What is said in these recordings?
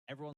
everyone.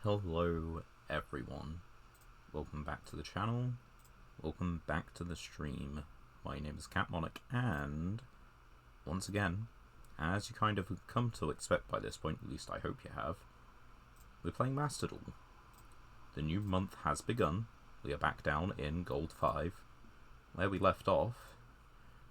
Hello everyone, welcome back to the channel, welcome back to the stream. My name is Catmonic, and once again, as you kind of come to expect by this point, at least I hope you have, we're playing Master Duel. The new month has begun. We are back down in Gold 5. Where we left off,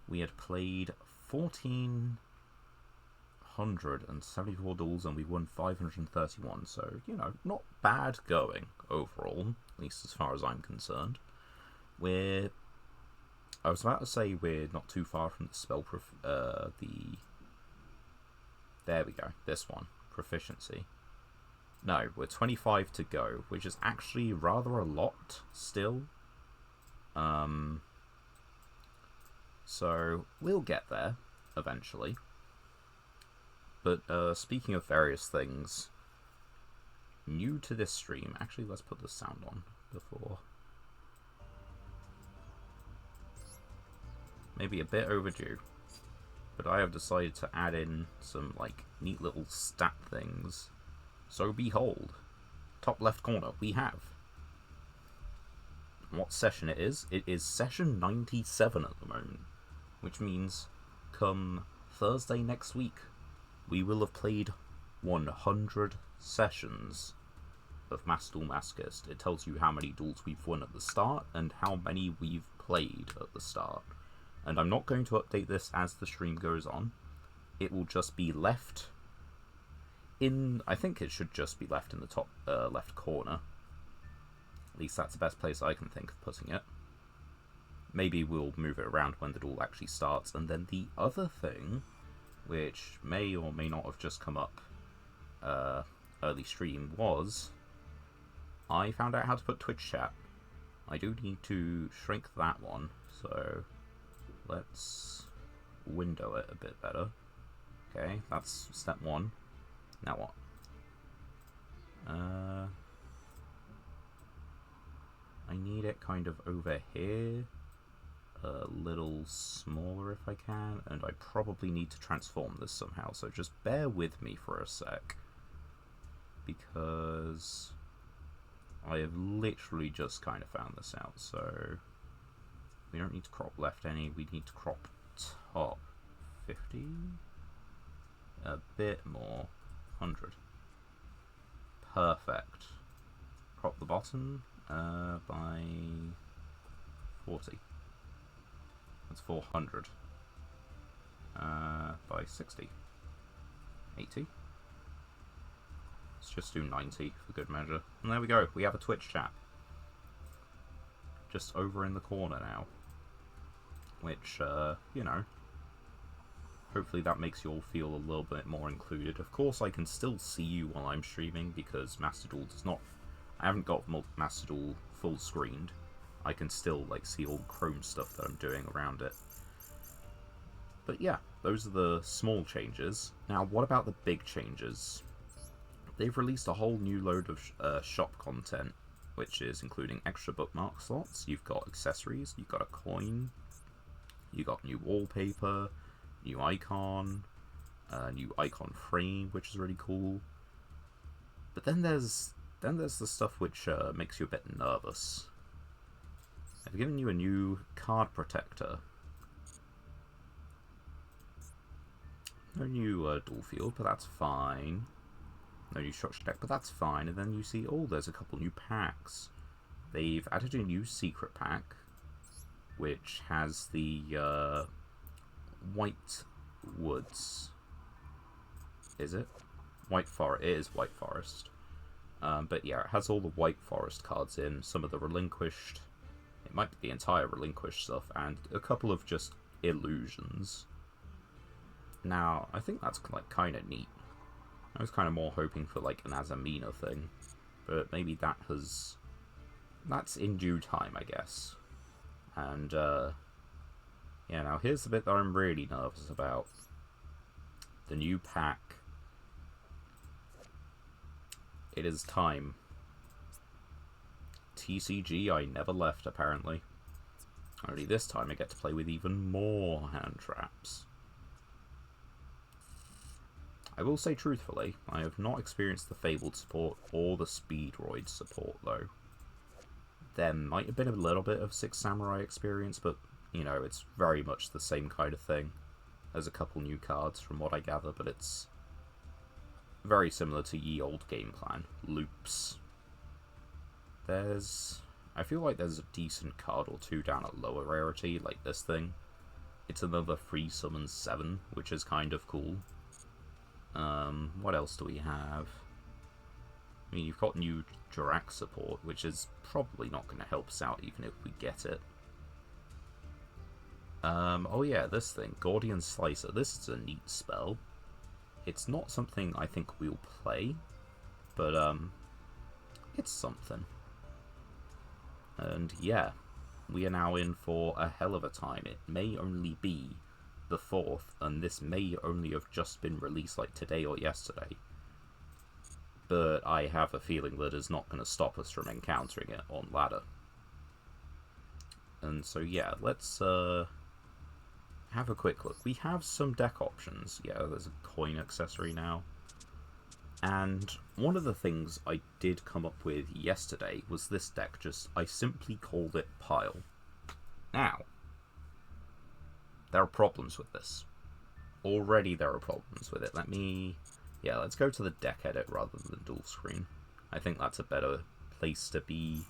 we had played 1,474 duels and we won 531, so, you know, not bad going overall, at least as far as I'm concerned. I was about to say we're not too far from the spell there we go, this one, proficiency. No, we're 25 to go, which is actually rather a lot still. So we'll get there eventually. But speaking of various things, new to this stream, actually let's put the sound on before. Maybe a bit overdue, but I have decided to add in some like neat little stat things. So behold, top left corner, we have what session it is. It is session 97 at the moment, which means come Thursday next week, we will have played 100 sessions of Duel Masochist. It tells you how many duels we've won at the start and how many we've played at the start. And I'm not going to update this as the stream goes on. It will just be left in... I think it should just be left in the top left corner. At least that's the best place I can think of putting it. Maybe we'll move it around when the duel actually starts. And then the other thing, which may or may not have just come up early stream, was I found out how to put Twitch chat. I do need to shrink that one, so let's window it a bit better. Okay, that's step one. Now what? I need it kind of over here, a little smaller if I can, and I probably need to transform this somehow, so just bear with me for a sec, because I have literally just kind of found this out. So we don't need to crop left any, we need to crop top 50, a bit more, 100, perfect. Crop the bottom by 40. That's 400. By 60. 80. Let's just do 90 for good measure. And there we go. We have a Twitch chat. Just over in the corner now. Which, you know, hopefully that makes you all feel a little bit more included. Of course, I can still see you while I'm streaming because Master Duel does not... I haven't got Master Duel full screened. I can still like see all the Chrome stuff that I'm doing around it. But yeah, those are the small changes. Now, what about the big changes? They've released a whole new load of shop content, which is including extra bookmark slots. You've got accessories, you've got a coin, you got new wallpaper, new icon frame, which is really cool. But then there's the stuff which makes you a bit nervous. I've given you a new card protector. No new dual field, but that's fine. No new structure deck, but that's fine. And then you see, oh, there's a couple new packs. They've added a new secret pack, which has the White Woods. Is it? White Forest. It is White Forest. But yeah, it has all the White Forest cards in, some of the relinquished, it might be the entire relinquished stuff, and a couple of just illusions. Now, I think that's like kind of neat. I was kind of more hoping for like an Azamina thing, but maybe that's in due time, I guess. And yeah, now here's the bit that I'm really nervous about. The new pack. It is time. TCG, I never left, apparently. Only this time I get to play with even more hand traps. I will say truthfully, I have not experienced the Fabled support or the Speedroid support, though. There might have been a little bit of Six Samurai experience, but, you know, it's very much the same kind of thing. There's a couple new cards from what I gather, but it's very similar to ye old game plan. Loops. I feel like there's a decent card or two down at lower rarity, like this thing. It's another free summon 7, which is kind of cool. What else do we have? I mean, you've got new Jirac support, which is probably not going to help us out even if we get it. Oh yeah, this thing, Gordian Slicer. This is a neat spell. It's not something I think we'll play, but it's something. And yeah, we are now in for a hell of a time. It may only be the 4th, and this may only have just been released like today or yesterday. But I have a feeling that is not going to stop us from encountering it on ladder. And so yeah, let's have a quick look. We have some deck options. Yeah, there's a coin accessory now. And one of the things I did come up with yesterday was this deck. I simply called it Pile. Now, there are problems with this. Already there are problems with it. Let's go to the deck edit rather than the dual screen. I think that's a better place to be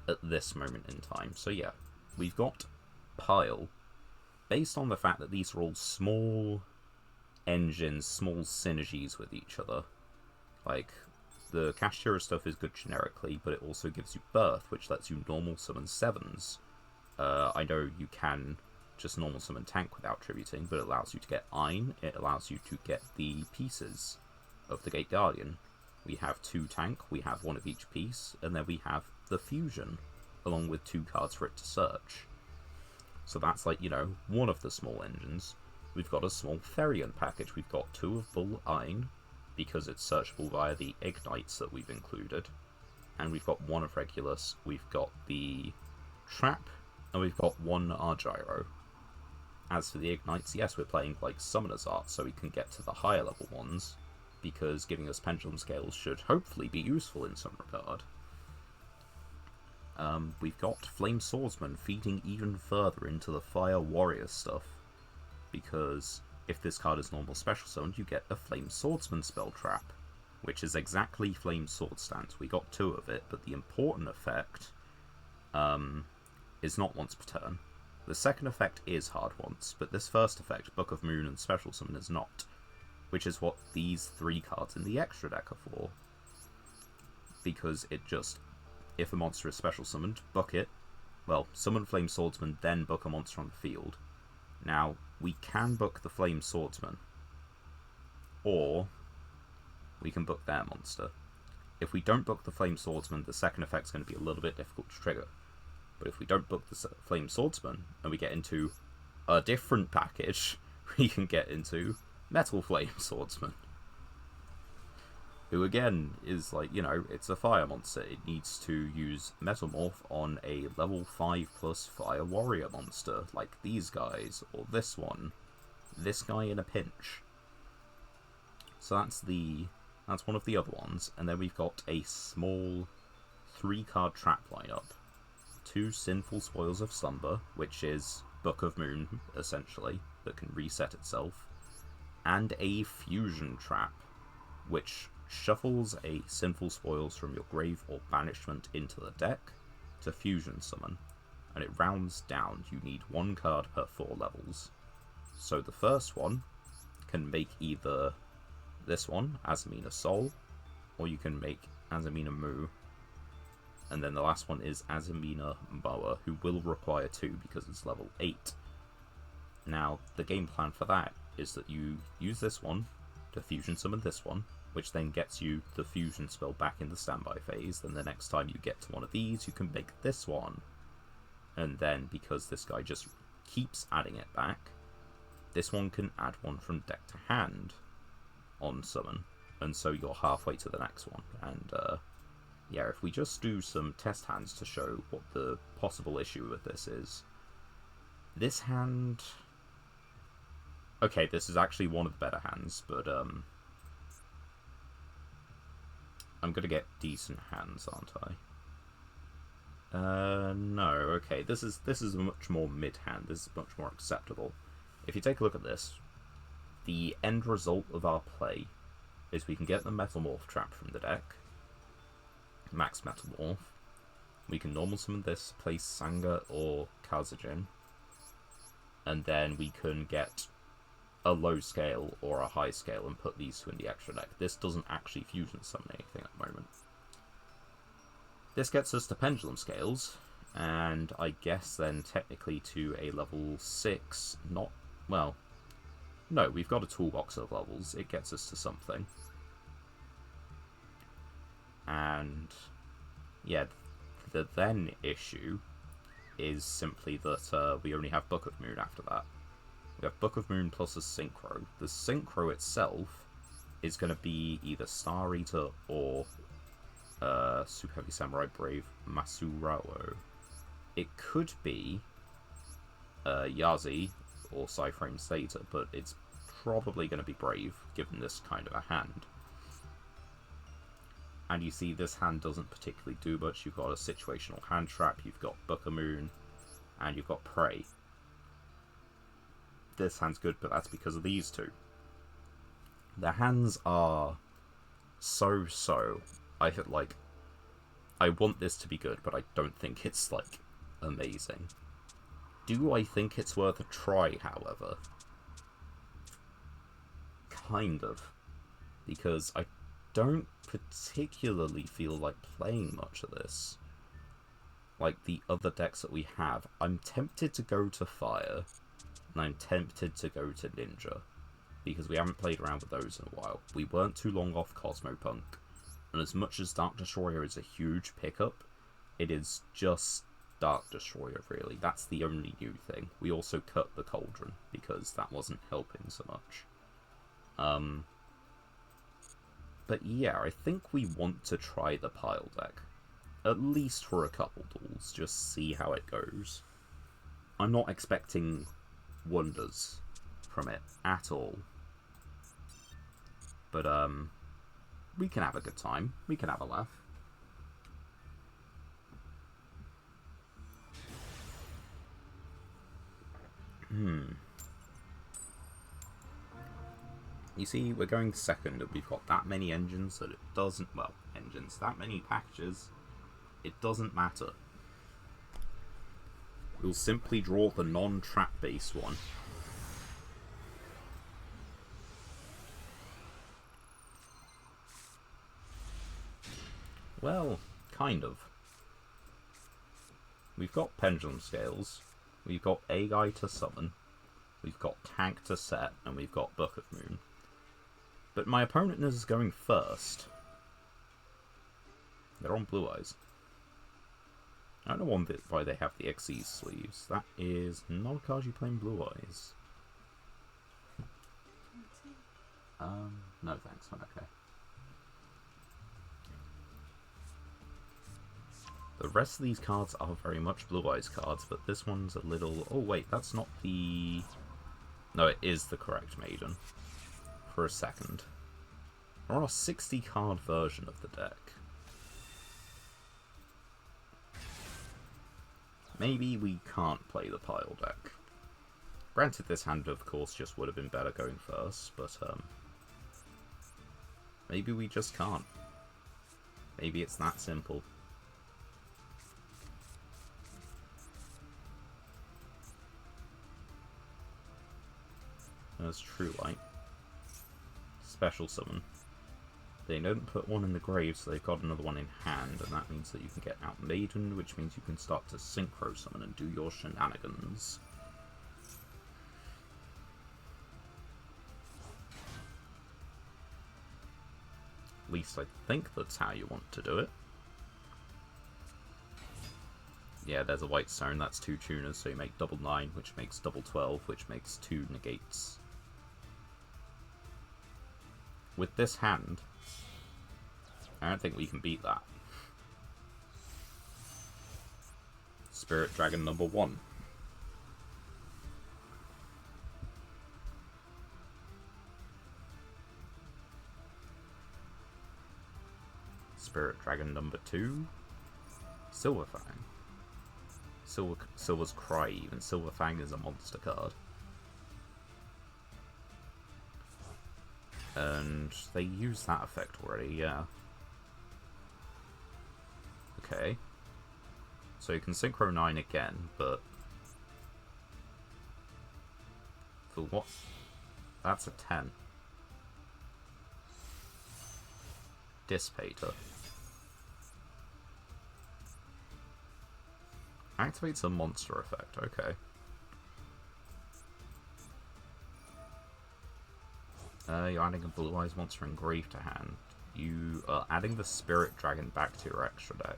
at this moment in time. So yeah, we've got Pile. Based on the fact that these are all small engines, small synergies with each other. Like, the Kashtira stuff is good generically, but it also gives you Birth, which lets you normal summon 7s. I know you can just normal summon tank without tributing, but it allows you to get Ein, it allows you to get the pieces of the Gate Guardian. We have 2 tank, we have 1 of each piece, and then we have the fusion, along with 2 cards for it to search. So that's like, you know, one of the small engines. We've got a small Therian package. We've got 2 of Bull Ein, because it's searchable via the Ignites that we've included. And we've got 1 of Regulus, we've got the Trap, and we've got 1 Argyro. As for the Ignites, yes, we're playing like Summoner's Art, so we can get to the higher level ones, because giving us Pendulum Scales should hopefully be useful in some regard. We've got Flame Swordsman feeding even further into the Fire Warrior stuff, because if this card is normal special summoned, you get a Flame Swordsman spell trap, which is exactly Flame Sword Stance. We got 2 of it, but the important effect is not once per turn. The second effect is hard once, but this first effect, Book of Moon and Special Summon, is not, which is what these 3 cards in the extra deck are for. Because it just, if a monster is special summoned, book it. Well, summon Flame Swordsman, then book a monster on the field. Now, we can book the Flame Swordsman, or we can book their monster. If we don't book the Flame Swordsman, the second effect's going to be a little bit difficult to trigger. But if we don't book the Flame Swordsman, and we get into a different package, we can get into Metal Flame Swordsman. Who again is like, you know, it's a fire monster. It needs to use Metamorph on a level 5+ Fire Warrior monster, like these guys, or this one. This guy in a pinch. So that's one of the other ones. And then we've got a small 3-card trap lineup. 2 Sinful Spoils of Slumber, which is Book of Moon, essentially, that can reset itself. And a Fusion Trap, which shuffles a Sinful Spoils from your grave or banishment into the deck to fusion summon, and it rounds down. You need 1 card per 4 levels. So the first one can make either this one, Azamina Soul, or you can make Azamina Mu, and then the last one is Azamina Moa, who will require 2 because it's level 8. Now, the game plan for that is that you use this one to fusion summon this one, which then gets you the fusion spell back in the standby phase. Then the next time you get to one of these, you can make this one. And then, because this guy just keeps adding it back, this one can add 1 from deck to hand on summon. And so you're halfway to the next one. And, yeah, if we just do some test hands to show what the possible issue with this is. This hand... Okay, this is actually one of the better hands, but, I'm gonna get decent hands, aren't I? No, okay. This is a much more mid-hand. This is much more acceptable. If you take a look at this, the end result of our play is we can get the Metamorph trap from the deck, max Metamorph. We can normal summon this, play Sanga or Kazajin, and then we can get a low scale or a high scale and put these two in the extra deck. This doesn't actually fusion summon anything at the moment. This gets us to Pendulum Scales, and I guess then technically to a level 6, not, well, no, we've got a toolbox of levels, it gets us to something. And, yeah, the then issue is simply that we only have Book of Moon after that. We have Book of Moon plus a Synchro. The Synchro itself is going to be either Star Eater or Super Heavy Samurai Brave Masurao. It could be Yazi or Cyframe Zeta, but it's probably going to be Brave, given this kind of a hand. And you see, this hand doesn't particularly do much. You've got a situational hand trap, you've got Book of Moon, and you've got Prey. This hand's good, but that's because of these two. The hands are so. I want this to be good, but I don't think it's, like, amazing. Do I think it's worth a try, however? Kind of. Because I don't particularly feel like playing much of this. Like the other decks that we have. I'm tempted to go to Fire, and I'm tempted to go to Ninja, because we haven't played around with those in a while. We weren't too long off Cosmopunk, and as much as Dark Destroyer is a huge pickup, it is just Dark Destroyer, really. That's the only new thing. We also cut the Cauldron, because that wasn't helping so much. But yeah, I think we want to try the Pile deck. At least for a couple duels, just see how it goes. I'm not expecting wonders from it at all. But, we can have a good time. We can have a laugh. You see, we're going second, and we've got that many engines that it doesn't... Well, engines. That many packages. It doesn't matter. We'll simply draw the non-trap-based one. Well, kind of. We've got Pendulum Scales, we've got A Guy to summon, we've got Tank to set, and we've got Book of Moon. But my opponent is going first. They're on Blue Eyes. I don't know why they have the Xyz sleeves. That is not a card you play in Blue Eyes. No thanks, I'm okay. The rest of these cards are very much Blue Eyes cards, but this one's a little... Oh wait, that's not the... No, it is the correct Maiden. For a second. We're on a 60 card version of the deck. Maybe we can't play the Pile deck. Granted, this hand, of course, just would have been better going first, but, maybe we just can't. Maybe it's that simple. There's True Light. Special Summon. They don't put one in the grave, so they've got another one in hand, and that means that you can get out Maiden, which means you can start to Synchro Summon and do your shenanigans. At least I think that's how you want to do it. Yeah, there's a White Stone, that's 2 tuners, so you make double 9, which makes double 12, which makes 2 negates. With this hand, I don't think we can beat that. Spirit Dragon number 1. Spirit Dragon number 2. Silverfang. Silver's Cry, even. Silverfang is a monster card. And they use that effect already, yeah. Okay. So you can Synchro 9 again, but... for what? That's a 10. Dissipator. Activates a monster effect, okay. You're adding a Blue Eyes monster engraved to hand. You are adding the Spirit Dragon back to your extra deck.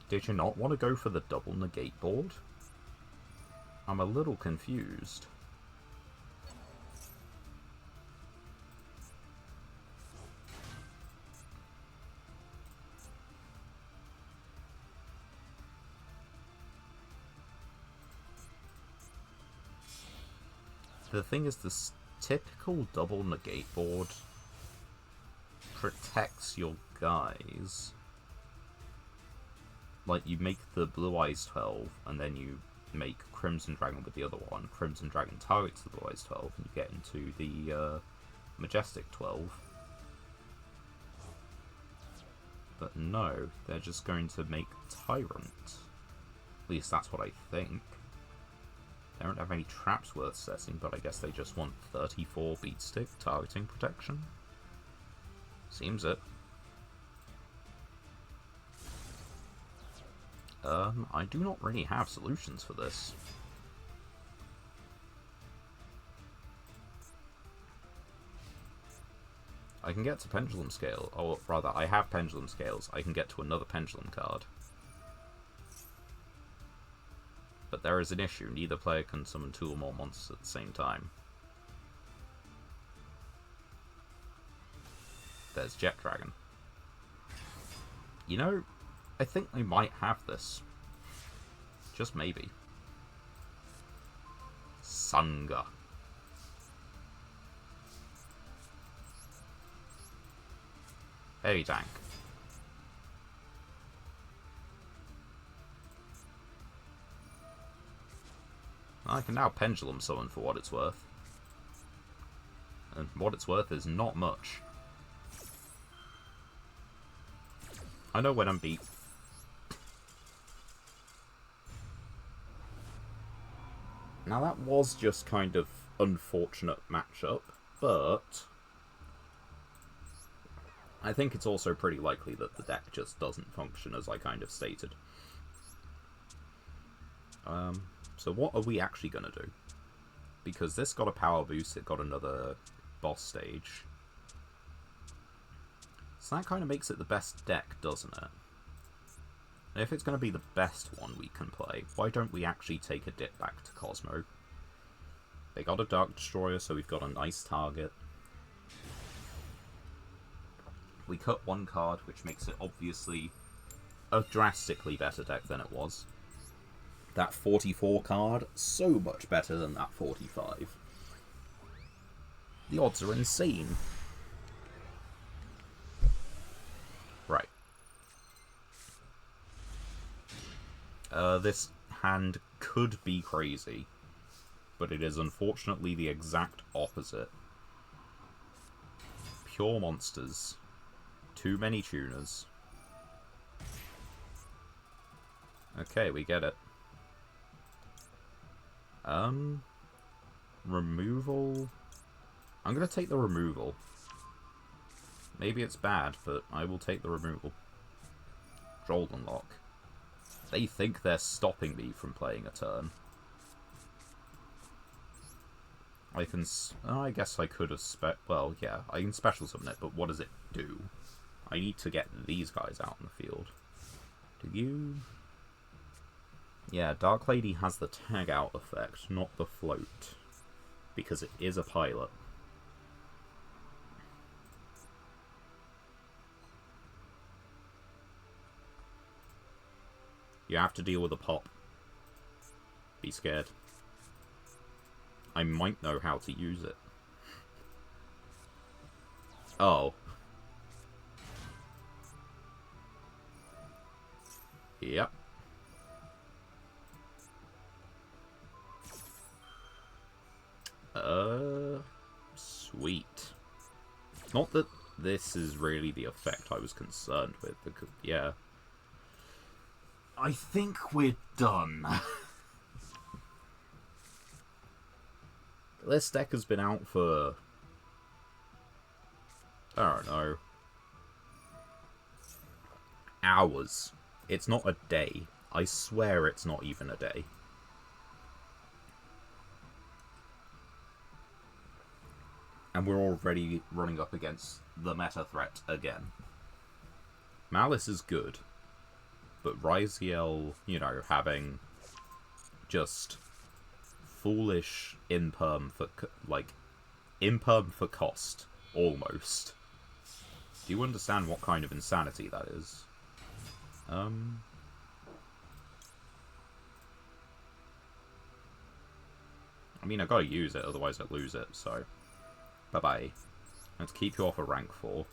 Did you not want to go for the double negate board? I'm a little confused. The thing is, this typical double negate board protects your guys. Like, you make the Blue Eyes 12, and then you make Crimson Dragon with the other one. Crimson Dragon targets the Blue Eyes 12, and you get into the Majestic 12. But no, they're just going to make Tyrant. At least that's what I think. They don't have any traps worth setting, but I guess they just want 34 beatstick targeting protection. Seems it. I do not really have solutions for this. I can get to Pendulum Scale, or rather, I have Pendulum Scales. I can get to another Pendulum card. But there is an issue. Neither player can summon 2 or more monsters at the same time. There's Jet Dragon. You know, I think I might have this. Just maybe. Sunga. Heavy Tank. I can now Pendulum Summon for what it's worth. And what it's worth is not much. I know when I'm beat. Now that was just kind of unfortunate matchup, but I think it's also pretty likely that the deck just doesn't function as I kind of stated. So what are we actually going to do? Because this got a power boost, it got another boss stage. So that kind of makes it the best deck, doesn't it? And if it's going to be the best one we can play, why don't we actually take a dip back to Cosmo? They got a Dark Destroyer, so we've got a nice target. We cut one card, which makes it obviously a drastically better deck than it was. That 44 card, so much better than that 45. The odds are insane. Right. This hand could be crazy, but it is unfortunately the exact opposite. Pure monsters. Too many tuners. Okay, we get it. Removal. I'm gonna take the removal. Maybe it's bad, but I will take the removal. Jolden Lock. They think they're stopping me from playing a turn. I can... I guess I could have well, yeah, I can special summon it, but what does it do? I need to get these guys out in the field. Do you... Yeah, Dark Lady has the tag out effect, not the float. Because it is a pilot. You have to deal with a pop. Be scared. I might know how to use it. Oh. Yep. Sweet. Not that this is really the effect I was concerned with, because, yeah. I think we're done. This deck has been out for... I don't know. Hours. It's not a day. I swear it's not even a day. And we're already running up against the meta threat again. Malice is good, but Ryziel, you know, having just foolish imperm for, like, imperm for cost, almost. Do you understand what kind of insanity that is? I mean, I gotta use it, otherwise I'd lose it, so... Bye-bye. Let's keep you off a rank 4.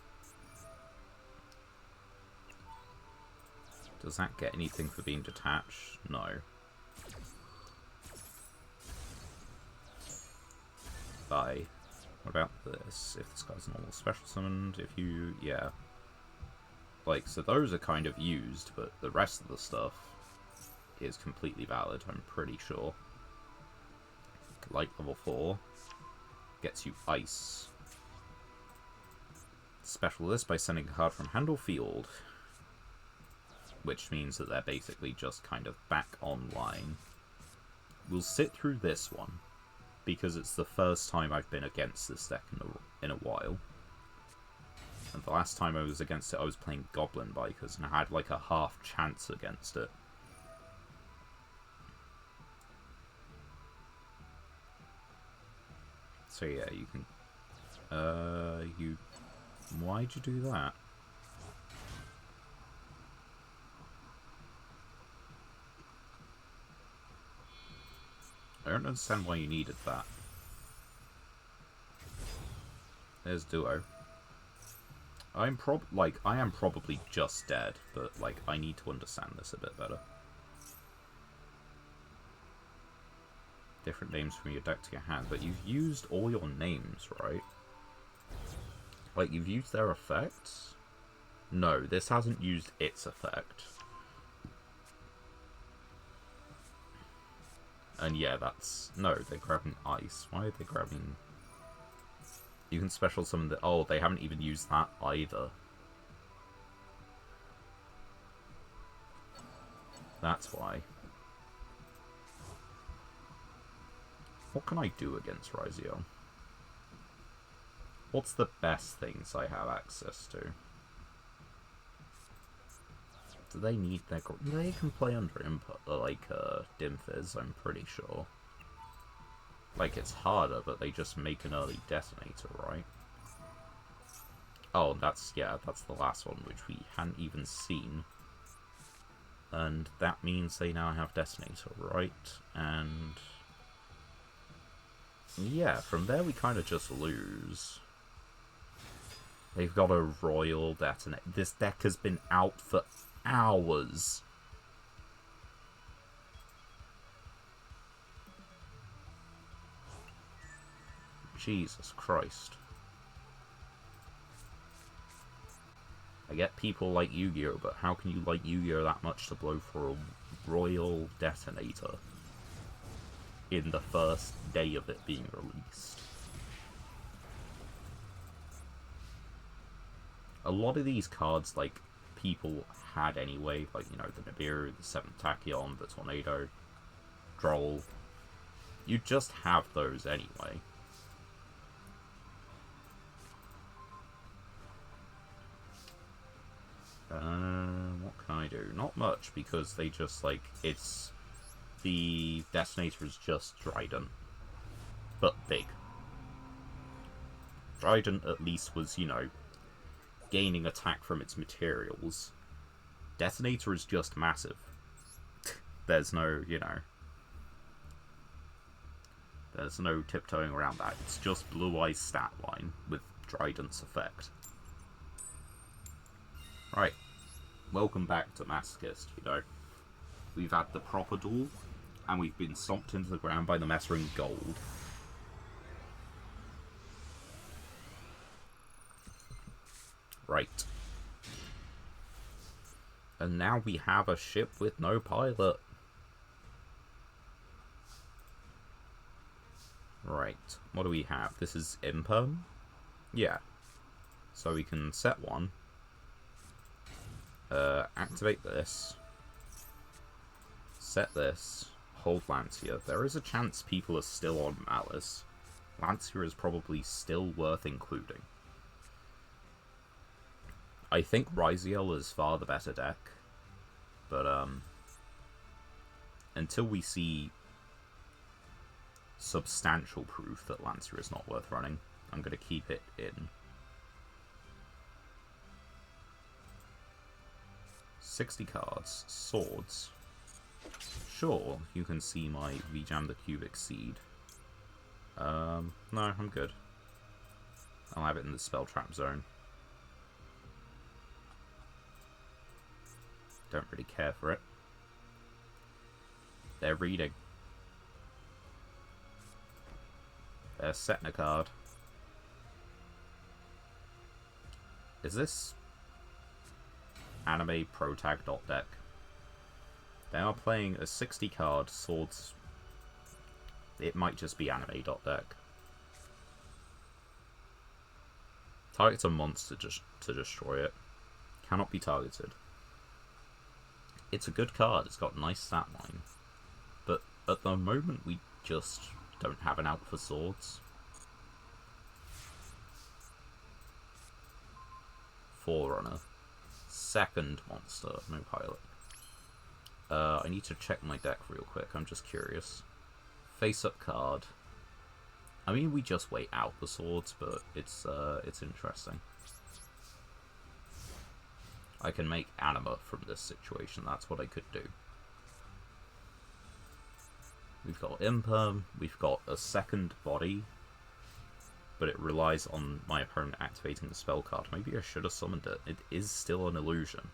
Does that get anything for being detached? No. Bye. What about this? If this guy's normal special summoned, if you... yeah. Like, so those are kind of used, but the rest of the stuff is completely valid, I'm pretty sure. Light level 4. Gets you ice. Special this by sending a card from hand or field. Which means that they're basically just kind of back online. We'll sit through this one, because it's the first time I've been against this deck in a while. And the last time I was against it, I was playing Goblin Bikers, and I had like a half chance against it. So yeah, you can... why'd you do that? I don't understand why you needed that. There's Duo. I am probably just dead, but, like, I need to understand this a bit better. Different names from your deck to your hand, but you've used all your names, right? Like, you've used their effects? No, this hasn't used its effect. And yeah, that's... no, they're grabbing ice. Why are they grabbing... You can special summon the... oh, they haven't even used that either. That's why. What can I do against Ryziel? What's the best things I have access to? Do they need their... they can play under input, like, Dim Fizz, I'm pretty sure. Like, it's harder, but they just make an early detonator, right? Oh, that's, yeah, that's the last one, which we hadn't even seen. And that means they now have detonator, right? And... yeah, from there we kind of just lose. They've got a royal detonator. This deck has been out for hours. Jesus Christ. I get people like Yugioh, but how can you like Yugioh that much to blow for a royal detonator in the first day of it being released? A lot of these cards, like, people had anyway, like, you know, the Nibiru, the 7th Tachyon, the Tornado, Droll. You just have those anyway. What can I do? Not much, because they just, like, it's... the detonator is just Trident. But big. Trident at least was, you know, gaining attack from its materials. Detonator is just massive. There's no, you know... there's no tiptoeing around that. It's just Blue Eye's stat line with Trident's effect. Right. Welcome back to Masochist, you know. we've had the proper duel, and we've been stomped into the ground by the Messering Gold. Right. And now we have a ship with no pilot. Right. What do we have? This is Imperm? Yeah. So we can set one. Activate this. Set this. Hold Lancia. There is a chance people are still on Malice. Lancia is probably still worth including. I think Ryziel is far the better deck. But, until we see substantial proof that Lancia is not worth running, I'm going to keep it in. 60 cards. Swords. Sure, you can see my Vjam the Cubic Seed. No, I'm good. I'll have it in the spell trap zone. Don't really care for it. They're reading. They're setting a card. Is this Anime Protag dot deck? They are playing a 60 card swords. It might just be Anime dot deck. Targets a monster just to destroy it. Cannot be targeted. It's a good card, it's got nice stat line. But at the moment we just don't have an out for swords. Forerunner. Second monster, no pilot. I need to check my deck real quick, I'm just curious. Face up card. I mean, we just wait out the swords, but it's interesting. I can make Anima from this situation, that's what I could do. We've got Imperm, we've got a second body, but it relies on my opponent activating the spell card. Maybe I should have summoned it. It is still an illusion.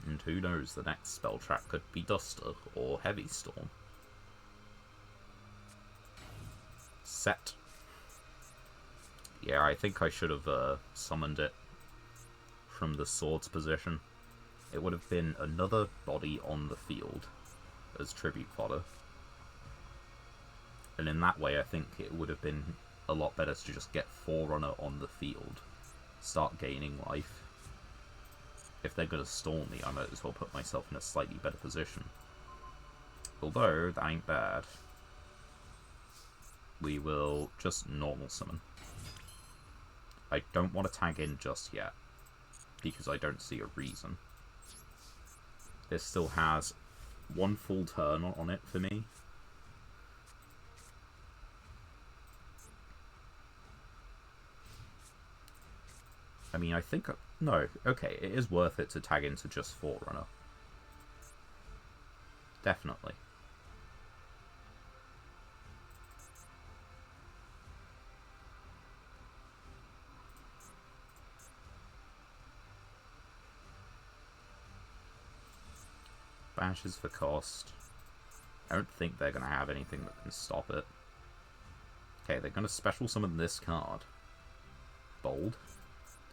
And who knows, the next spell trap could be Duster or Heavy Storm. Set. Yeah, I think I should have summoned it from the swords position. It would have been another body on the field as tribute fodder. And in that way, I think it would have been a lot better to just get Forerunner on the field. Start gaining life. If they're going to storm me, I might as well put myself in a slightly better position. Although, that ain't bad. We will just normal summon. I don't want to tag in just yet, because I don't see a reason. This still has one full turn on it for me. I mean, I think... No, okay, it is worth it to tag into just Forerunner. Definitely. Banishes for cost. I don't think they're going to have anything that can stop it. Okay, they're going to special summon this card. Bold.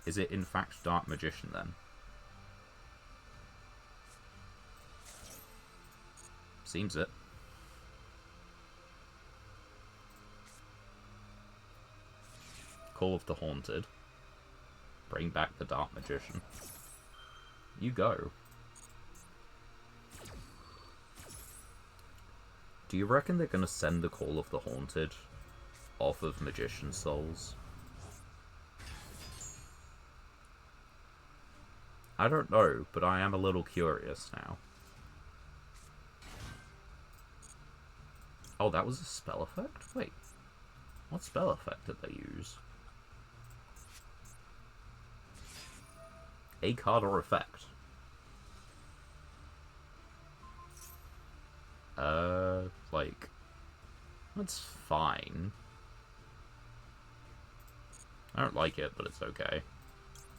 Is it in fact Dark Magician then? Seems it. Call of the Haunted. Bring back the Dark Magician. You go. Do you reckon they're going to send the Call of the Haunted off of Magician Souls? I don't know, but I am a little curious now. Oh, that was a spell effect? Wait. What spell effect did they use? A card or effect? Like... That's fine. I don't like it, but it's okay.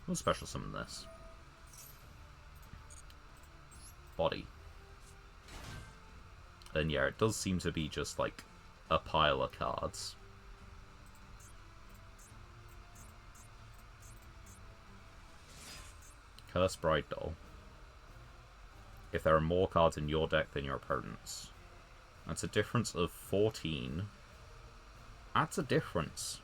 We'll special summon this. Body. And yeah, it does seem to be just like a pile of cards. Cursed Bride Doll. If there are more cards in your deck than your opponent's. That's a difference of 14. That's a difference.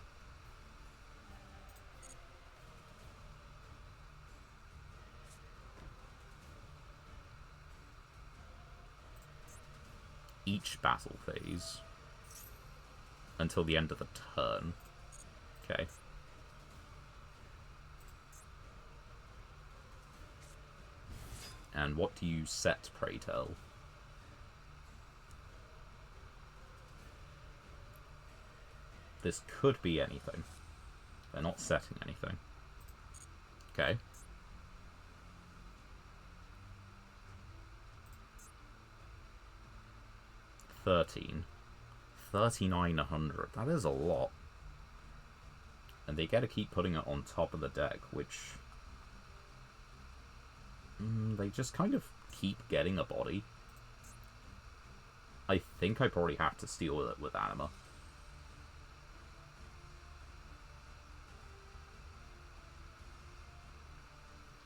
Each battle phase. Until the end of the turn. Okay. And what do you set, pray tell? This could be anything. They're not setting anything. Okay. $13. 3,900. That is a lot. And they get to keep putting it on top of the deck, which... they just kind of keep getting a body. I think I probably have to steal it with Anima.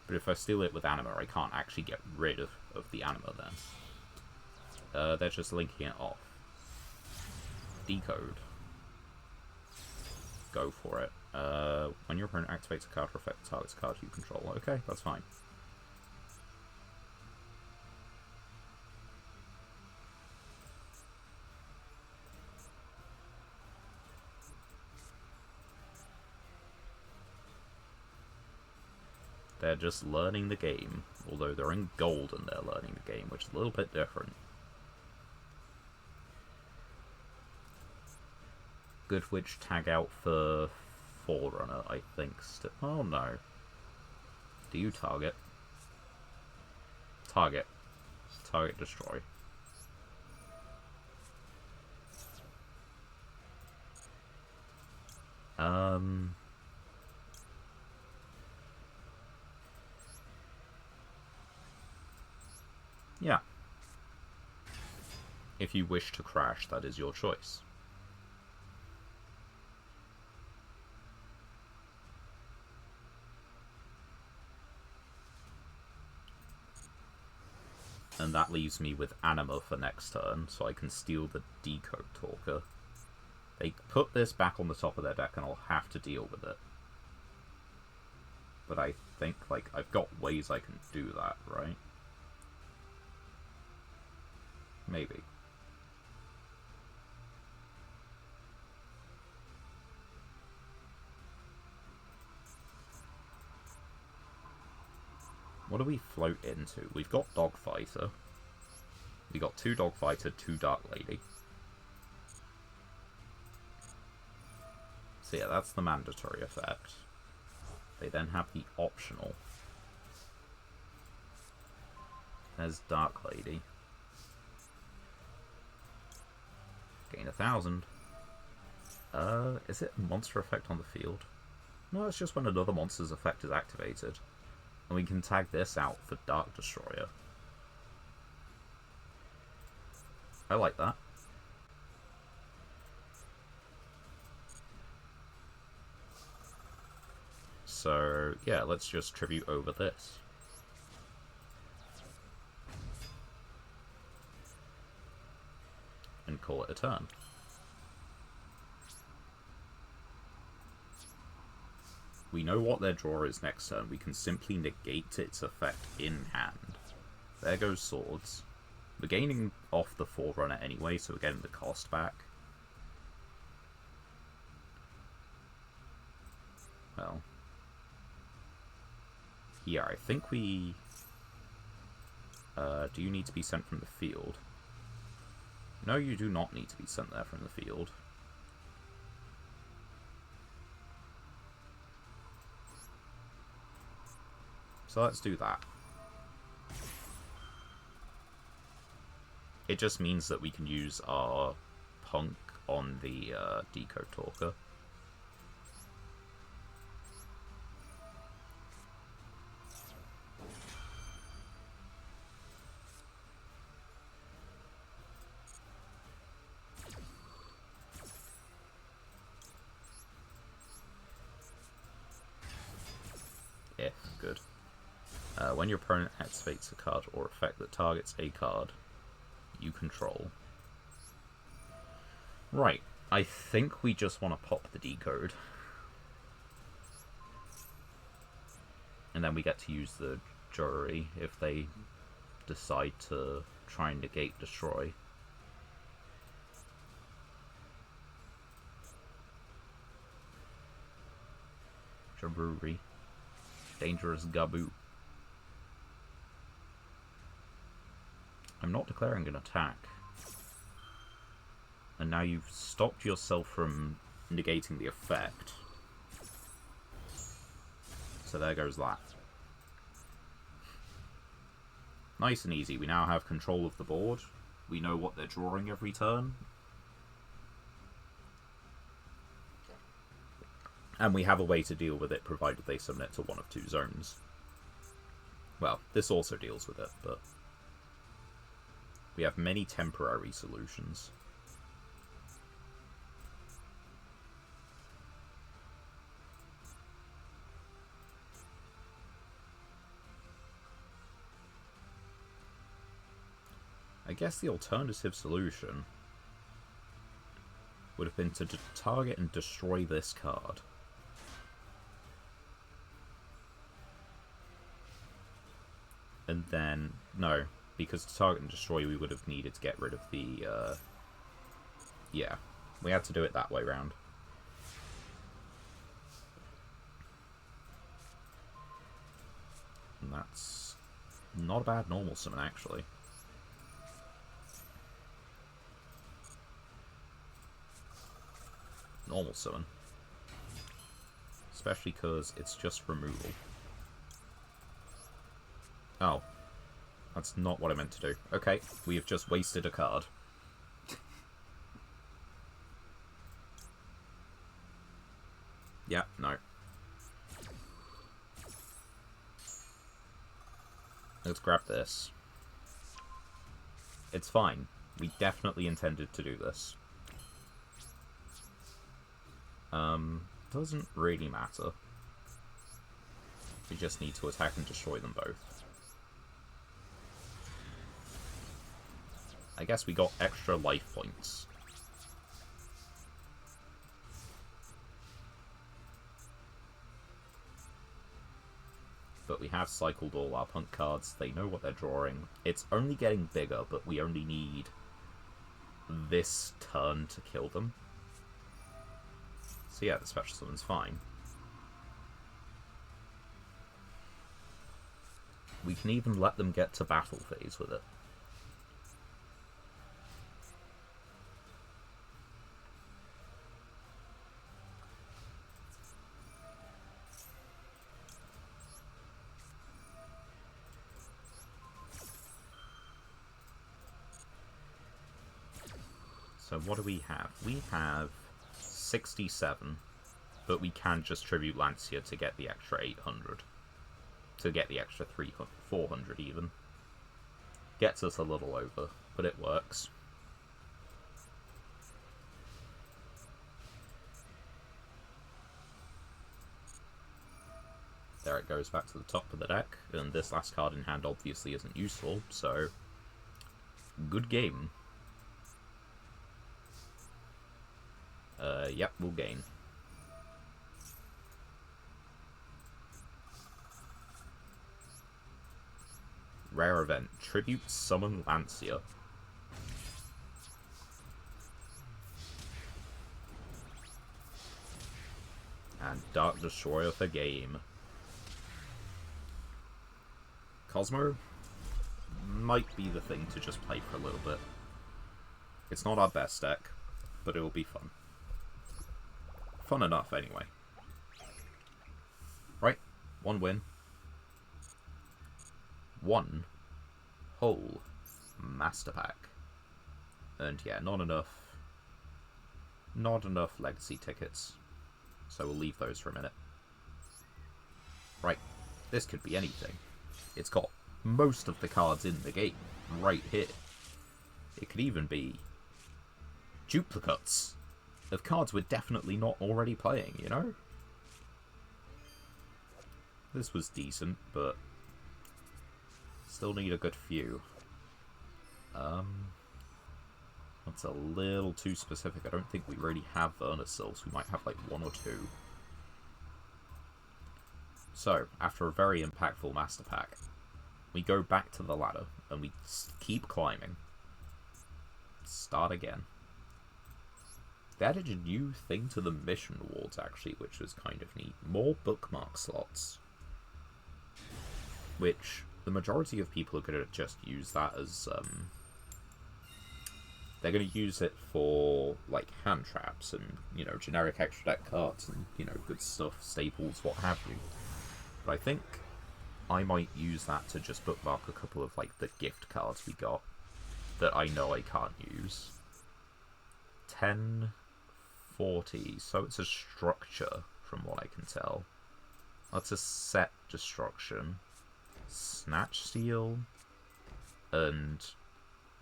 But if I steal it with Anima, I can't actually get rid of the Anima then. They're just linking it off. Decode. Go for it. When your opponent activates a card or effect targets a card you control. Okay, that's fine. They're just learning the game, although they're in gold and they're learning the game, which is a little bit different. Good Witch tag out for Forerunner, I think. Oh no. Do you target? Target. Target destroy. Yeah. If you wish to crash, that is your choice. And that leaves me with Anima for next turn, so I can steal the Decode Talker. They put this back on the top of their deck and I'll have to deal with it. But I think, like, I've got ways I can do that, right? Maybe. What do we float into? We've got Dogfighter. We got 2 Dogfighter, 2 Dark Lady. So yeah, that's the mandatory effect. They then have the optional. There's Dark Lady. Gain 1,000. Is it a monster effect on the field? No, it's just when another monster's effect is activated. And we can tag this out for Dark Destroyer. I like that. So, yeah, let's just tribute over this. And call it a turn. We know what their draw is next turn. We can simply negate its effect in hand. There goes Swords. We're gaining off the Forerunner anyway, so we're getting the cost back. Well. Yeah, I think we... do you need to be sent from the field? No, you do not need to be sent there from the field. So let's do that. It just means that we can use our Punk on the Decode Talker. When your opponent activates a card or effect that targets a card you control. Right, I think we just want to pop the decode. And then we get to use the jury if they decide to try and negate destroy. Jaburi. Dangerous Gabu. I'm not declaring an attack. And now you've stopped yourself from negating the effect. So there goes that. Nice and easy. We now have control of the board. We know what they're drawing every turn. And we have a way to deal with it, provided they submit to one of two zones. Well, this also deals with it, but we have many temporary solutions. I guess the alternative solution would have been to target and destroy this card. And then, no, because to target and destroy we would have needed to get rid of the, yeah, we had to do it that way round. And that's not a bad normal summon, actually. Normal summon. Especially because it's just removal. Oh. That's not what I meant to do. Okay, we have just wasted a card. Yeah, no. Let's grab this. It's fine. We definitely intended to do this. Doesn't really matter. We just need to attack and destroy them both. I guess we got extra life points. But we have cycled all our punt cards. They know what they're drawing. It's only getting bigger, but we only need this turn to kill them. So yeah, the special summon's fine. We can even let them get to battle phase with it. So what do we have? We have 67, but we can just tribute Lancia to get the extra 800. To get the extra 300, 400 even. Gets us a little over, but it works. There it goes back to the top of the deck, and this last card in hand obviously isn't useful, so good game. Yep, we'll gain. Rare event. Tribute Summon Lancia. And Dark Destroyer for game. Cosmo might be the thing to just play for a little bit. It's not our best deck, but it will be fun. Fun enough, anyway. Right, one win. One whole master pack. And yeah, not enough legacy tickets. So we'll leave those for a minute. Right, this could be anything. It's got most of the cards in the game right here. It could even be duplicates of cards we're definitely not already playing, you know? This was decent, but Still need a good few. That's a little too specific. I don't think we really have Vernasills. We might have like one or two. So, after a very impactful Master Pack, we go back to the ladder and we keep climbing. Start again. They added a new thing to the mission rewards, actually, which was kind of neat. More bookmark slots. Which, the majority of people are going to just use that as, they're going to use it for, like, hand traps and, you know, generic extra deck cards and, you know, good stuff, staples, what have you. But I think I might use that to just bookmark a couple of, like, the gift cards we got that I know I can't use. 1040, so it's a structure, from what I can tell. That's a set destruction. Snatch Steal, and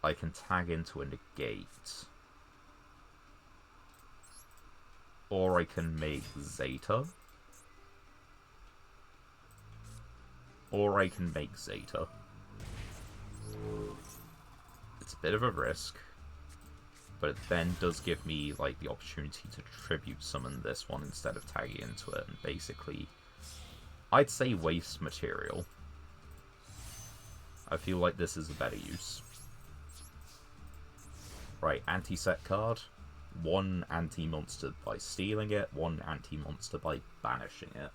I can tag into a negate. Or I can make Zeta. Or I can make Zeta. It's a bit of a risk, but it then does give me like the opportunity to tribute summon this one instead of tagging into it, and basically, I'd say waste material. I feel like this is a better use. Right, anti-set card. One anti-monster by stealing it, one anti-monster by banishing it.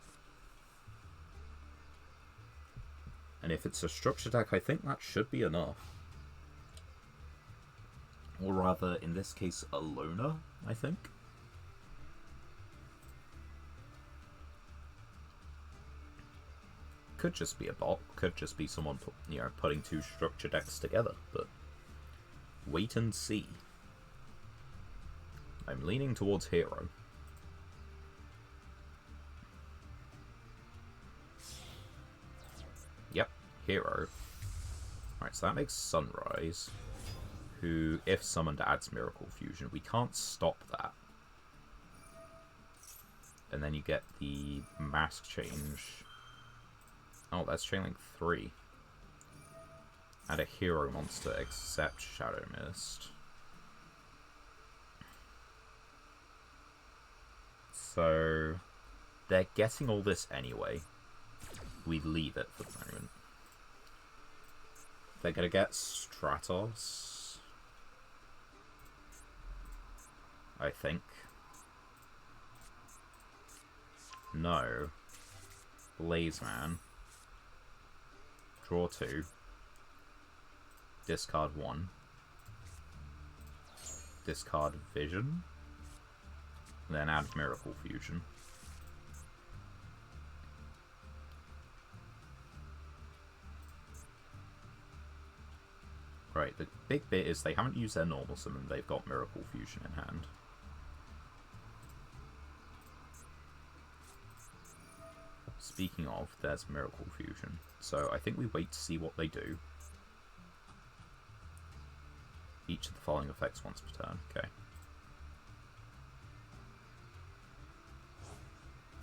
And if it's a structure deck, I think that should be enough. Or rather, in this case, a loner, I think. Could just be a bot, could just be someone putting two structure decks together, but wait and see. I'm leaning towards hero. Yep, hero. Alright, so that makes Sunrise, who, if summoned, adds Miracle Fusion. We can't stop that. And then you get the mask change. Oh, that's Chainlink 3. Add a hero monster except Shadow Mist. So, they're getting all this anyway. We leave it for the moment. They're gonna get Stratos, I think. No. Blazeman. Draw 2. Discard 1. Discard Vision. Then add Miracle Fusion. Right, the big bit is they haven't used their normal summon, they've got Miracle Fusion in hand. Speaking of, there's Miracle Fusion. So I think we wait to see what they do. Each of the following effects once per turn. Okay.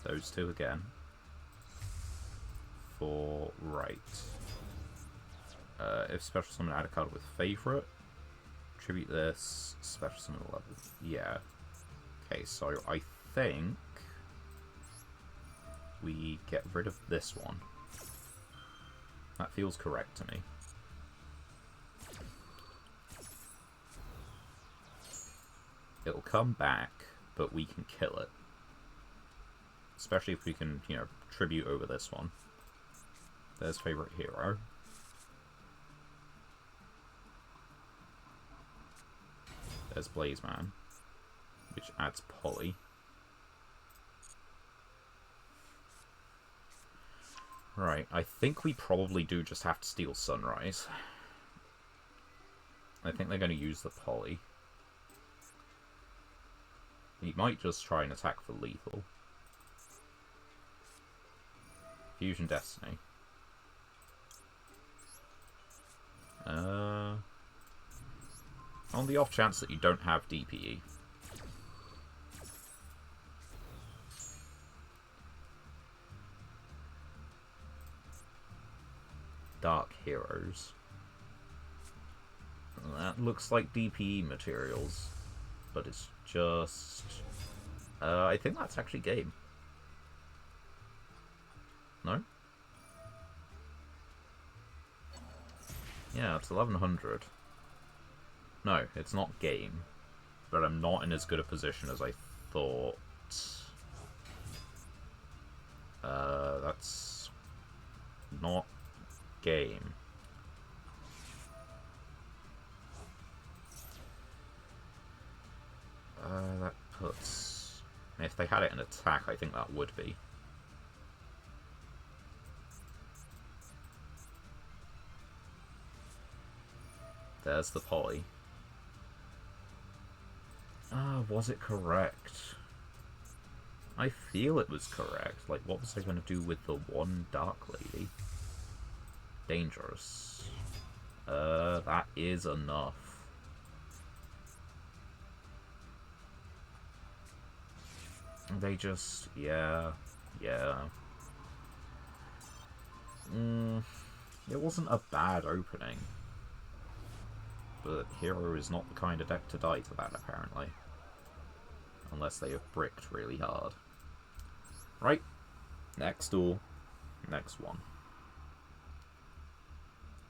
Those two again. For right. If special summon, add a card with favorite. Tribute this. Special summon level. Yeah. Okay, so I think we get rid of this one. That feels correct to me. It'll come back, but we can kill it. Especially if we can, you know, tribute over this one. There's favorite hero. There's Blazeman, which adds Poly. Right, I think we probably do just have to steal Sunrise. I think they're going to use the Poly. He might just try and attack for lethal. Fusion Destiny. On the off chance that you don't have DPE. Dark heroes. That looks like DPE materials, but it's just... I think that's actually game. No? Yeah, it's 1100. No, it's not game. But I'm not in as good a position as I thought. That's not game. That puts... If they had it in attack, I think that would be. There's the poly. Was it correct? I feel it was correct. Like, what was I going to do with the one Dark Lady? Dangerous. That is enough. They just... yeah. It wasn't a bad opening. But Hero is not the kind of deck to die to that, apparently. Unless they have bricked really hard. Right. Next duel. Next one.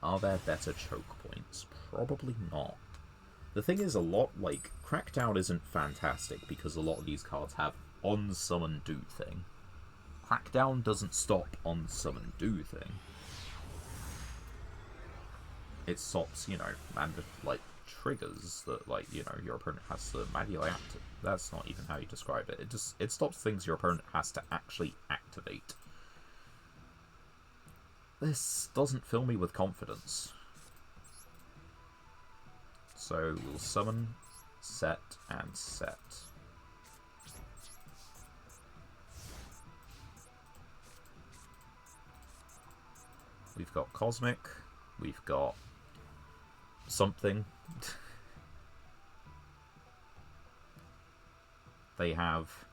Are there better choke points? Probably not. The thing is, a lot, like, Crackdown isn't fantastic because a lot of these cards have on-summon do thing. Crackdown doesn't stop on-summon do thing. It stops, you know, and like triggers that, like, you know, your opponent has to manually activate. That's not even how you describe it. It stops things your opponent has to actually activate. This doesn't fill me with confidence. So we'll summon, set, and set. We've got Cosmic. We've got something. They have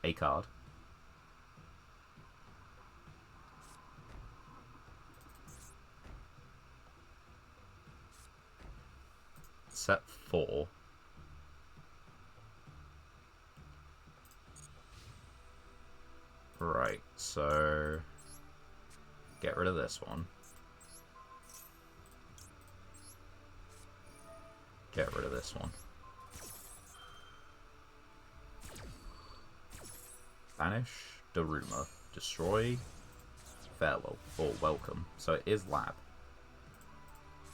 a card. Set 4. Right, so get rid of this one. Get rid of this one. Banish, Daruma, destroy, farewell, or welcome. So it is lab.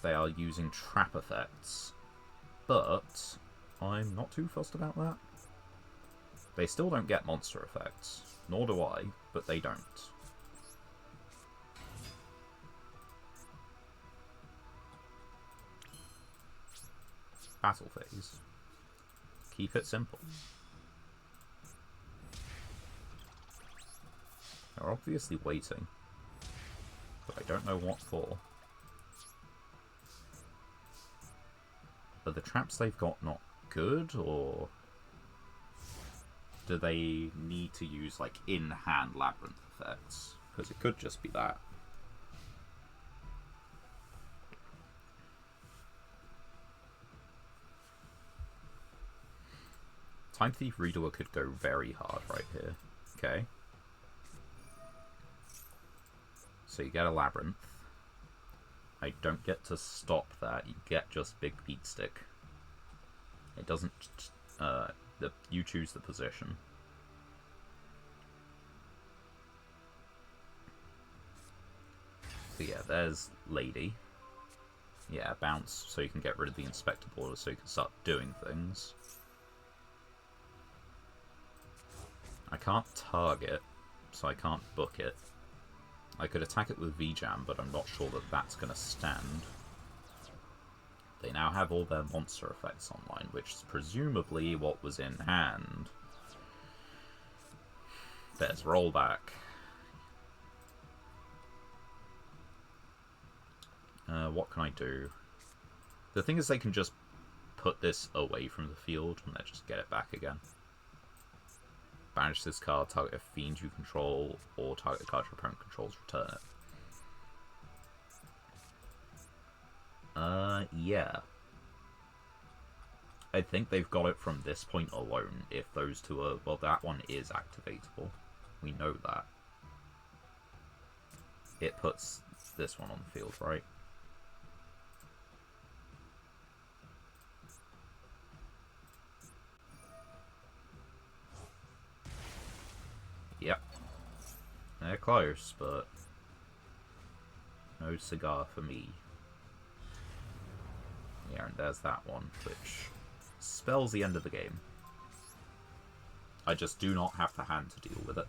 They are using trap effects, but I'm not too fussed about that. They still don't get monster effects, nor do I, but they don't. Battle phase. Keep it simple. They're obviously waiting, but I don't know what for. Are the traps they've got not good, or do they need to use, like, in-hand labyrinth effects? Because it could just be that. Time Thief Redoer could go very hard right here. Okay. So you get a Labyrinth. I don't get to stop that. You get just Big Beat Stick. It doesn't... you choose the position. So yeah, there's Lady. Yeah, bounce so you can get rid of the Inspector border so you can start doing things. I can't target, so I can't book it. I could attack it with V-Jam, but I'm not sure that that's going to stand. They now have all their monster effects online, which is presumably what was in hand. There's rollback. What can I do? The thing is, they can just put this away from the field and then just get it back again. Banish this card, target a fiend you control, or target a card your opponent controls, return it. Yeah. I think they've got it from this point alone, if those two are... Well, that one is activatable. We know that. It puts this one on the field, right? Yep. They're close, but... no cigar for me. Yeah, and there's that one, which spells the end of the game. I just do not have the hand to deal with it.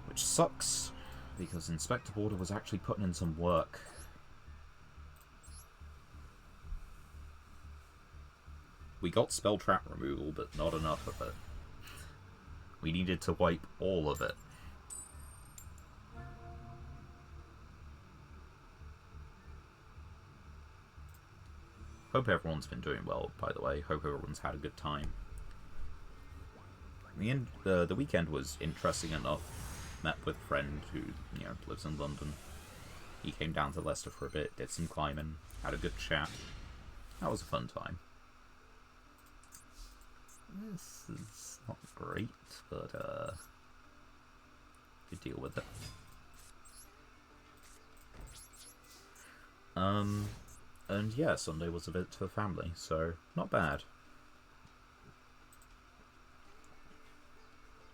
Which sucks, because Inspector Border was actually putting in some work. We got spell trap removal, but not enough of it. We needed to wipe all of it. Hope everyone's been doing well, by the way. Hope everyone's had a good time. The weekend was interesting enough. Met with a friend who, lives in London. He came down to Leicester for a bit, did some climbing, had a good chat. That was a fun time. This is not great, but could deal with it. And yeah, Sunday was a visit to the family, so not bad.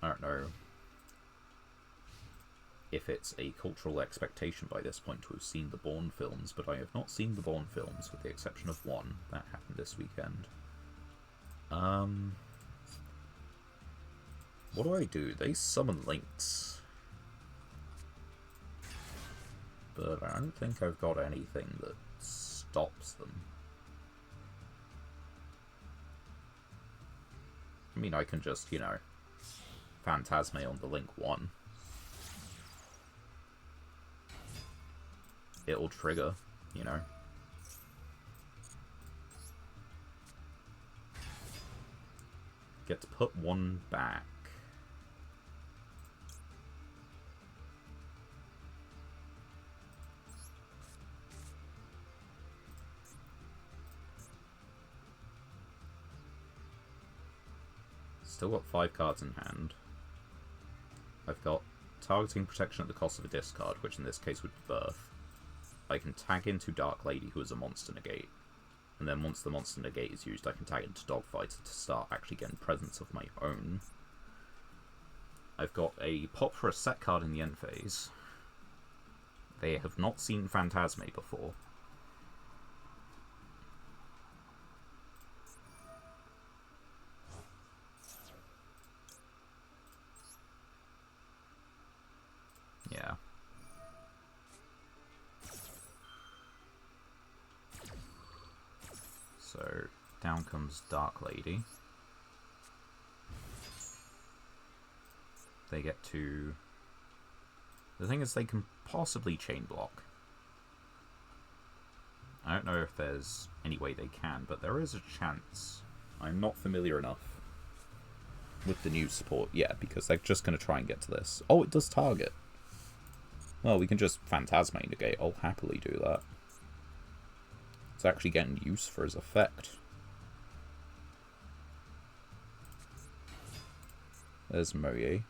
I don't know if it's a cultural expectation by this point to have seen the Bourne films, but I have not seen the Bourne films, with the exception of one. That happened this weekend. What do? They summon links. But I don't think I've got anything that stops them. I mean, I can just, Phantasme on the link 1. It'll trigger, Get to put one back. Still got 5 cards in hand. I've got targeting protection at the cost of a discard, which in this case would be Birth. I can tag into Dark Lady, who is a monster negate. And then once the monster negate is used, I can tag into Dogfighter to start actually getting presence of my own. I've got a pop for a set card in the end phase. They have not seen Phantasme before. Yeah. So, down comes Dark Lady. They get to... The thing is, they can possibly chain block. I don't know if there's any way they can, but there is a chance. I'm not familiar enough with the new support yet, because they're just going to try and get to this. Oh, it does target. Well, we can just Phantasme negate. I'll happily do that. It's actually getting use for his effect. There's Moye.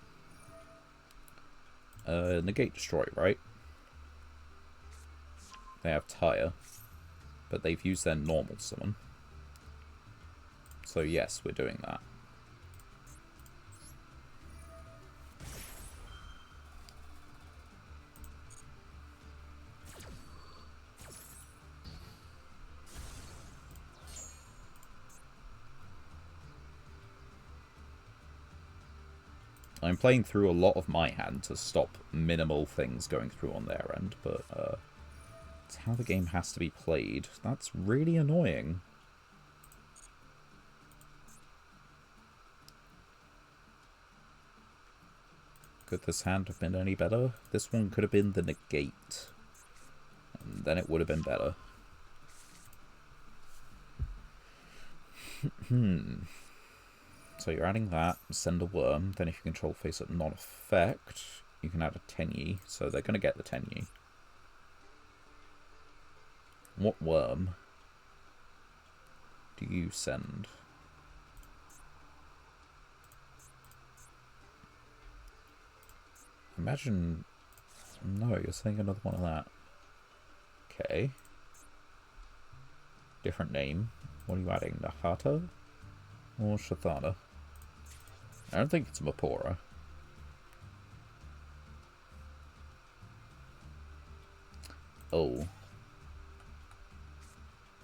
Negate Destroy, right? They have Tire, but they've used their normal summon. So yes, we're doing that. I'm playing through a lot of my hand to stop minimal things going through on their end, but it's how the game has to be played. That's really annoying. Could this hand have been any better? This one could have been the negate, and then it would have been better. So you're adding that, send a worm, then if you control face-up non-effect, you can add a Tenyi, so they're going to get the Tenyi. What worm do you send? Imagine... No, you're sending another one of that. Okay. Different name. What are you adding? Nahata? Or Shathana? I don't think it's Mapora. Oh.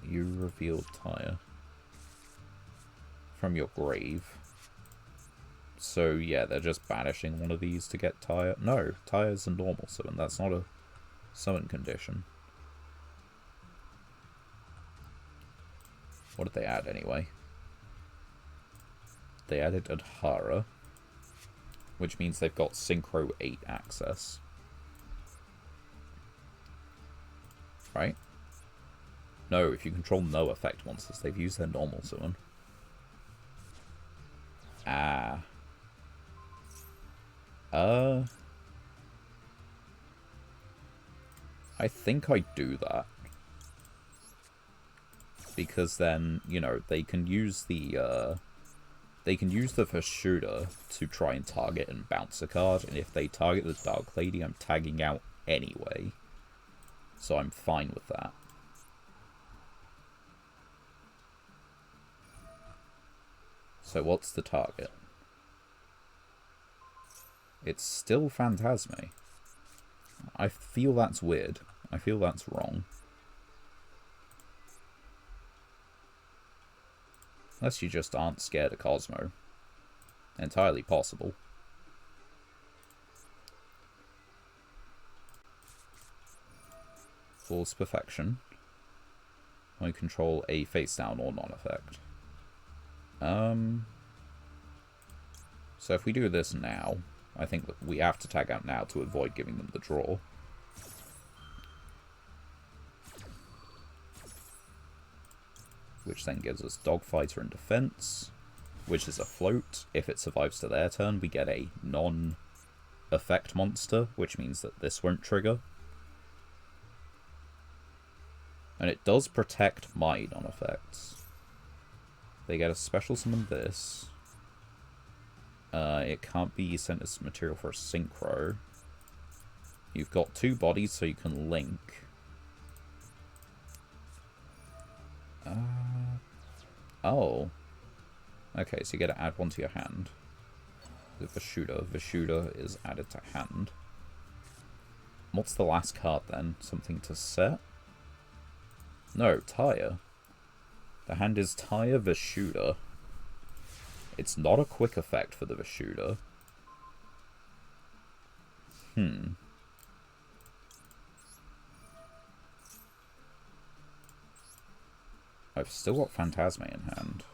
You revealed Tyre from your grave. So, yeah, they're just banishing one of these to get Tyre. No, Tyre's a normal summon. That's not a summon condition. What did they add, anyway? They added Adhara, which means they've got Synchro 8 access. Right? No, if you control no effect monsters, they've used their normal summon. Ah. I think I do that. Because then, you know, they can use the Vashuda to try and target and bounce a card, and if they target the Dark Lady, I'm tagging out anyway. So I'm fine with that. So what's the target? It's still Phantasme. I feel that's weird. I feel that's wrong. Unless you just aren't scared of Cosmo. Entirely possible. Force Perfection. When you control a face down or non-effect. So if we do this now, I think that we have to tag out now to avoid giving them the draw. Which then gives us Dogfighter and Defense, which is a float. If it survives to their turn, we get a non-effect monster, which means that this won't trigger. And it does protect my non-effects. They get a special summon this. It can't be sent as material for a synchro. You've got 2 bodies, so you can link. Oh. Okay, so you get to add one to your hand. The Vashuda. Vashuda is added to hand. What's the last card then? Something to set? No, Tyre. The hand is Tyre Vashuda. It's not a quick effect for the Vashuda. I've still got Phantasme in hand.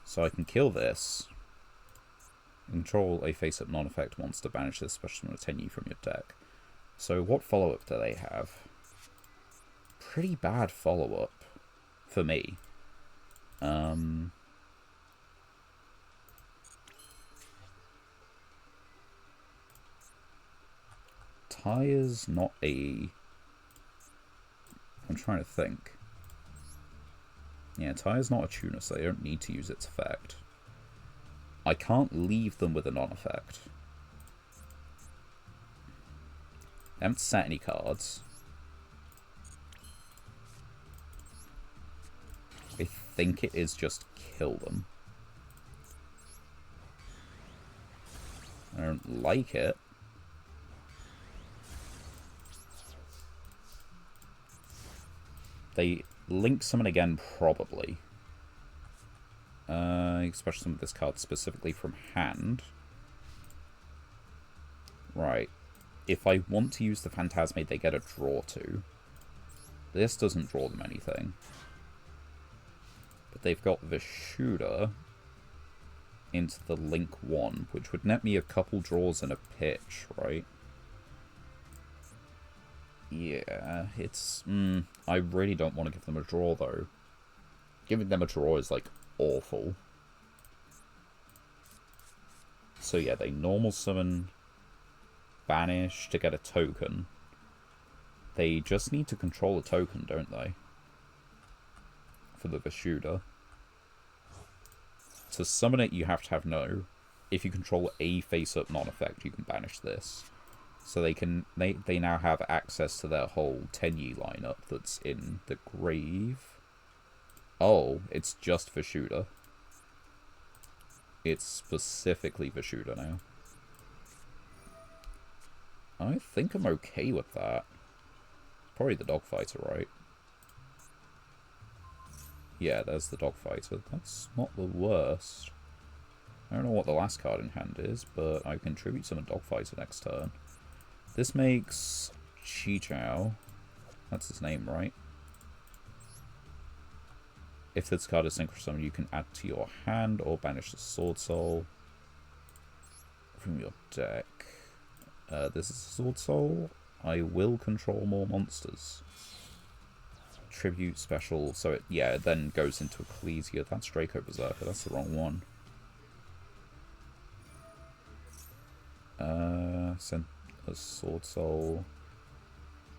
So I can kill this. Control a face-up non-effect monster. Banish this special summon 10 from your deck. So what follow-up do they have? Pretty bad follow-up. For me. Tyre's not a... I'm trying to think. Yeah, Tyre's not a tuner, so they don't need to use its effect. I can't leave them with a non-effect. I haven't set any cards. I think it is just kill them. I don't like it. They link summon again, probably. Especially some of this card specifically from hand. Right. If I want to use the Phantasme, they get a draw to. This doesn't draw them anything. But they've got Vishuda into the link 1, which would net me a couple draws and a pitch, right? Yeah, it's... I really don't want to give them a draw, though. Giving them a draw is, like, awful. So yeah, they normal summon Banish to get a token. They just need to control a token, don't they? For the Vishuda. To summon it, you have to have no. If you control a face-up non-effect, you can banish this. So they now have access to their whole Tenyi lineup that's in the grave. Oh, it's just Vishuda. It's specifically Vishuda now. I think I'm okay with that. Probably the Dogfighter, right? Yeah, there's the Dogfighter. That's not the worst. I don't know what the last card in hand is, but I contribute some Dogfighter next turn. This makes Yugioh. That's his name, right? If this card is Synchro Summon, you can add to your hand or banish the Sword Soul from your deck. This is Sword Soul. I will control more monsters. Tribute special. So it, yeah, it then goes into Ecclesia. That's Draco Berserker. That's the wrong one. Send a Sword Soul.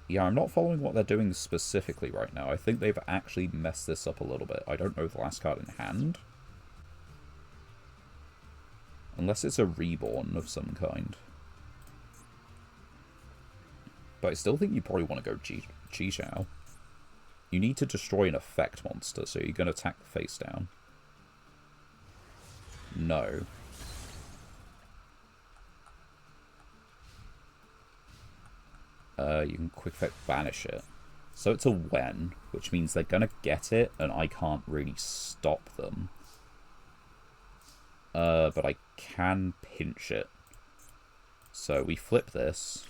Yeah, I'm not following what they're doing specifically right now. I think they've actually messed this up a little bit. I don't know the last card in hand. Unless it's a reborn of some kind. But I still think you probably want to go Yugioh. You need to destroy an effect monster, so you're going to attack the face down. No. You can quick effect banish it. So it's a when, which means they're going to get it, and I can't really stop them. But I can pinch it. So we flip this.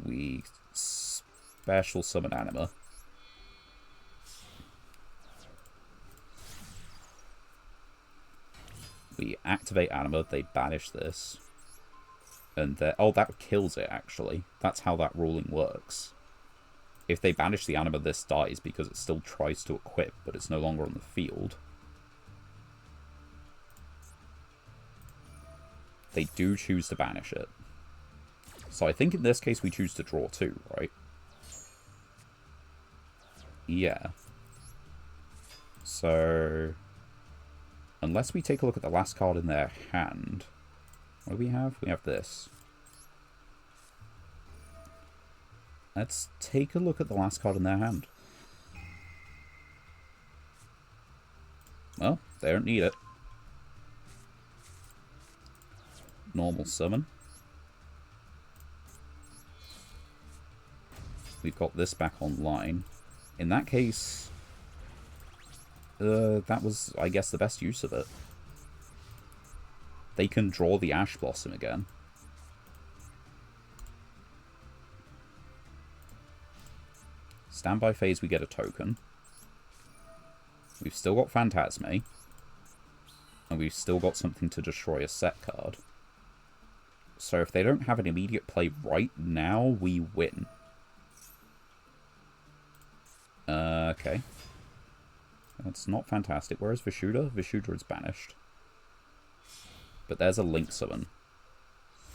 We special summon Anima. We activate Anima, they banish this. And oh, that kills it, actually. That's how that ruling works. If they banish the Anima, this dies because it still tries to equip, but it's no longer on the field. They do choose to banish it. So I think in this case we choose to draw two, right? Yeah. So unless we take a look at the last card in their hand. What do we have? We have this. Let's take a look at the last card in their hand. Well, they don't need it. Normal summon. We've got this back online. In that case, that was, I guess, the best use of it. They can draw the Ash Blossom again. Standby phase, we get a token. We've still got Phantasme. And we've still got something to destroy a set card. So if they don't have an immediate play right now, we win. Okay. That's not fantastic. Where is Vishuda? Vishuda is banished. But there's a Link Summon,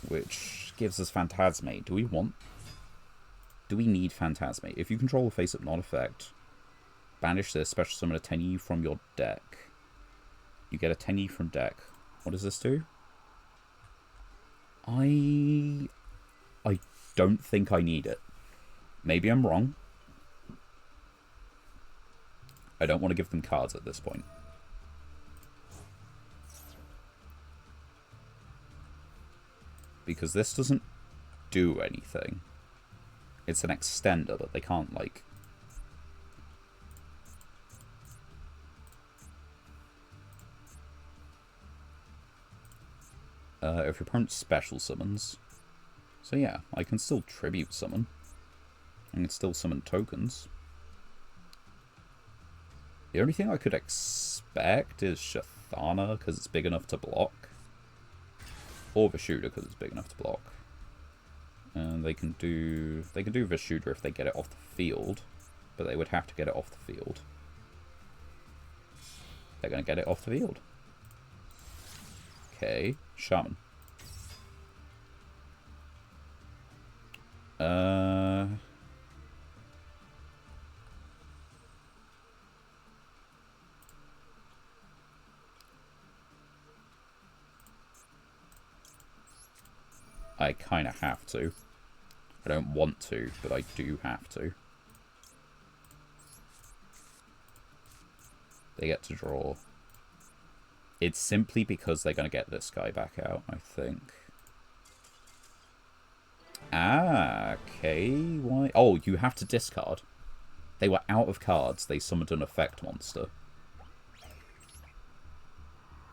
which gives us Phantasme. Do we need Phantasme? If you control a face-up non-effect, banish this, special summon a Tenyi from your deck. You get a Tenyi from deck. What does this do? I don't think I need it. Maybe I'm wrong. I don't want to give them cards at this point. Because this doesn't do anything. It's an extender, but they can't, like... if your opponent special summons... So yeah, I can still tribute summon. I can still summon tokens. The only thing I could expect is Shathana, because it's big enough to block. Or Vishuda, because it's big enough to block. And they can do Vishuda if they get it off the field, but they would have to get it off the field. They're going to get it off the field. Okay, Shaman. I kind of have to. I don't want to, but I do have to. They get to draw. It's simply because they're going to get this guy back out, I think. Ah, okay. Why? Oh, you have to discard. They were out of cards. They summoned an effect monster.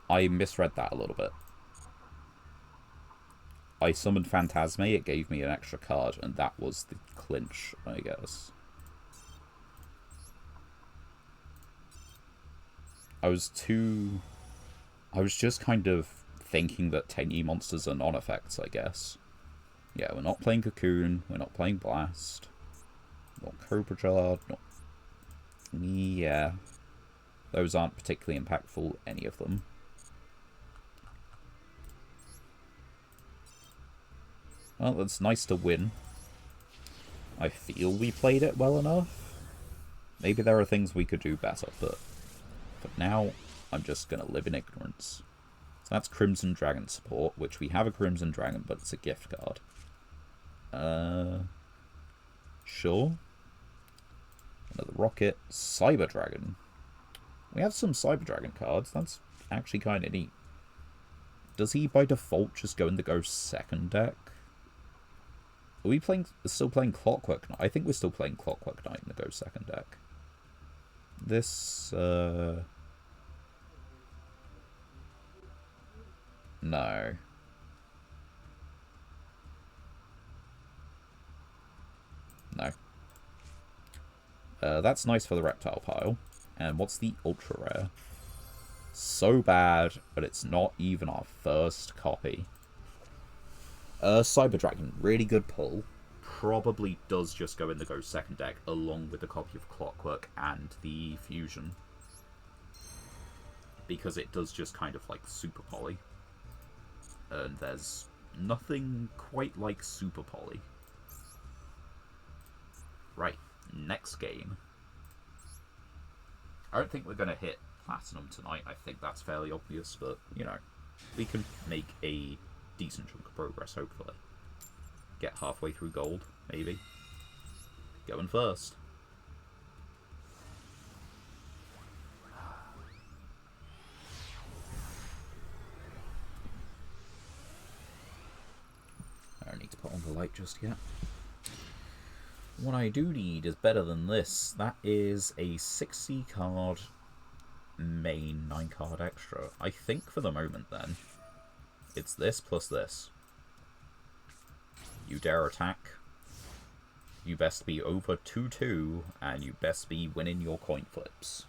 I misread that a little bit. I summoned Phantasme, it gave me an extra card, and that was the clinch, I guess. I was just kind of thinking that Tenyi monsters are non-effects, I guess. Yeah, we're not playing Cocoon, we're not playing Blast, not Cobra Jar, not... Yeah. Those aren't particularly impactful, any of them. Well, it's nice to win. I feel we played it well enough. Maybe there are things we could do better, but for now, I'm just going to live in ignorance. So that's Crimson Dragon support, which we have a Crimson Dragon, but it's a gift card. Sure. Another Rocket. Cyber Dragon. We have some Cyber Dragon cards. That's actually kind of neat. Does he, by default, just go in the Ghost second deck? Are we still playing Clockwork Knight? I think we're still playing Clockwork Knight in the Ghost second deck. This, no. No. That's nice for the reptile pile. And what's the ultra rare? So bad, but it's not even our first copy. Cyber Dragon, really good pull. Probably does just go in the Ghost second deck, along with the copy of Clockwork and the Fusion. Because it does just kind of like Super Poly. And there's nothing quite like Super Poly. Right, next game. I don't think we're going to hit Platinum tonight. I think that's fairly obvious, but, you know, we can make a decent chunk of progress, hopefully. Get halfway through Gold, maybe. Going first. I don't need to put on the light just yet. What I do need is better than this. That is a 60 card main 9 card extra. I think for the moment then, it's this plus this. You dare attack. You best be over 2-2, and you best be winning your coin flips.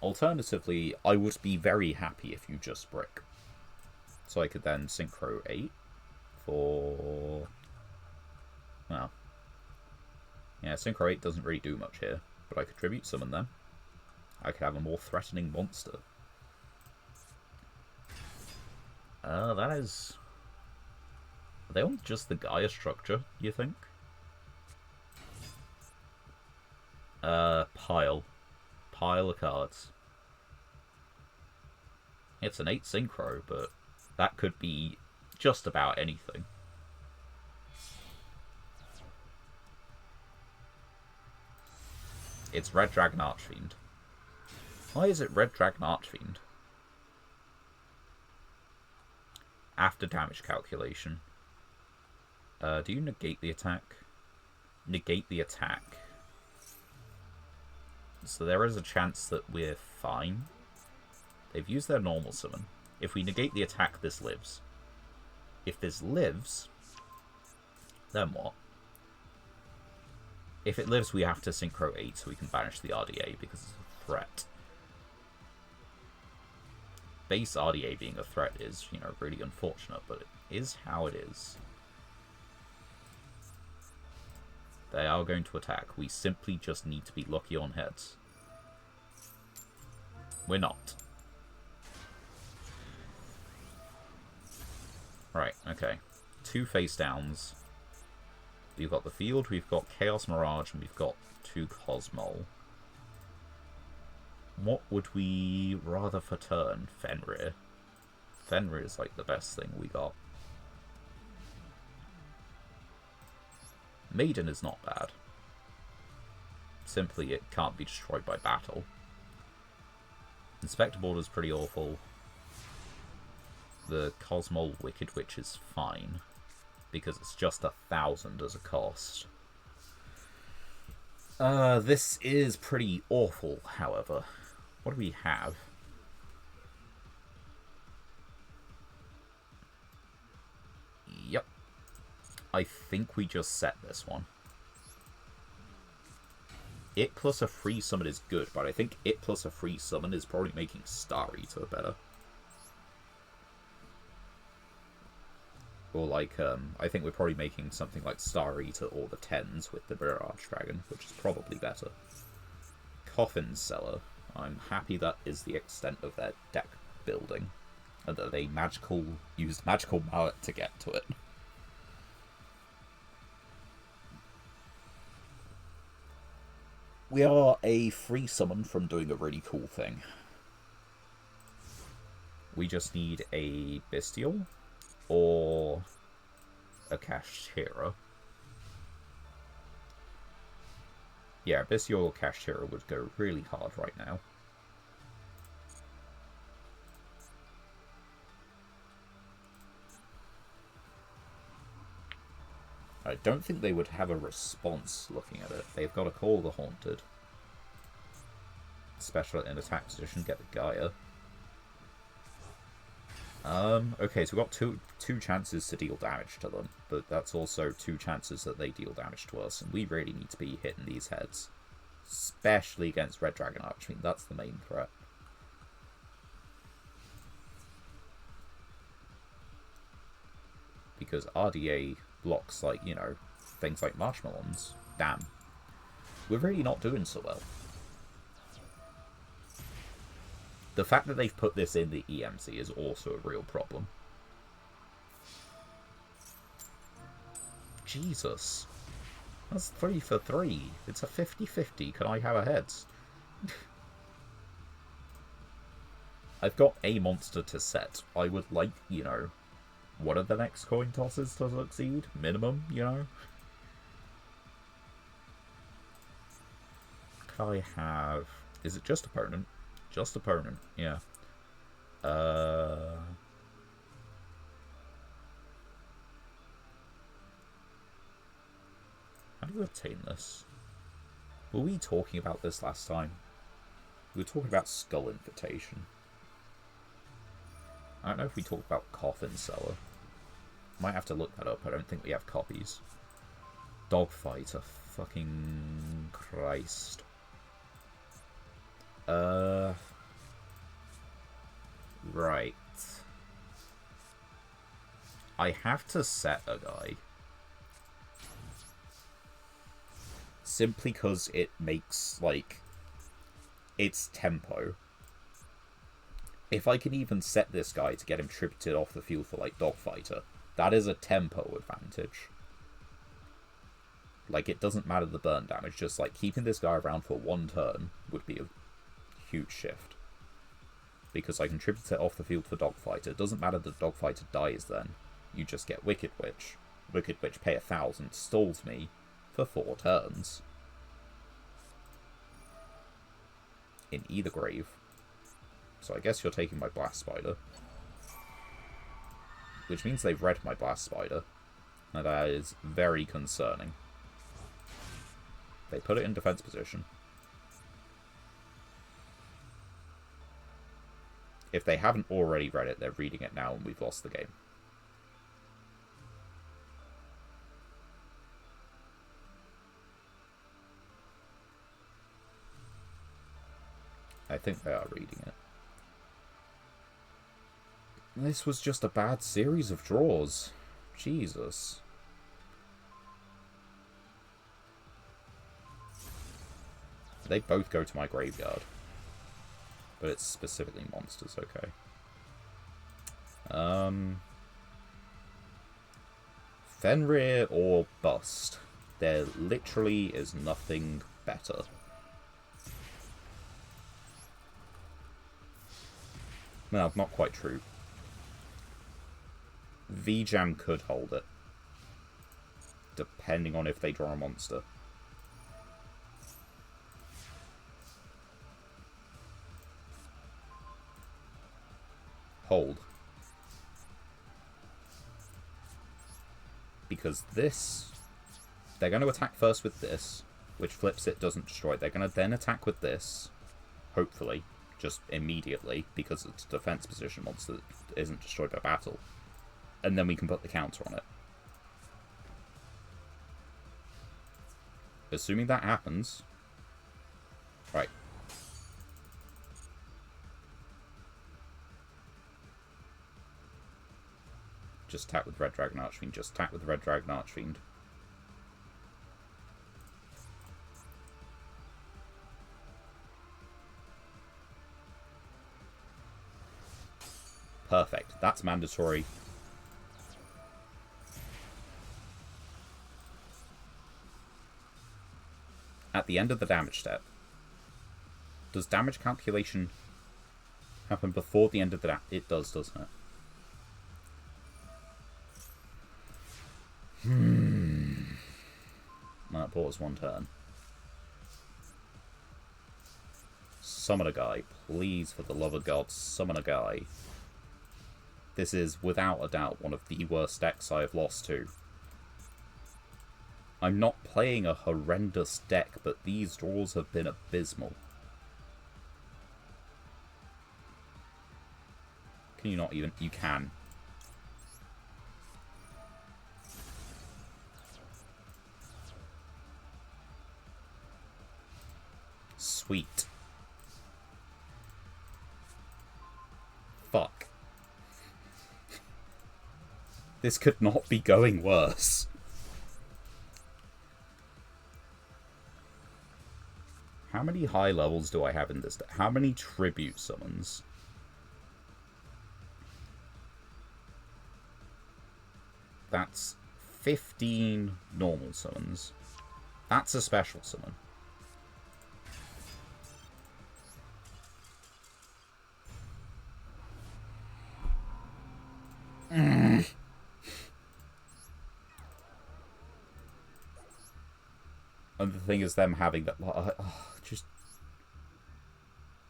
Alternatively, I would be very happy if you just brick. So I could then Synchro 8 for... Well, yeah, Synchro 8 doesn't really do much here, but I could Tribute Summon them. I could have a more threatening monster. That is... Are they on just the Gaia structure, you think? Pile. Pile of cards. It's an 8 Synchro, but that could be just about anything. It's Red Dragon Archfiend. Why is it Red Dragon Archfiend? After damage calculation. Do you negate the attack? Negate the attack. So there is a chance that we're fine. They've used their normal summon. If we negate the attack, this lives. If this lives, then what? If it lives, we have to Synchro 8 so we can banish the RDA because it's a threat. Base RDA being a threat is, you know, really unfortunate, but it is how it is. They are going to attack. We simply just need to be lucky on heads. We're not. Right, okay. 2 face downs. We've got the field, we've got Chaos Mirage, and we've got 2 Cosmol. What would we rather for turn? Fenrir. Fenrir is like the best thing we got. Maiden is not bad. Simply, it can't be destroyed by battle. Inspector Board is pretty awful. The Cosmol Wicked Witch is fine, because it's just 1,000 as a cost. This is pretty awful, however. What do we have? Yep. I think we just set this one. It plus a free summon is good, but I think it plus a free summon is probably making Star Eater better. Or like, I think we're probably making something like Star Eater or the 10s with the Mirage Dragon, which is probably better. Coffin Seller. I'm happy that is the extent of their deck building. And that they used magical mallet to get to it. We are a free summon from doing a really cool thing. We just need a Bestial or a Kashtira. Yeah, Bestial or Kashtira would go really hard right now. I don't think they would have a response looking at it. They've got to call the Haunted. Special in attack position, get the Gaia. Okay, so we've got two chances to deal damage to them, but that's also 2 chances that they deal damage to us, and we really need to be hitting these heads. Especially against Red Dragon Arch. I mean, that's the main threat. Because RDA blocks, like, you know, things like Marshmallows. Damn. We're really not doing so well. The fact that they've put this in the EMC is also a real problem. Jesus. That's 3 for 3. It's a 50-50. Can I have a heads? I've got a monster to set. I would like, you know, one of the next coin tosses to succeed. Minimum, you know? Can I have... Is it just opponent? Just opponent, yeah. How do you obtain this? Were we talking about this last time? We were talking about Skull Invitation. I don't know if we talked about Coffin Seller. Might have to look that up. I don't think we have copies. Dogfighter. Fucking Christ. Right. I have to set a guy. Simply because it makes, like, it's tempo. If I can even set this guy to get him tributed off the field for, like, Dogfighter, that is a tempo advantage. Like, it doesn't matter the burn damage, just, like, keeping this guy around for 1 turn would be a huge shift. Because I can tribute it off the field for Dogfighter. It doesn't matter that Dogfighter dies then. You just get Wicked Witch. Wicked Witch pay 1,000, stalls me for 4 turns. In either grave. So I guess you're taking my Blast Spider. Which means they've read my Blast Spider. And that is very concerning. They put it in defense position. If they haven't already read it, they're reading it now and we've lost the game. I think they are reading it. This was just a bad series of draws. Jesus. They both go to my graveyard. But it's specifically monsters, okay. Fenrir or bust. There literally is nothing better. Well, not quite true. V-Jam could hold it. Depending on if they draw a monster. Hold. Because this... They're going to attack first with this, which flips it, doesn't destroy it. They're going to then attack with this, hopefully, just immediately, because it's a defense position monster that isn't destroyed by battle. And then we can put the counter on it. Assuming that happens... Right. Just attack with Red Dragon Archfiend. Just attack with Red Dragon Archfiend. Perfect. That's mandatory. At the end of the damage step, does damage calculation happen before the end of the It does, doesn't it? That bought us one turn. Summon a guy. Please, for the love of God, summon a guy. This is, without a doubt, one of the worst decks I have lost to. I'm not playing a horrendous deck, but these draws have been abysmal. Can you not even... You can. Sweet. Fuck. This could not be going worse. How many high levels do I have in this deck? How many tribute summons? That's 15 normal summons. That's a special summon. And the thing is them having that... just...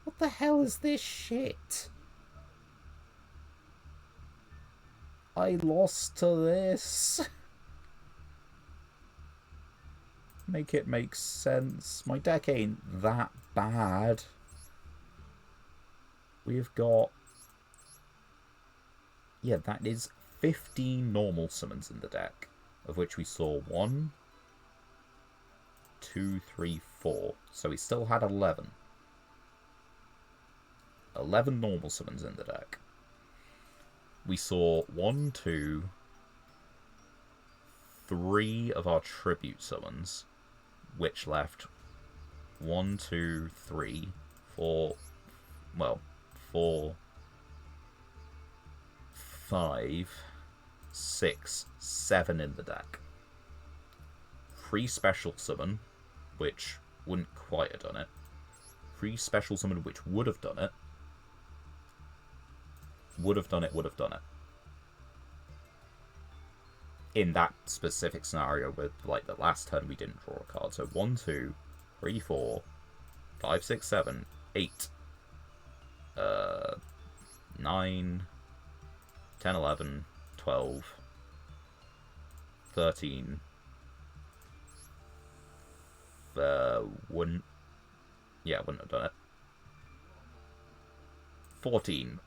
What the hell is this shit? I lost to this. Make it make sense. My deck ain't that bad. We've got... Yeah, that is 15 normal summons in the deck, of which we saw 1, 2, 3, 4. So we still had 11. 11 normal summons in the deck. We saw 1, 2, 3 of our tribute summons, which left 1, 2, 3, 4, well, 4, 5, 6, 7 in the deck. 3 special summon, which wouldn't quite have done it. 3 special summon, which would have done it. Would have done it, would have done it. In that specific scenario with, like, the last turn we didn't draw a card. So 1, 2, 3, 4, 5, 6, 7, 8, 9, 10, 11, 12, 13, wouldn't have done it. 14.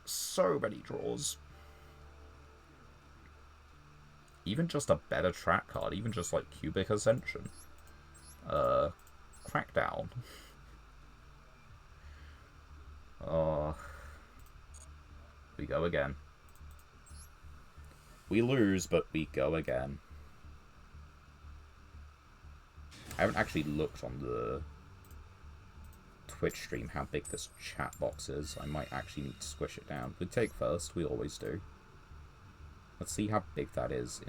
So many draws. Even just a better track card, even just like Cubic Ascension. Crackdown. Oh. We go again. We lose, but we go again. I haven't actually looked on the Twitch stream how big this chat box is. I might actually need to squish it down. We take first, we always do. Let's see how big that is,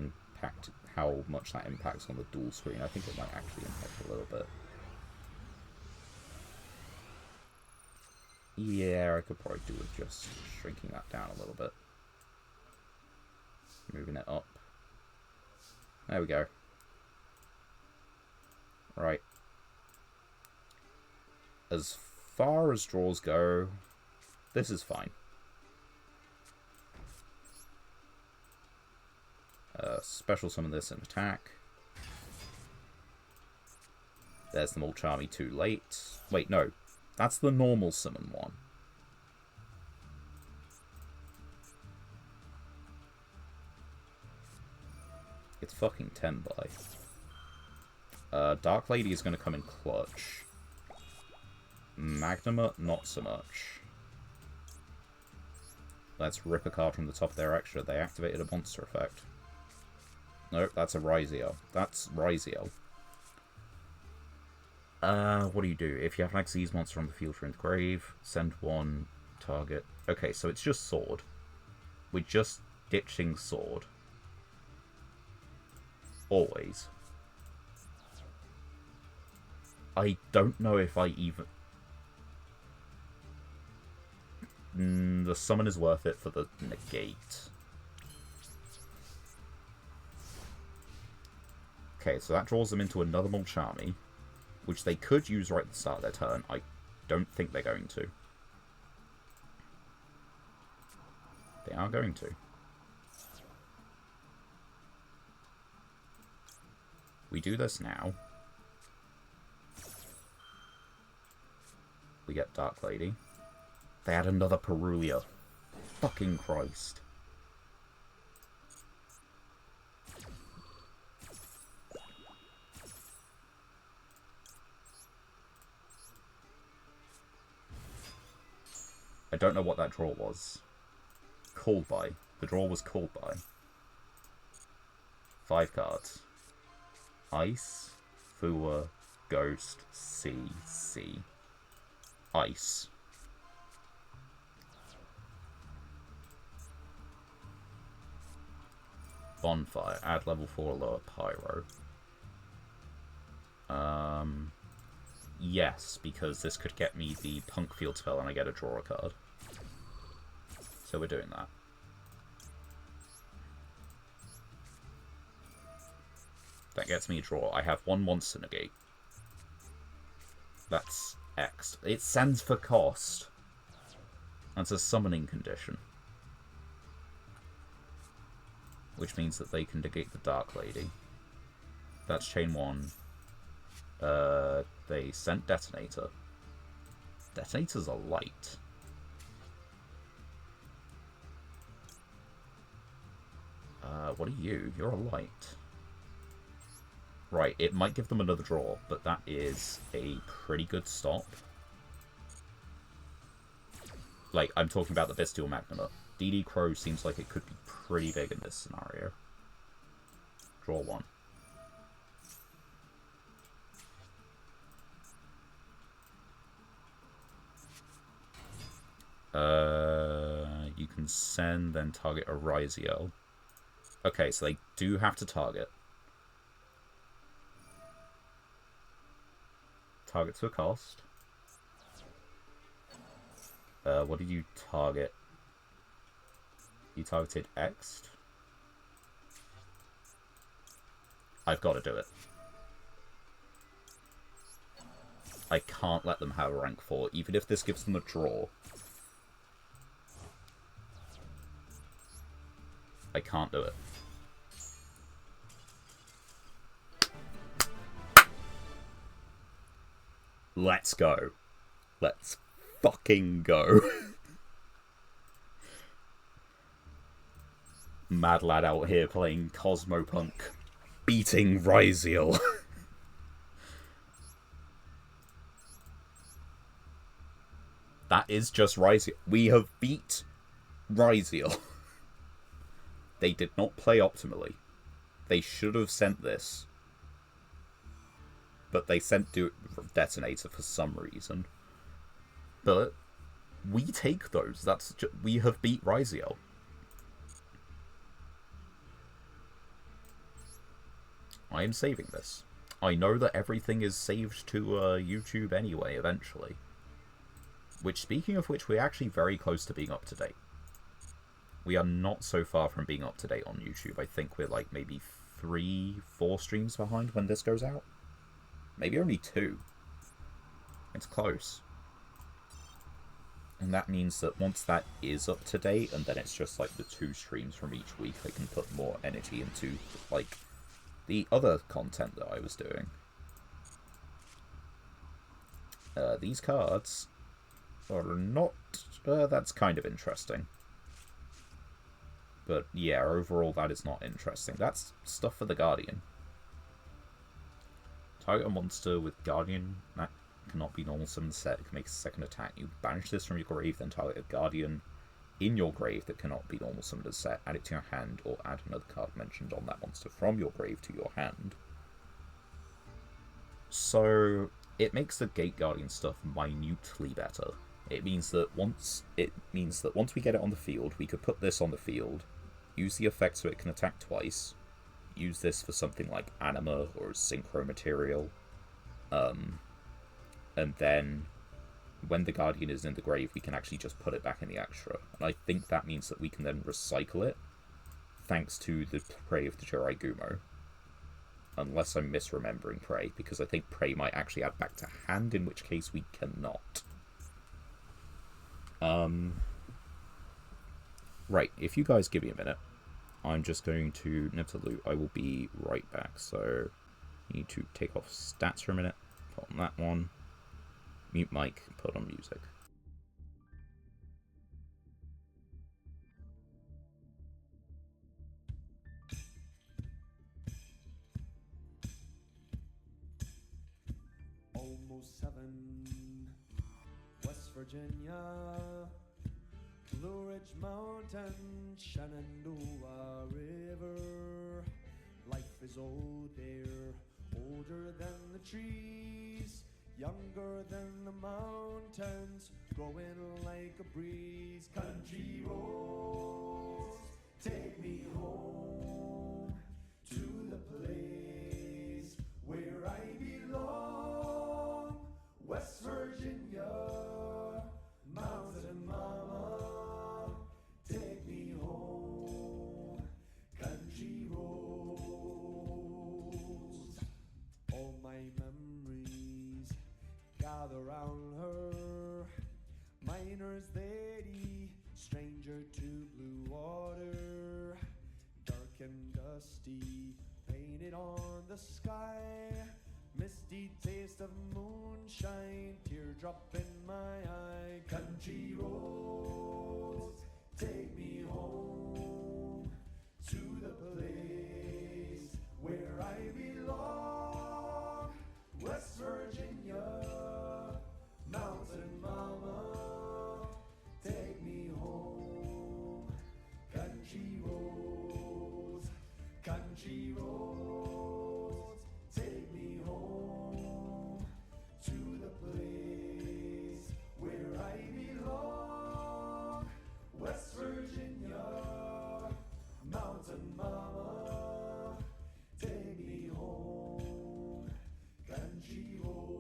how much that impacts on the dual screen. I think it might actually impact a little bit. Yeah, I could probably do with just shrinking that down a little bit. Moving it up. There we go. Right. As far as draws go, this is fine. Special summon this and attack. There's the Molchami too late. Wait, no. That's the normal summon one. It's fucking 10 by. Dark Lady is going to come in clutch. Magnuma, not so much. Let's rip a card from the top of their extra. They activated a monster effect. Nope, that's a Yugioh. That's Yugioh. What do you do? If you have an Xyz monster on the field or in the grave, send one target. Okay, so it's just sword. We're just ditching sword. Always. I don't know if I even... the summon is worth it for the negate. Okay, so that draws them into another Molchami, which they could use right at the start of their turn. I don't think they're going to. They are going to. We do this now. We get Dark Lady. They had another Perulia. Fucking Christ. I don't know what that draw was. Called by. The draw was called by. 5 cards. Ice, Fua, Ghost, Sea. Ice. Bonfire. Add level 4 lower Pyro. Yes, because this could get me the Punk Field spell and I get a draw a card. So we're doing that. That gets me a draw. I have one monster negate. That's X. It sends for cost. That's a summoning condition. Which means that they can negate the Dark Lady. That's chain 1. They sent Detonator. Detonator's a light. What are you? You're a light. Right, it might give them another draw, but that is a pretty good stop. Like, I'm talking about the Bestial Magnuma. DD Crow seems like it could be pretty big in this scenario. Draw 1. You can send, then target a Yugioh. Okay, so they do have to target. Target to a cost. What did you target? You targeted X. I've got to do it. I can't let them have a rank 4, even if this gives them a draw. I can't do it. Let's go. Let's fucking go. Mad lad out here playing Cosmopunk. Beating Yugioh. That is just Yugioh. We have beat Yugioh. They did not play optimally. They should have sent this. But they sent Detonator for some reason. But we take those. We have beat Yugioh. I am saving this. I know that everything is saved to YouTube anyway, eventually. Which, speaking of which, we're actually very close to being up to date. we are not so far from being up to date on YouTube. I think we're like maybe 3-4 streams behind when this goes out. Maybe only 2. It's close. And that means that once that is up to date, and then it's just like the 2 streams from each week, I can put more energy into like the other content that I was doing. These cards are not... that's kind of interesting. But yeah, overall that is not interesting. That's stuff for the Guardian. Target a monster with Guardian that cannot be normal summoned set. It can make a second attack. You banish this from your grave, then target a Guardian in your grave that cannot be normal summoned as set. Add it to your hand, or add another card mentioned on that monster from your grave to your hand. So it makes the Gate Guardian stuff minutely better. It means that once we get it on the field, we could put this on the field, use the effect so it can attack twice, use this for something like Anima or Synchro Material, and then when the Guardian is in the grave, we can actually just put it back in the extra. And I think that means that we can then recycle it, thanks to the Prey of the Jirai Gumo. Unless I'm misremembering Prey, because I think Prey might actually add back to hand, in which case we cannot. Right, if you guys give me a minute, I'm just going to nip to loot. I will be right back, so I need to take off stats for a minute, put on that one, mute mic, put on music. Almost 7, West Virginia, Blue Ridge Mountain, Shenandoah River. Life is old there, older than the trees, younger than the mountains, growing like a breeze. Country roads, take me home to the place where I belong. West Virginia, Mountain Mama, take me home. Country roads, all my memories gather round her. Miner's lady, stranger to blue water, dark and dusty, painted on the sky. Misty taste of moonshine, teardrop in my eye. Country roads, take me home to the place where I belong. West Virginia, Mountain Mama, take me home. Country roads, country roads, take me home to the place where I belong. West Virginia, Mountain Mama, take me home. Country roads.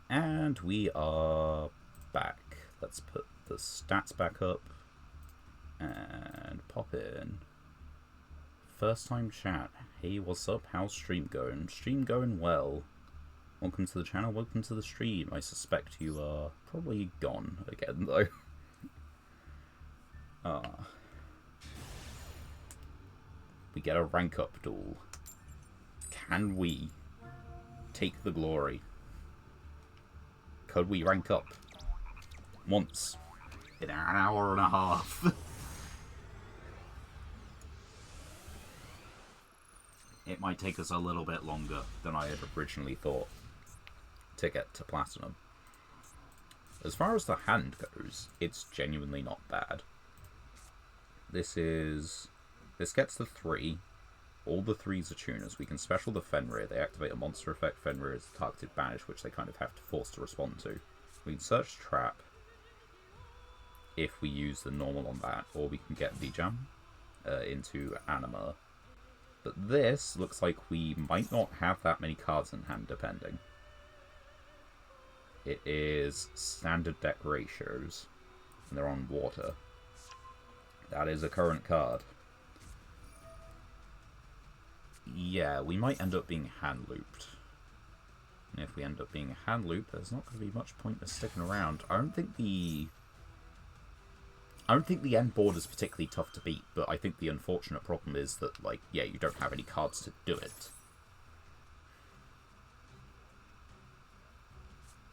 And we are back. Let's put the stats back up and pop in. First time chat. Hey, what's up? How's stream going? Stream going well. Welcome to the channel, welcome to the stream. I suspect you are probably gone again, though. We get a rank up duel. Can we take the glory? Could we rank up once in an hour and a half? It might take us a little bit longer than I had originally thought to get to Platinum. As far as the hand goes, it's genuinely not bad. This gets the 3. All the 3s are tuners. We can special the Fenrir. They activate a monster effect. Fenrir is a targeted banish, which they kind of have to force to respond to. We can search Trap if we use the normal on that, or we can get Vijam into Anima. But this looks like we might not have that many cards in hand, depending. It is standard deck ratios, and they're on water. That is a current card. Yeah, we might end up being hand-looped. And if we end up being hand-looped, there's not going to be much point in sticking around. I don't think the end board is particularly tough to beat, but I think the unfortunate problem is that, like, yeah, you don't have any cards to do it.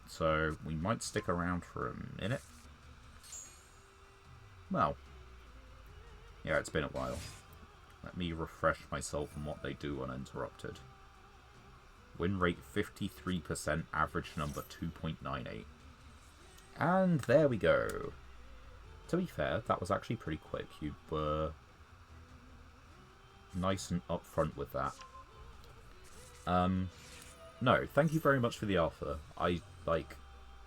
So, we might stick around for a minute. Well, yeah, it's been a while. Let me refresh myself on what they do uninterrupted. Win rate 53%, average number 2.98. And there we go. To be fair, that was actually pretty quick. You were nice and upfront with that. No, thank you very much for the alpha. I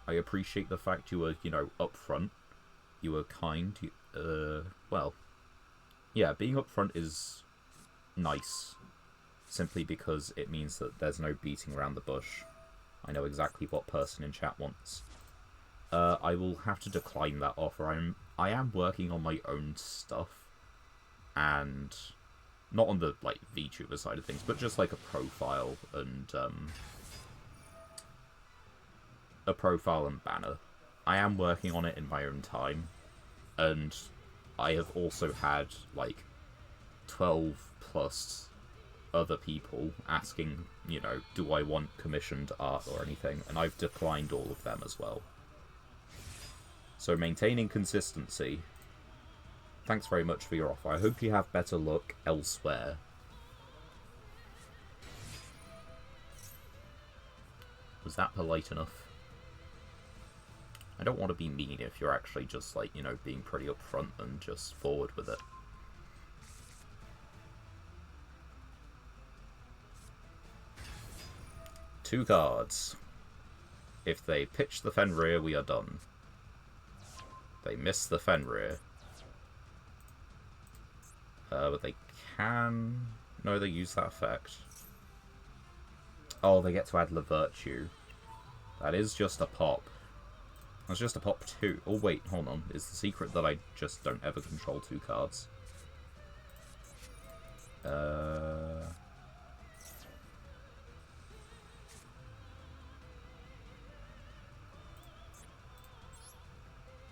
appreciate the fact you were, you know, upfront. You were kind. Well, yeah, being upfront is nice. Simply because it means that there's no beating around the bush. I know exactly what person in chat wants. I will have to decline that offer. I am working on my own stuff. And not on the, like, VTuber side of things, but just, like, a profile and banner. I am working on it in my own time. And I have also had, like, 12 plus other people asking, you know, do I want commissioned art or anything, and I've declined all of them as well. So maintaining consistency. Thanks very much for your offer. I hope you have better luck elsewhere. Was that polite enough? I don't want to be mean if you're actually just, like, you know, being pretty upfront and just forward with it. Two cards. If they pitch the Fenrir, we are done. They miss the Fenrir. But they can... No, they use that effect. Oh, they get to add La Virtue. That is just a pop. That's just a pop 2. Oh, wait, hold on. Is the secret that I just don't ever control 2 cards?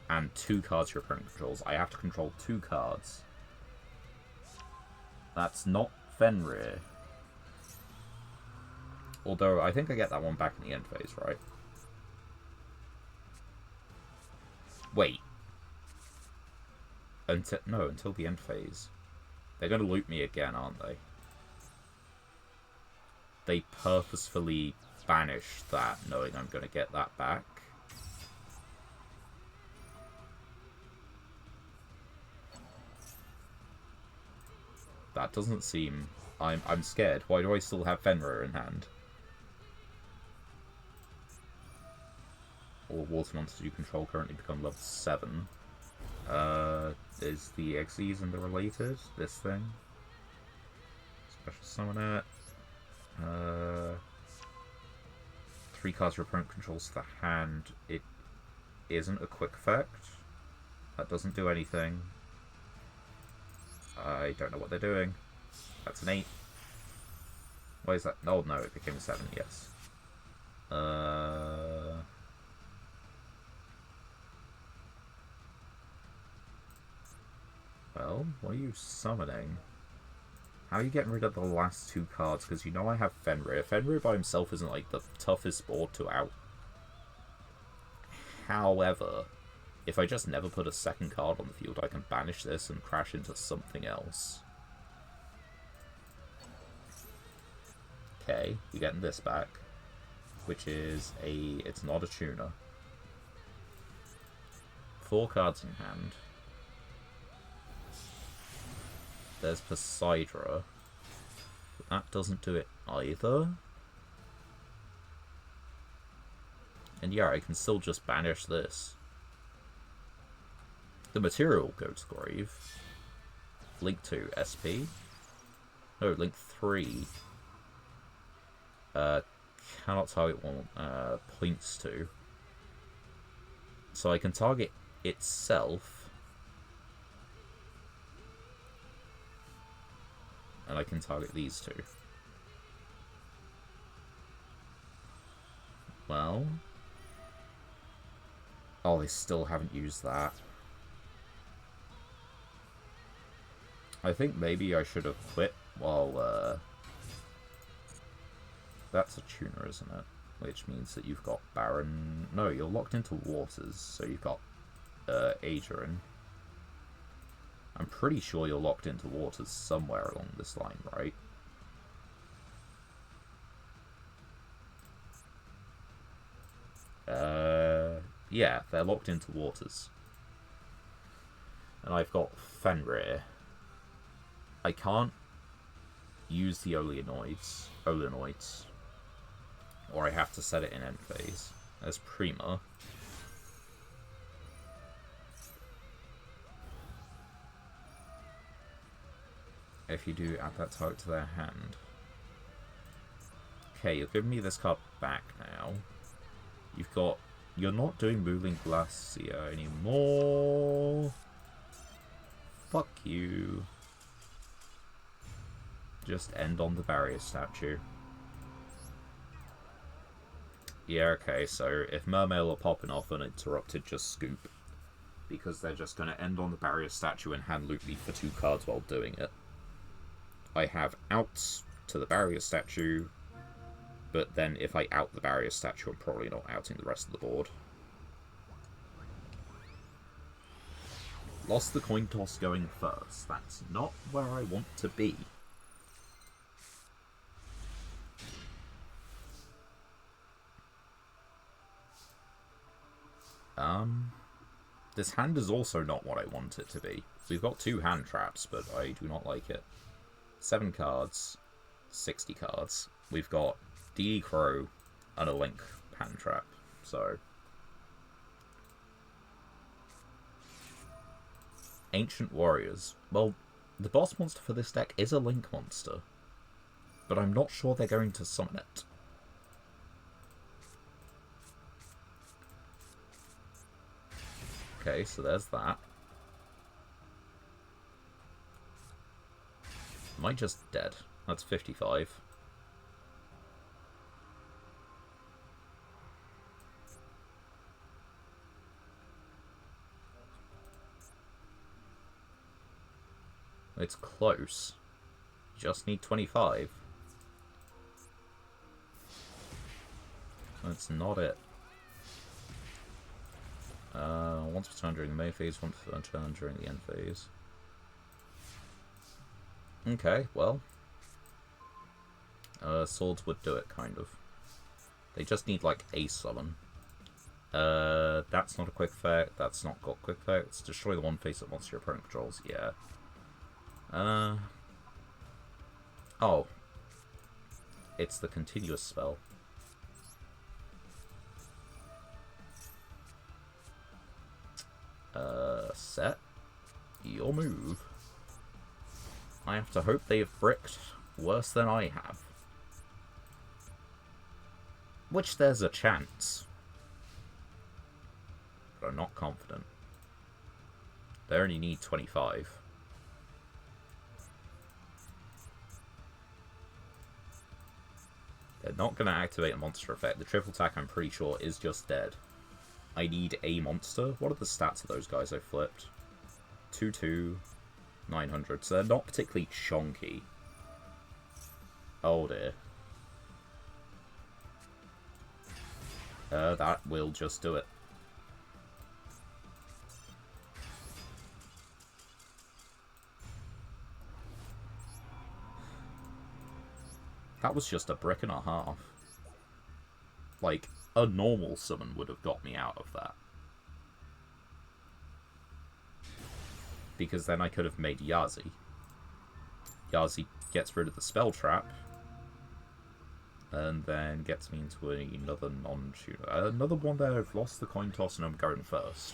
And 2 cards your opponent controls. I have to control 2 cards. That's not Fenrir. Although, I think I get that one back in the end phase, right? Wait. Until the end phase. They're going to loot me again, aren't they? They purposefully banish that, knowing I'm going to get that back. That doesn't seem... I'm scared. Why do I still have Fenrir in hand? All water monsters you control currently become level 7. Is the Xyz and the related? This thing? Special summon it. 3 cards your opponent controls to the hand. It isn't a quick effect. That doesn't do anything. I don't know what they're doing. That's an 8. Why is that? Oh no, it became a 7, yes. Well, what are you summoning? How are you getting rid of the last 2 cards? Because you know I have Fenrir. Fenrir by himself isn't, like, the toughest board to out. However, if I just never put a second card on the field, I can banish this and crash into something else. Okay, we're getting this back. Which is it's not a tuner. 4 cards in hand. There's Poseidra. But that doesn't do it either. And yeah, I can still just banish this. The material Goat's Grave. Link 2, SP. No, Link 3. Cannot target one. Points to. So I can target itself. And I can target these two. Well... Oh, they still haven't used that. I think maybe I should have quit while, That's a tuner, isn't it? Which means that you've got Baron... No, you're locked into Waters, so you've got, Adrian. I'm pretty sure you're locked into Waters somewhere along this line, right? Yeah, they're locked into Waters. And I've got Fenrir. I can't use the Olenoids, or I have to set it in end phase as Prima. If you do, add that target to their hand. Okay, you're giving me this card back now. You've got... You're not doing Moving Glacier anymore. Fuck you. Just end on the barrier statue. Yeah, okay, so if Mermail are popping off uninterrupted, just scoop. Because they're just going to end on the barrier statue and hand loot me for 2 cards while doing it. I have outs to the barrier statue, but then if I out the barrier statue, I'm probably not outing the rest of the board. Lost the coin toss going first. That's not where I want to be. This hand is also not what I want it to be. We've got 2 hand traps, but I do not like it. 7 cards, 60 cards. We've got DD Crow and a Link hand trap, so... Ancient Warriors. Well, the boss monster for this deck is a Link monster, but I'm not sure they're going to summon it. Okay, so there's that. Am I just dead? That's 55. It's close. Just need 25. That's not it. Once per turn during the main phase, once per turn during the end phase. Okay, well. Swords would do it, kind of. They just need, like, a summon. That's not a quick effect. That's not got quick effects. Destroy the one face that monster your opponent controls. Yeah. Oh. It's the continuous spell. Set your move. I have to hope they've bricked worse than I have. Which there's a chance. But I'm not confident. They only need 25. They're not going to activate a monster effect. The triple attack, I'm pretty sure, is just dead. I need a monster. What are the stats of those guys I flipped? 2/2, 900. So they're not particularly chonky. Oh dear. That will just do it. That was just a brick and a half. Like, a normal summon would have got me out of that. Because then I could have made Yazi. Yazi gets rid of the spell trap. And then gets me into another non-tuner. Another one there, I've lost the coin toss and I'm going first.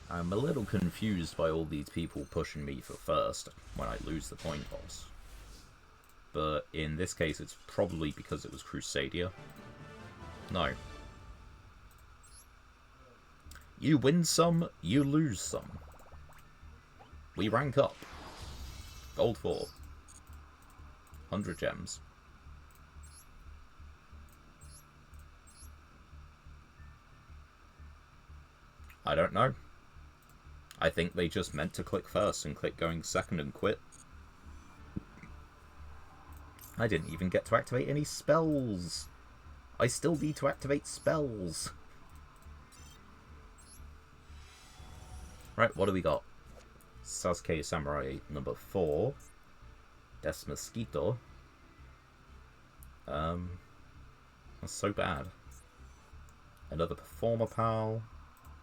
I'm a little confused by all these people pushing me for first when I lose the coin toss. But in this case, it's probably because it was Crusadia. No. You win some, you lose some. We rank up. Gold 4. 100 gems. I don't know. I think they just meant to click first and click going second and quit. I didn't even get to activate any spells. I still need to activate spells. Right, what do we got? Sasuke Samurai number 4. Des Mosquito. That's so bad. Another Performer Pal.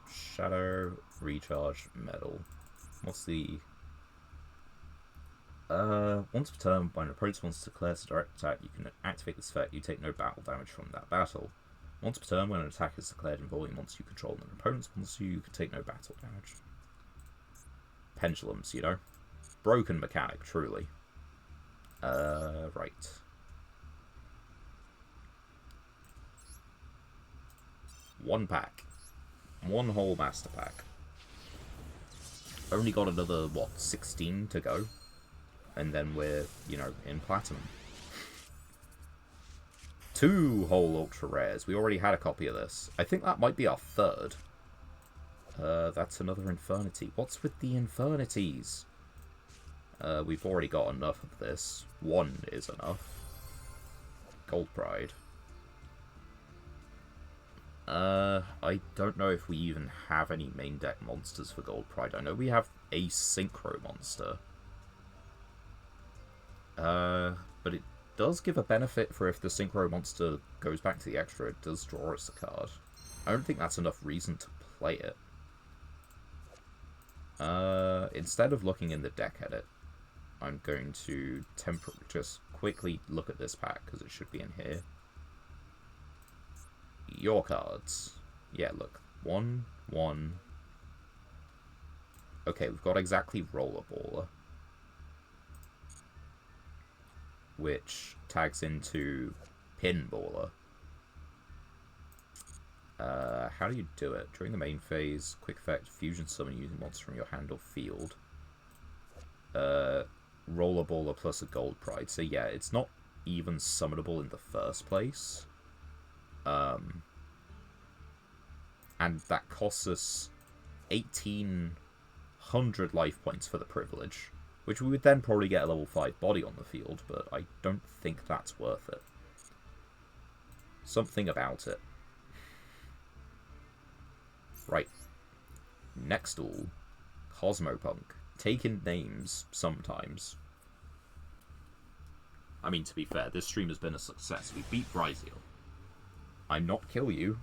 Shadow, Recharge, Medal. What's the... once per turn, when an opponent's monster declares a direct attack, you can activate this effect. You take no battle damage from that battle. Once per turn, when an attack is declared involving a monster you control and an opponent's monster, you can take no battle damage. Pendulums, you know? Broken mechanic, truly. Right. One pack. One whole master pack. Only got another, what, 16 to go? And then we're, you know, in platinum. 2 whole ultra rares. We already had a copy of this. I think that might be our 3rd. That's another Infernity. What's with the Infernities? We've already got enough of this. 1 is enough. Gold Pride. I don't know if we even have any main deck monsters for Gold Pride. I know we have a Synchro monster. But it does give a benefit for if the Synchro monster goes back to the extra, it does draw us a card. I don't think that's enough reason to play it. Instead of looking in the deck edit, I'm going to just quickly look at this pack, because it should be in here. Your cards. Yeah, look. 1, 1. Okay, we've got exactly Rollerballer, which tags into Pinballer. How do you do it? During the main phase, quick effect, fusion summon using monster from your hand or field. Rollerballer plus a Gold Pride. So yeah, it's not even summonable in the first place. And that costs us 1,800 life points for the privilege, which we would then probably get a level 5 body on the field, but I don't think that's worth it. Something about it. Right. Next duel. Cosmopunk. Taking names sometimes. I mean, to be fair, this stream has been a success. We beat Bryzio. I'm not kill you.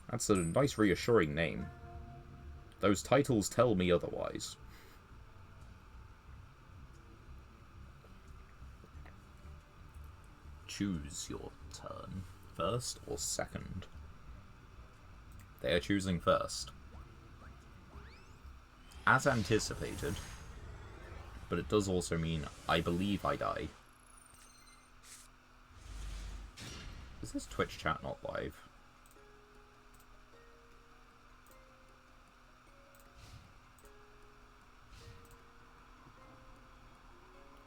That's a nice reassuring name. Those titles tell me otherwise. Choose your turn. First or second? They are choosing first. As anticipated. But it does also mean I believe I die. Is this Twitch chat not live?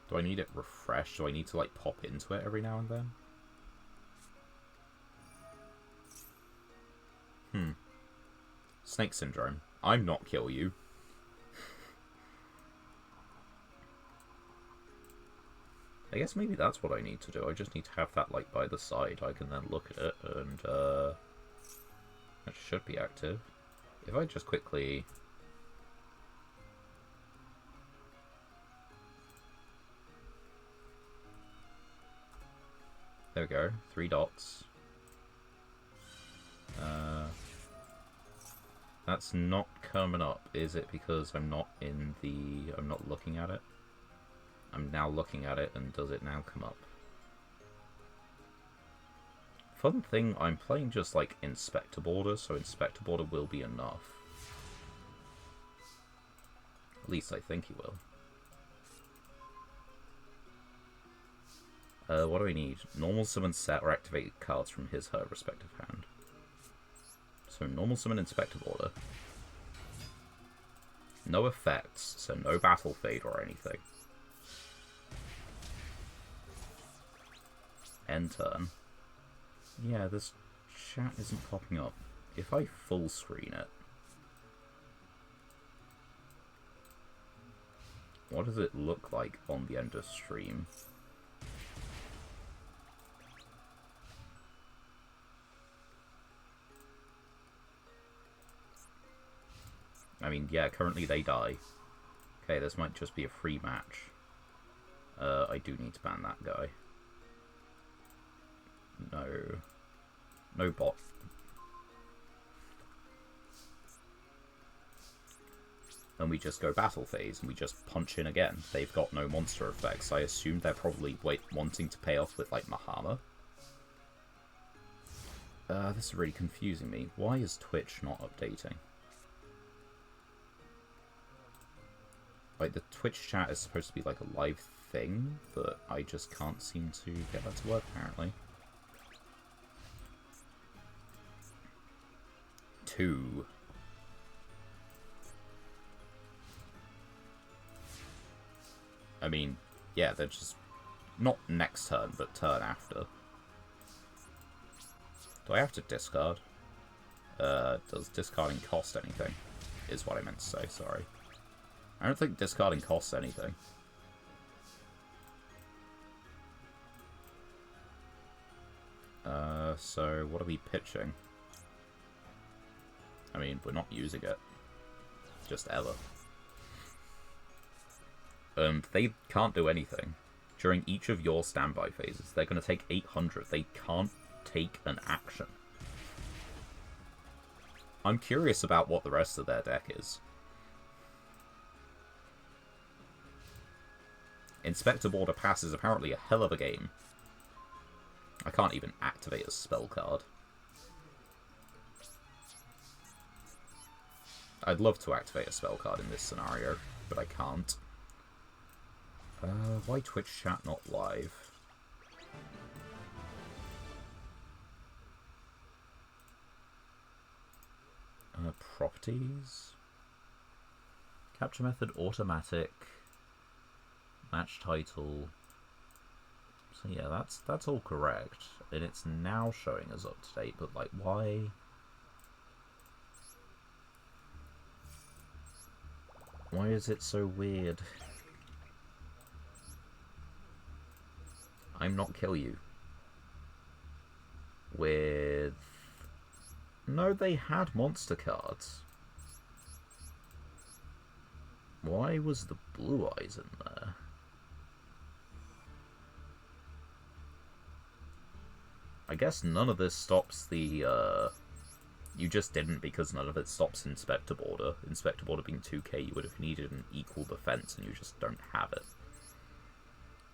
Do I need it refreshed? Do I need to, like, pop into it every now and then? Snake Syndrome. I'm not kill you. I guess maybe that's what I need to do. I just need to have that, like, by the side. I can then look at it, and, it should be active. If I just quickly... There we go. 3 dots. That's not coming up. Is it because I'm not in the... I'm not looking at it? I'm now looking at it, and does it now come up? Fun thing, I'm playing just like Inspector Border, so Inspector Border will be enough. At least I think he will. What do I need? Normal summon set or activate cards from his/her respective hand. So normal summon Inspector Order. No effects, so no Battle Fade or anything. End turn. Yeah, this chat isn't popping up. If I full screen it, what does it look like on the end of stream? I mean, yeah, currently they die. Okay, this might just be a free match. I do need to ban that guy. No. No bot. And we just go battle phase, and we just punch in again. They've got no monster effects. I assume they're probably wanting to pay off with, like, Mahama. This is really confusing me. Why is Twitch not updating? Like, the Twitch chat is supposed to be, like, a live thing, but I just can't seem to get that to work, apparently. 2. I mean, yeah, they're just... Not next turn, but turn after. Do I have to discard? Does discarding cost anything? Is what I meant to say, sorry. I don't think discarding costs anything. So what are we pitching? I mean, we're not using it. Just ever. They can't do anything. During each of your standby phases, they're going to take 800. They can't take an action. I'm curious about what the rest of their deck is. Inspector Border Pass is apparently a hell of a game. I can't even activate a spell card. I'd love to activate a spell card in this scenario, but I can't. Why Twitch chat not live? Properties? Capture method automatic. Match title. So yeah, that's all correct. And it's now showing us up to date, but like why? Why is it so weird? I'm not kill you. With... No, they had monster cards. Why was the Blue Eyes in there? I guess none of this stops the, You just didn't because none of it stops Inspector Border. Inspector Border being 2k, you would have needed an equal defense, and you just don't have it.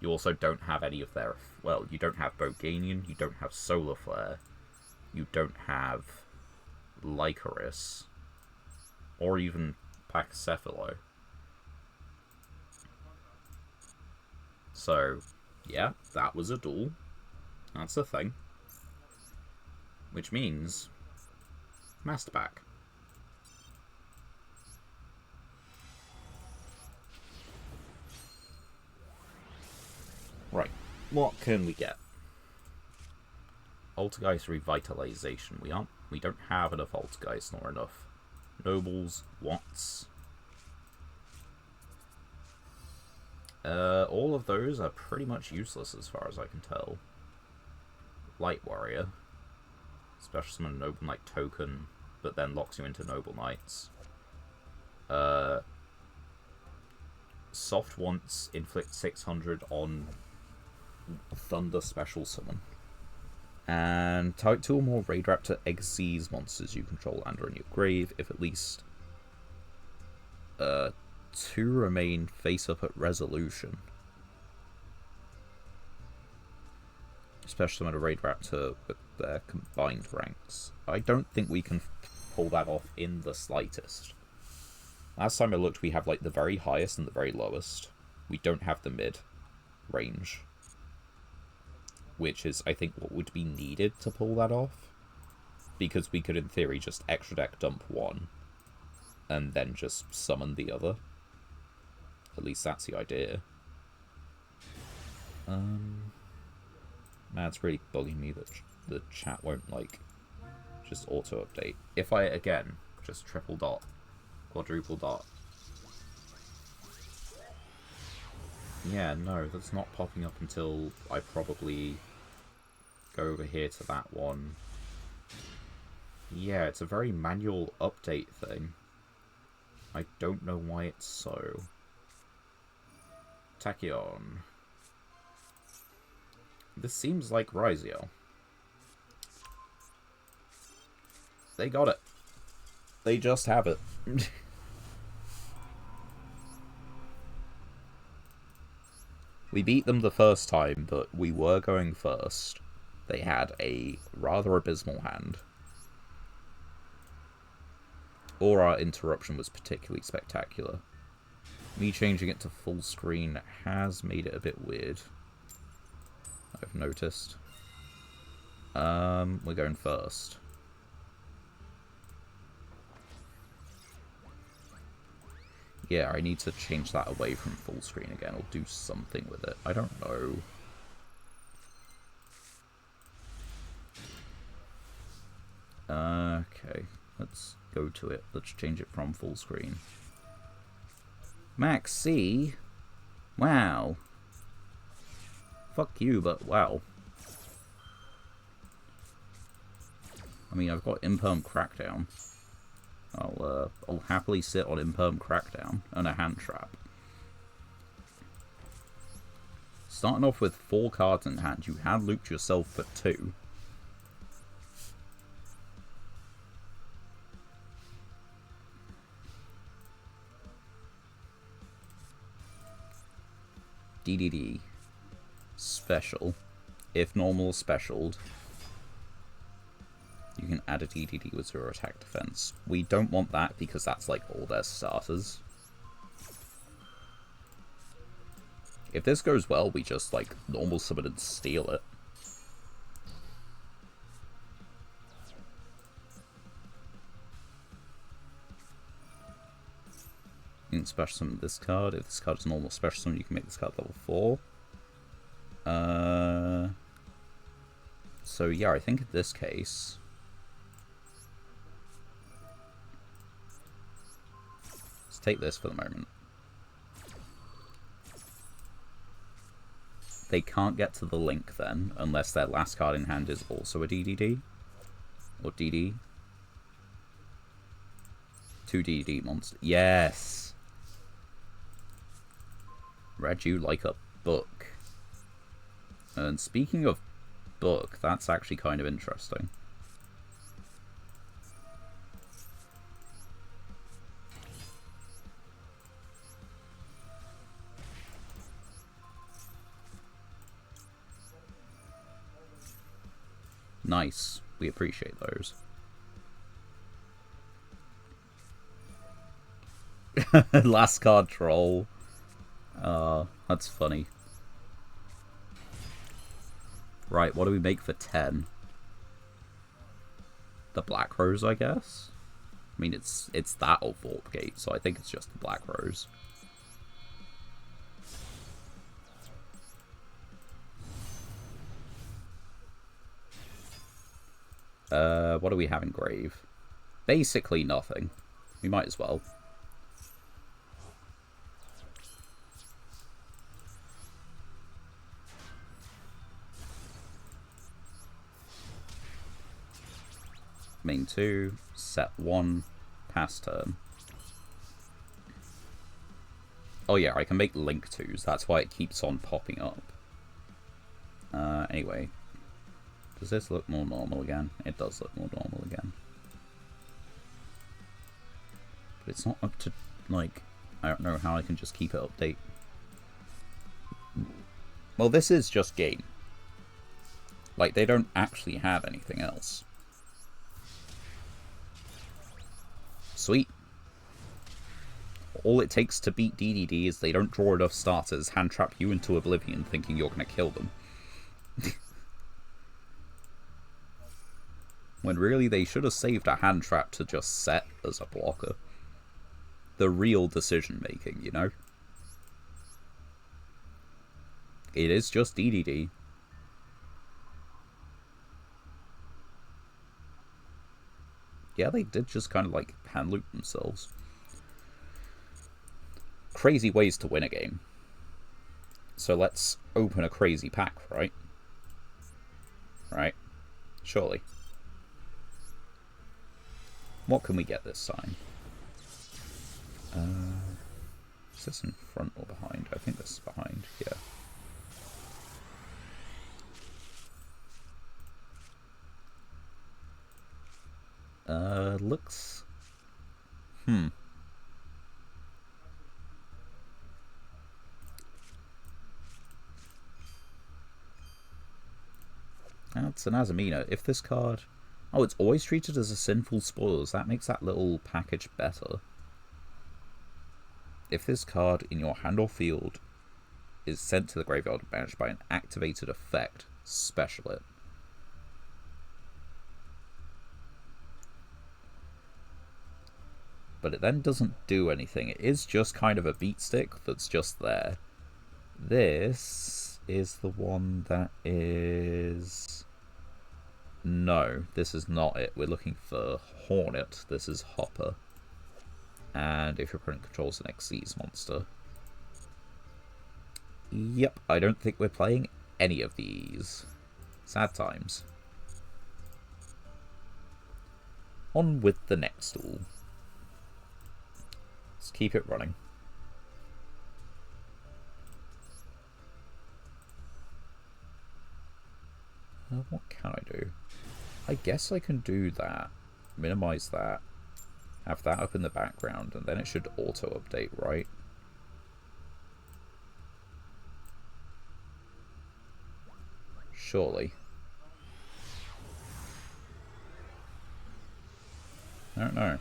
You also don't have any of their... Well, you don't have Boganian, you don't have Solar Flare, you don't have Lycoris, or even Pachycephalo. So, yeah, that was a duel. That's a thing. Which means... Master Pack. Right, what can we get? Altergeist Revitalization. We don't have enough Altergeist nor enough Nobles, Watts. All of those are pretty much useless as far as I can tell. Light Warrior. Special summon a Noble Knight token, but then locks you into Noble Knights. Soft once inflict 600 on Thunder special summon. And type 2 or more Raid Raptor exceeds monsters you control and are in your grave if at least 2 remain face up at resolution. Special summon a Raid Raptor with their combined ranks. I don't think we can pull that off in the slightest. Last time I looked, we have like the very highest and the very lowest. We don't have the mid range, which is, I think, what would be needed to pull that off. because we could, in theory, just extra deck dump one, and then just summon the other. At least that's the idea. Man, it's really bugging me that the chat won't, like, just auto-update. If I, again, just triple dot, quadruple dot. Yeah, no, that's not popping up until I probably go over here to that one. Yeah, it's a very manual update thing. I don't know why it's so. Tachyon. This seems like Yugioh. They got it. They just have it. We beat them the first time, but we were going first. They had a rather abysmal hand. Or our interruption was particularly spectacular. Me changing it to full screen has made it a bit weird. I've noticed. We're going first. Yeah, I need to change that away from full screen again, or do something with it. I don't know. Okay, let's go to it. Let's change it from full screen. Max C? Wow. Fuck you, but wow. I mean, I've got Imperm Crackdown. I'll happily sit on Imperm Crackdown and a hand trap. Starting off with 4 cards in hand, you had looped yourself for 2. DDD. Special. If normal specialed, you can add a DDD with 0 attack defense. We don't want that because that's like all their starters. If this goes well, we just like normal summon and steal it. You can special summon this card. If this card is normal special summon, you can make this card level 4. So yeah, I think in this case, let's take this for the moment. They can't get to the link then, unless their last card in hand is also a DDD. Or DD. 2 DDD monster. Yes! Read you like a book. And speaking of book, that's actually kind of interesting. Nice. We appreciate those. Last card troll. That's funny. Right, what do we make for 10? The Black Rose, I guess? I mean, it's that or Warp Gate, so I think it's just the Black Rose. What do we have in Grave? Basically nothing. We might as well. Main 2, set 1, pass turn. Oh yeah, I can make link 2s, that's why it keeps on popping up. Anyway. Does this look more normal again? It does look more normal again. But it's not up to, like, I don't know how I can just keep it update. Well, this is just game. Like, they don't actually have anything else. Sweet. All it takes to beat DDD is they don't draw enough starters, hand trap you into oblivion thinking you're going to kill them. When really they should have saved a hand trap to just set as a blocker. The real decision making, you know? It is just DDD. Yeah, they did just kind of like hand loop themselves. Crazy ways to win a game. So let's open a crazy pack, right? Right? Surely. What can we get this time? Is this in front or behind? I think this is behind, yeah. Looks... That's an Azamina. If this card... Oh, it's always treated as a sinful spoils. That makes that little package better. If this card in your hand or field is sent to the graveyard and banished by an activated effect, special it. But it then doesn't do anything. It is just kind of a beat stick that's just there. This is the one that is... No, this is not it. We're looking for Hornet. This is Hopper. And if your opponent controls an Xyz monster... Yep, I don't think we're playing any of these. Sad times. On with the next duel. Let's keep it running. What can I do? I guess I can do that. Minimize that. Have that up in the background, and then it should auto-update, right? Surely. I don't know.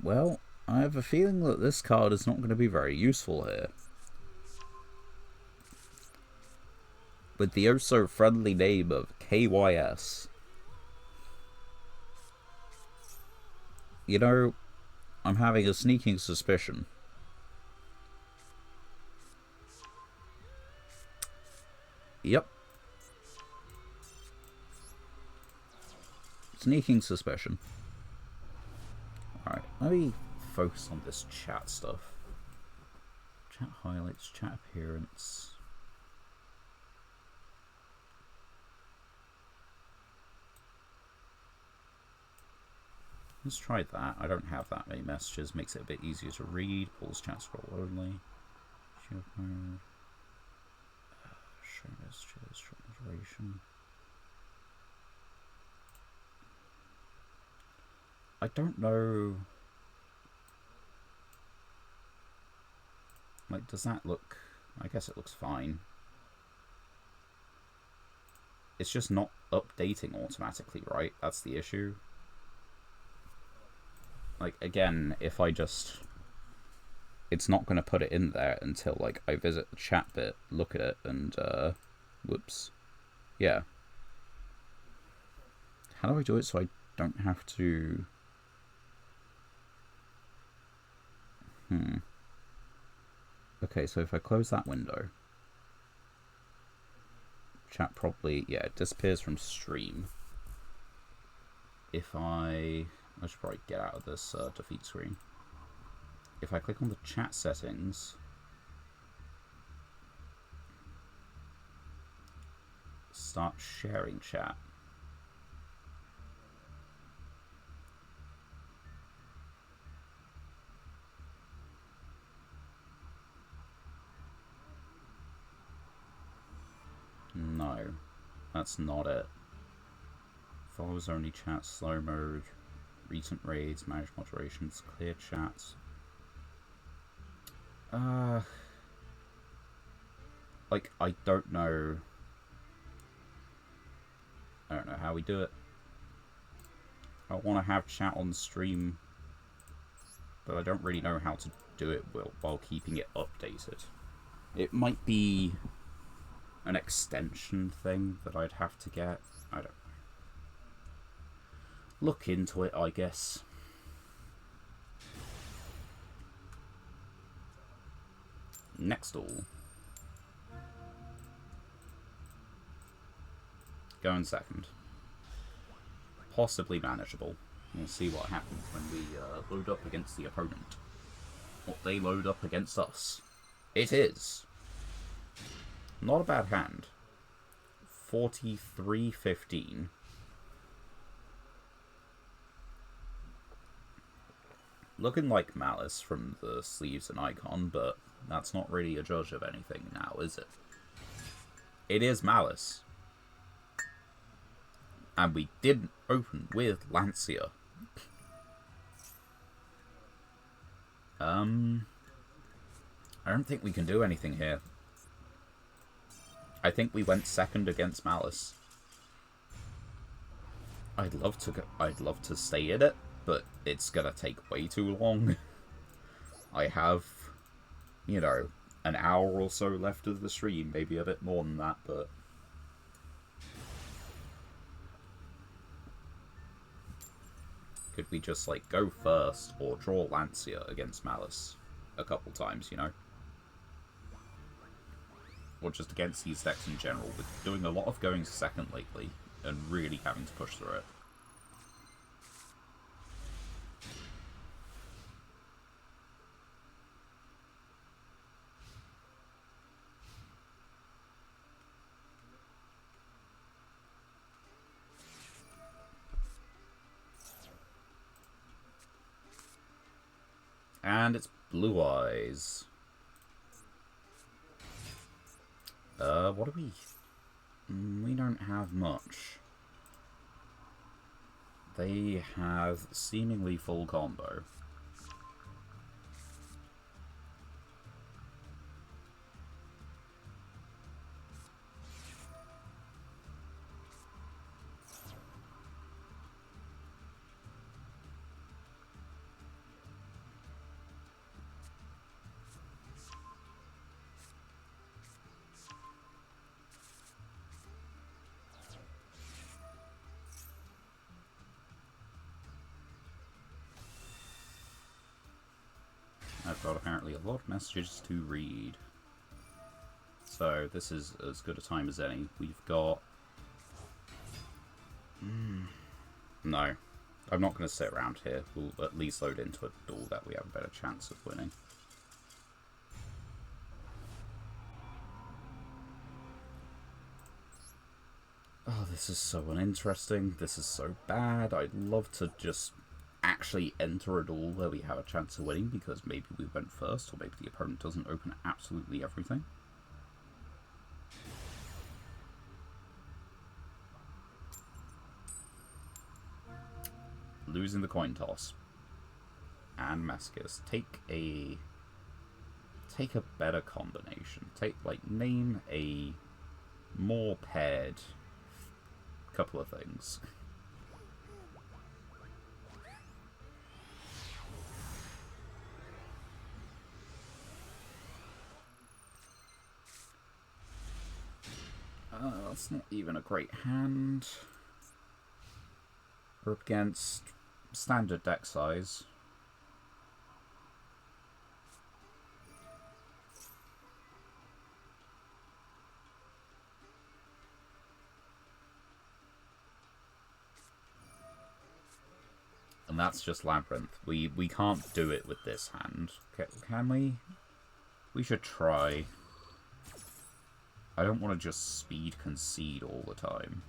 Well, I have a feeling that this card is not going to be very useful here. With the oh-so-friendly name of KYS. You know, I'm having a sneaking suspicion. Yep. Sneaking suspicion. Alright, let me focus on this chat stuff. Chat highlights, chat appearance. Let's try that. I don't have that many messages. Makes it a bit easier to read. Pulls chat scroll only. Shield mode. Show messages. Show moderation. I don't know. Like, does that look... I guess it looks fine. It's just not updating automatically, right? That's the issue. Like, again, if I just... It's not going to put it in there until, like, I visit the chat bit, look at it, and, whoops. Yeah. How do I do it so I don't have to... Okay, so if I close that window... Chat probably... Yeah, it disappears from stream. If I should probably get out of this defeat screen. If I click on the chat settings... Start sharing chat. No, that's not it. Follows only chat, slow mode, recent raids, manage moderations, clear chats. Like, I don't know how we do it. I want to have chat on stream but I don't really know how to do it while keeping it updated. It might be an extension thing that I'd have to get. I don't know. Look into it, I guess. Next duel. Going second. Possibly manageable. We'll see what happens when we load up against the opponent. What they load up against us. It is not a bad hand. 43-15. Looking like Malice from the sleeves and icon, but that's not really a judge of anything now, is it? It is Malice. And we didn't open with Lancia. I don't think we can do anything here. I think we went second against Malice. I'd love to stay in it, but it's gonna take way too long. I have, you know, an hour or so left of the stream, maybe a bit more than that, but could we just, like, go first or draw Lancia against Malice a couple times, you know? Or just against these decks in general. We're doing a lot of going second lately and really having to push through it. And it's Blue Eyes. What do we... We don't have much. They have seemingly full combo. I've got apparently a lot of messages to read. So this is as good a time as any. We've got... No. I'm not going to sit around here. We'll at least load into a duel that we have a better chance of winning. Oh, this is so uninteresting. This is so bad. I'd love to just actually enter a duel where we have a chance of winning because maybe we went first, or maybe the opponent doesn't open absolutely everything. Losing the coin toss. And Masochist. Take a better combination. Name a more paired couple of things. That's not even a great hand. We're up against standard deck size. And that's just Labyrinth. We can't do it with this hand. Can we? We should try. I don't want to just speed concede all the time.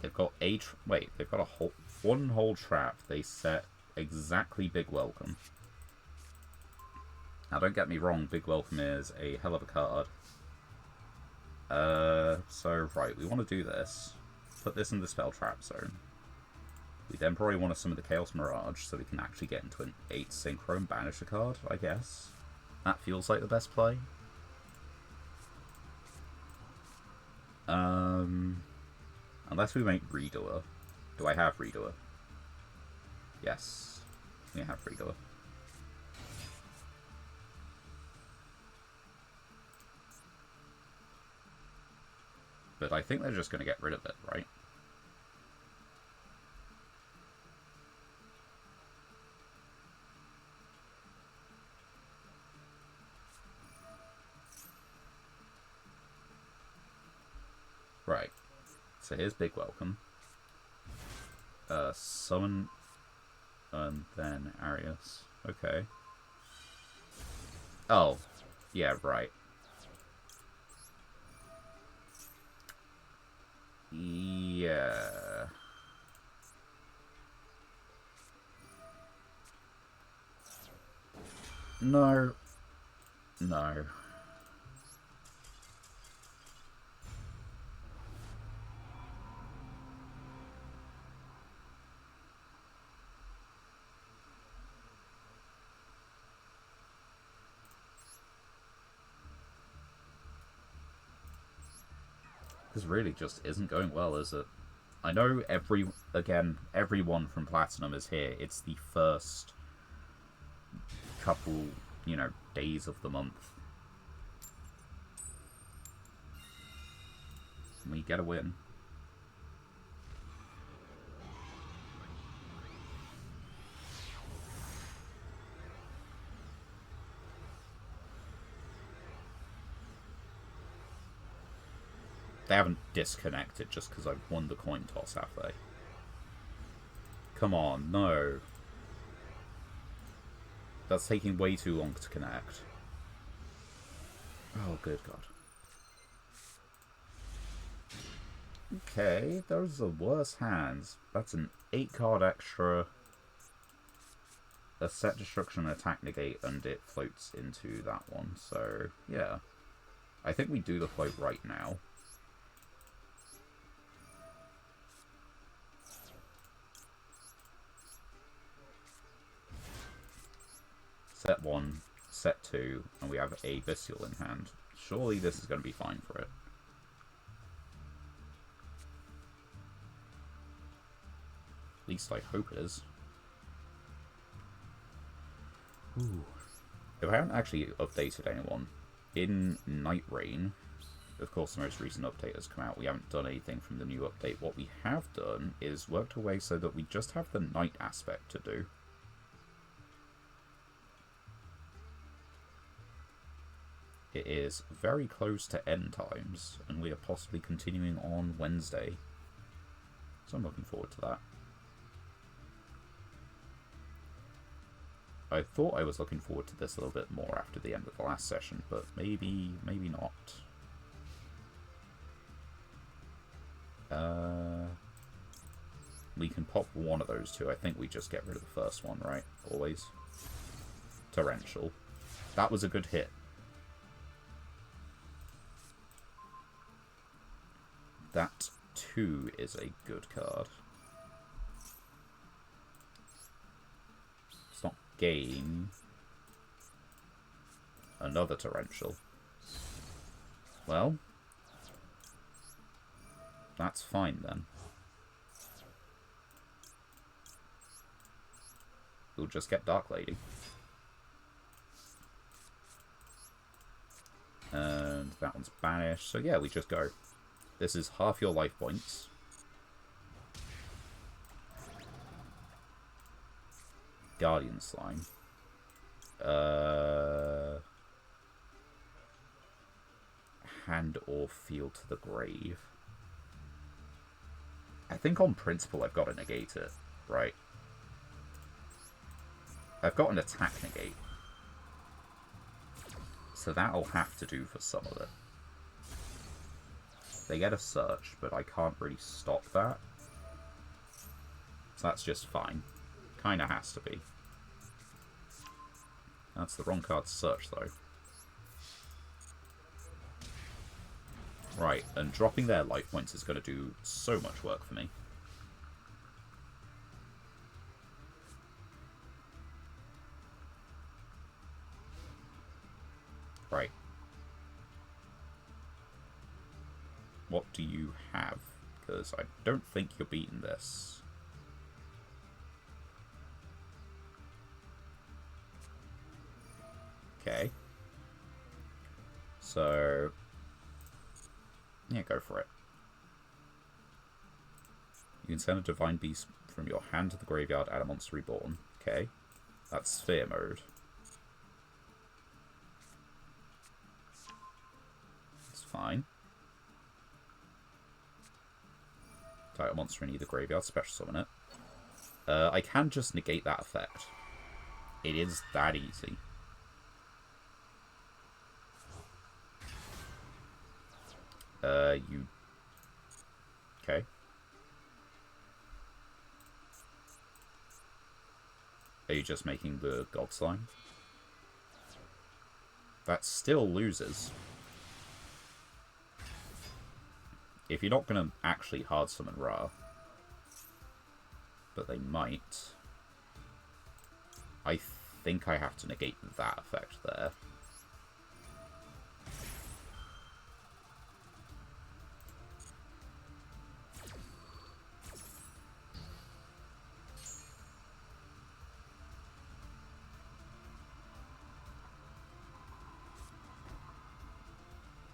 They've got they've got one whole trap. They set exactly Big Welcome. Now, don't get me wrong, Big Welcome is a hell of a card. So, right, we want to do this. Put this in the spell trap zone. We then probably want to summon the Chaos Mirage so we can actually get into an 8 Synchro and banish a card, I guess. That feels like the best play. Unless we make Redoer. Do I have Redoer? Yes. We have Redoer. But I think they're just going to get rid of it, right? Right. So here's Big Welcome. Summon and then Arius. Okay. Oh. Yeah, right. Yeah. No. No. This really just isn't going well, is it? I know everyone from Platinum is here. It's the first couple, days of the month. We get a win. They haven't disconnected just because I won the coin toss, have they? Come on, no. That's taking way too long to connect. Oh, good God. Okay, those are worse hands. That's an 8-card extra, a set destruction, attack negate, and it floats into that one. So, yeah. I think we do the float right now. Set 1, set 2, and we have a Bestial in hand. Surely this is going to be fine for it. At least I hope it is. Ooh. If I haven't actually updated anyone, in Night Rain, of course the most recent update has come out, we haven't done anything from the new update. What we have done is worked away so that we just have the night aspect to do. It is very close to end times, and we are possibly continuing on Wednesday. So I'm looking forward to that. I thought I was looking forward to this a little bit more after the end of the last session, but maybe not. We can pop one of those two. I think we just get rid of the first one, right? Always. Torrential. That was a good hit. That, too, is a good card. It's not game. Another torrential. Well, that's fine then. We'll just get Dark Lady. And that one's banished. So yeah, we just go. This is half your life points. Guardian Slime. Hand or Field to the Grave. I think on principle I've got to negate it, right? I've got an attack negate. So that'll have to do for some of it. They get a search, but I can't really stop that. So that's just fine. Kinda has to be. That's the wrong card to search, though. Right, and dropping their life points is going to do so much work for me. Right. What do you have? Because I don't think you're beating this. Okay. So... yeah, go for it. You can send a Divine Beast from your hand to the graveyard, add a monster reborn. Okay. That's Sphere mode. It's fine. Type a monster in either graveyard, special summon it. I can just negate that effect. It is that easy. You... okay. Are you just making the God Slime? That still loses. If you're not going to actually hard summon Ra, but they might, I think I have to negate that effect there.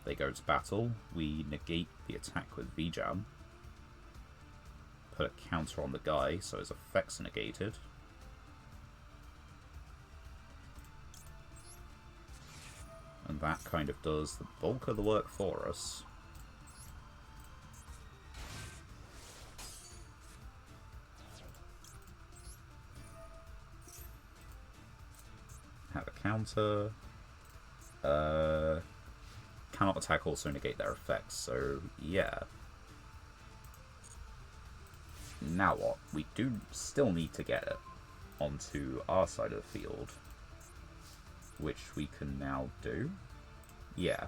They go to battle. We negate the attack with V-Jam. Put a counter on the guy, so his effects are negated. And that kind of does the bulk of the work for us. Have a counter. Cannot attack, also negate their effects, so yeah. Now what? We do still need to get it onto our side of the field, which we can now do. Yeah.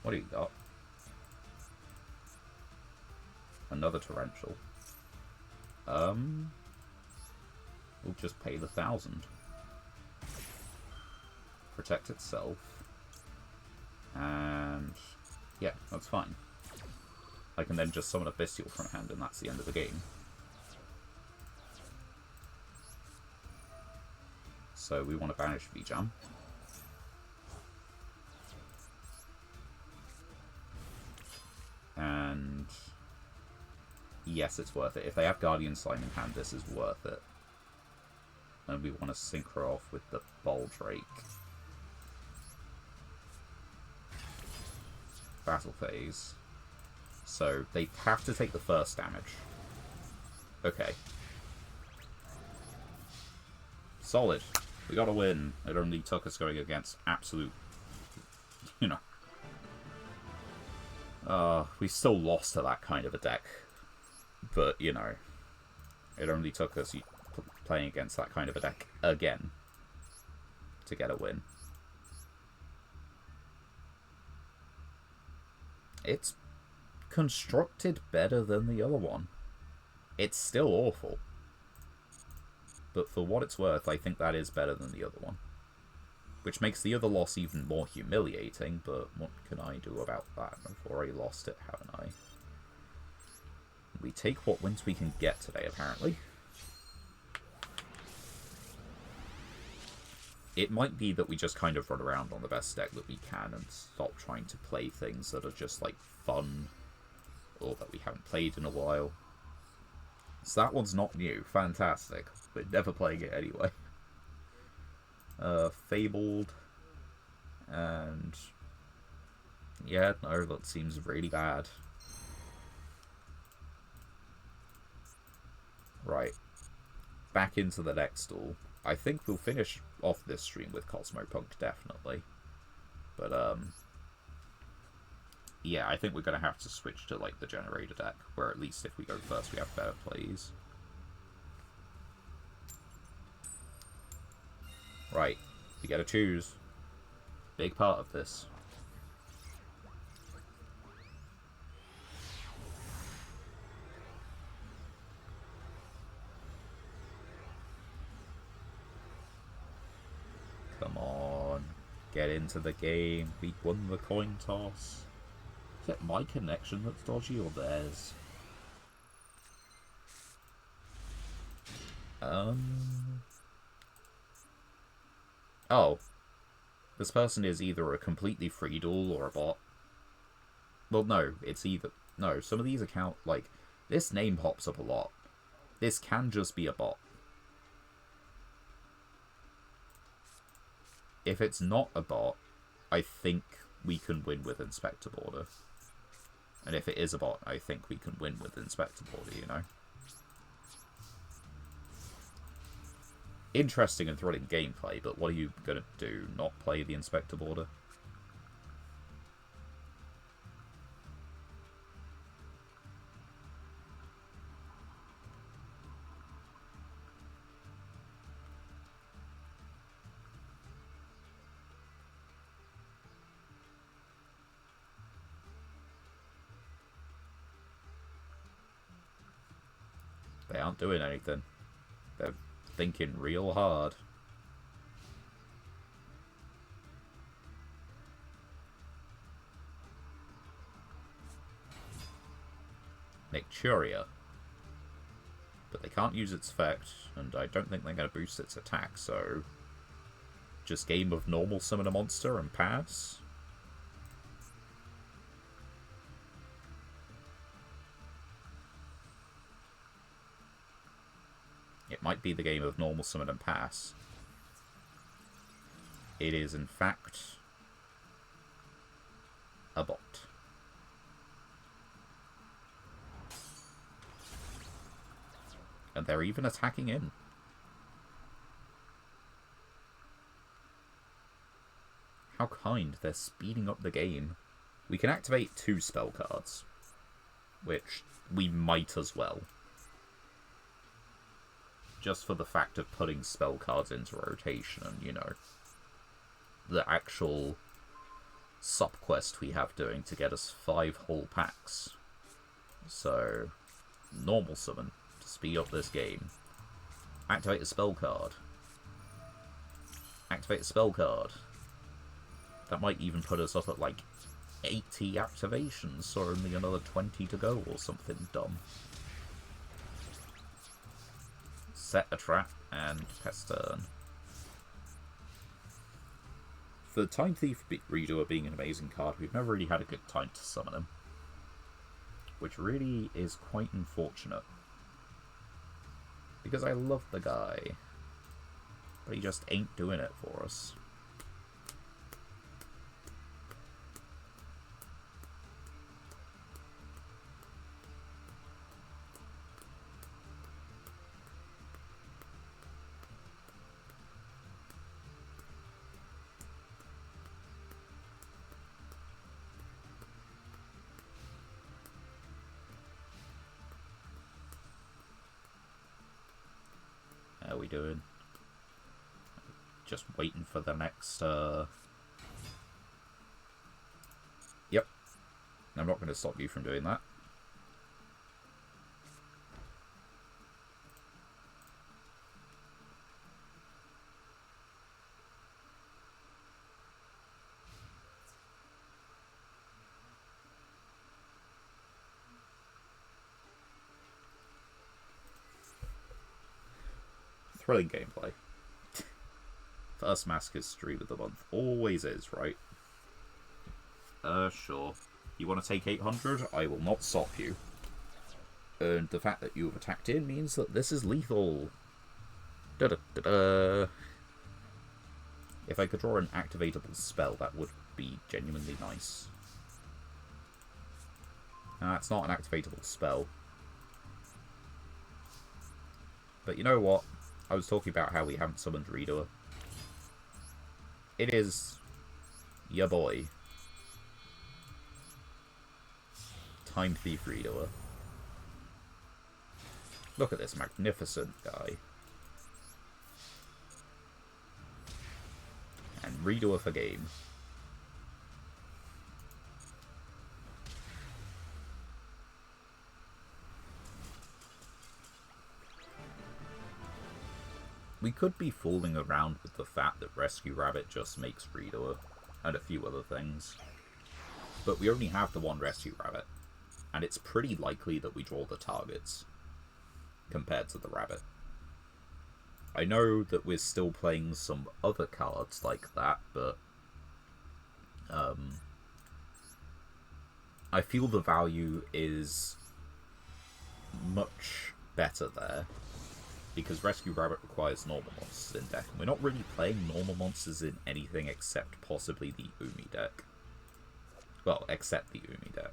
What do you got? Another torrential. We'll just pay the 1,000. Protect itself. And yeah, that's fine. I can then just summon a Bestial from hand and that's the end of the game. So we want to banish V-Jam. And yes, it's worth it. If they have Guardian Slime in hand, this is worth it. And we want to synchro off with the Baldrake. Battle phase. So they have to take the first damage. Okay. Solid. We got a win. It only took us going against absolute, you know. We still lost to that kind of a deck. But, you know, it only took us playing against that kind of a deck again to get a win. It's constructed better than the other one. It's still awful. But for what it's worth, I think that is better than the other one. Which makes the other loss even more humiliating, but what can I do about that? I've already lost it, haven't I? We take what wins we can get today, apparently. It might be that we just kind of run around on the best deck that we can and stop trying to play things that are just, like, fun, or that we haven't played in a while. So that one's not new. Fantastic. We're never playing it anyway. Fabled. And yeah, no, that seems really bad. Right. Back into the next duel. I think we'll finish off this stream with Cosmopunk, definitely. But, yeah, I think we're going to have to switch to, like, the generator deck, where at least if we go first, we have better plays. Right. We get to choose. Big part of this. Get into the game. We won the coin toss. Is it my connection that's dodgy or theirs? Oh. This person is either a completely free duel or a bot. Well, no, it's either... No, some of these account... Like, this name pops up a lot. This can just be a bot. If it's not a bot, I think we can win with Inspector Border. And if it is a bot, I think we can win with Inspector Border, you know? Interesting and thrilling gameplay, but what are you going to do? Not play the Inspector Border? They aren't doing anything. They're thinking real hard. Necturia. But they can't use its effect, and I don't think they're going to boost its attack, so... Just game of normal summon a monster and pass? It might be the game of normal summon and pass. It is, in fact, a bot. And they're even attacking in. How kind, they're speeding up the game. We can activate 2 spell cards, which we might as well. Just for the fact of putting spell cards into rotation and, you know, the actual sub-quest we have doing to get us 5 whole packs. So, normal summon to speed up this game. Activate a spell card. Activate a spell card. That might even put us up at like 80 activations, so only another 20 to go or something dumb. Set a trap and pest turn. For Time Thief Redoer being an amazing card, we've never really had a good time to summon him. Which really is quite unfortunate. Because I love the guy. But he just ain't doing it for us. How are we doing? Just waiting for the next, Yep. I'm not going to stop you from doing that. Thrilling gameplay. First Masochist stream of the month. Always is, right? Sure. You want to take 800? I will not stop you. And the fact that you have attacked in means that this is lethal. Da-da-da-da. If I could draw an activatable spell, that would be genuinely nice. It's not an activatable spell. But you know what? I was talking about how we haven't summoned Redoer. It is ya boy. Time Thief Redoer. Look at this magnificent guy. And Redoer for game. We could be fooling around with the fact that Rescue Rabbit just makes Reader and a few other things. But we only have the one Rescue Rabbit, and it's pretty likely that we draw the targets compared to the rabbit. I know that we're still playing some other cards like that, but I feel the value is much better there, because Rescue Rabbit requires normal monsters in deck. We're not really playing normal monsters in anything except possibly the Umi deck. Well, except the Umi deck.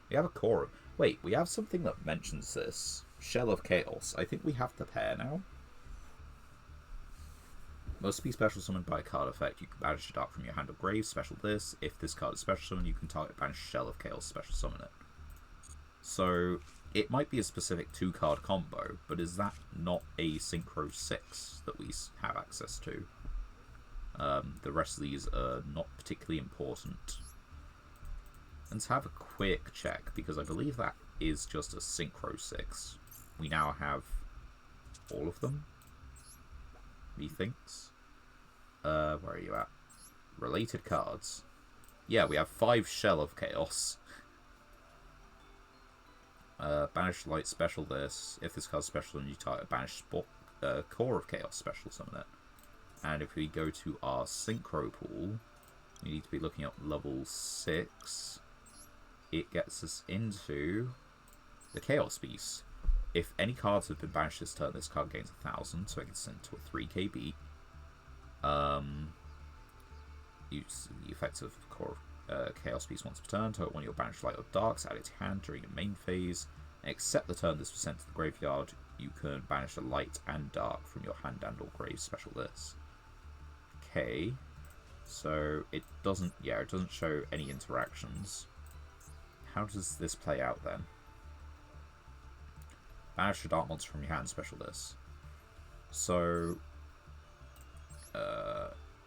We have a core. Wait, we have something that mentions this. Shell of Chaos. I think we have the pair now. Must be special summoned by a card effect. You can banish a dark from your hand or grave. Special this. If this card is special summoned, you can target banish Shell of Chaos, special summon it. So, it might be a specific 2-card combo, but is that not a Synchro 6 that we have access to? The rest of these are not particularly important. Let's have a quick check, because I believe that is just a Synchro 6. We now have all of them, methinks. Where are you at? Related cards. Yeah, we have 5 Shell of Chaos. Banish Light, special this. If this card's special, then you target banish Core of Chaos, special summon it. And if we go to our Synchro pool, we need to be looking at level 6. It gets us into the Chaos Beast. If any cards have been banished this turn, this card gains 1,000, so it gets into a 3 KB. Use the effects of Core Chaos Beast once per turn. Target one of your banished light or darks, add it to hand during your main phase. And except the turn this was sent to the graveyard, you can banish a light and dark from your hand and or grave, special this. Okay. So it doesn't show any interactions. How does this play out then? Banish a dark monster from your hand, special this. So,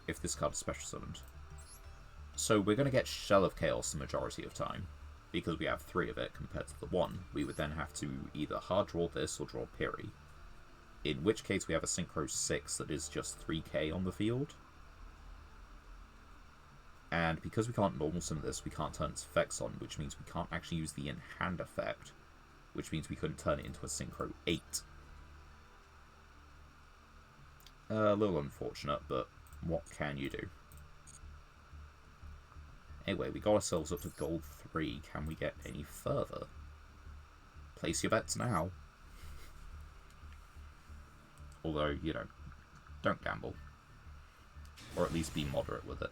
if this card is special summoned. So we're going to get Shell of Chaos the majority of time, because we have 3 of it compared to the 1. We would then have to either hard draw this or draw Piri. In which case we have a Synchro 6 that is just 3k on the field. And because we can't normal summon this, we can't turn its effects on, which means we can't actually use the in-hand effect, which means we couldn't turn it into a Synchro 8. A little unfortunate, but what can you do? Anyway, we got ourselves up to gold 3. Can we get any further? Place your bets now. Although, you know, don't gamble. Or at least be moderate with it.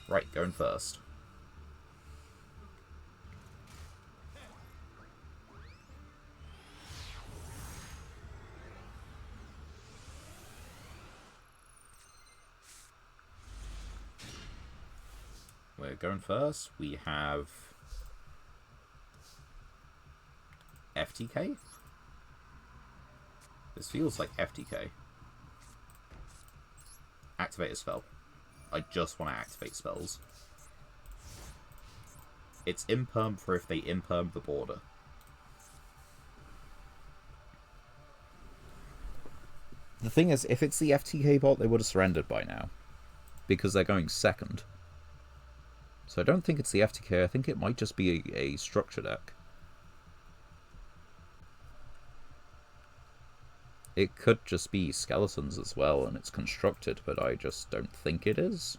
Right, going first. We're going first. We have FTK. This feels like FTK. Activate a spell. I just want to activate spells. It's imperm for if they imperm the border. The thing is, if it's the FTK bot, they would have surrendered by now, because they're going second. So I don't think it's the FTK, I think it might just be a structure deck. It could just be skeletons as well, and it's constructed, but I just don't think it is.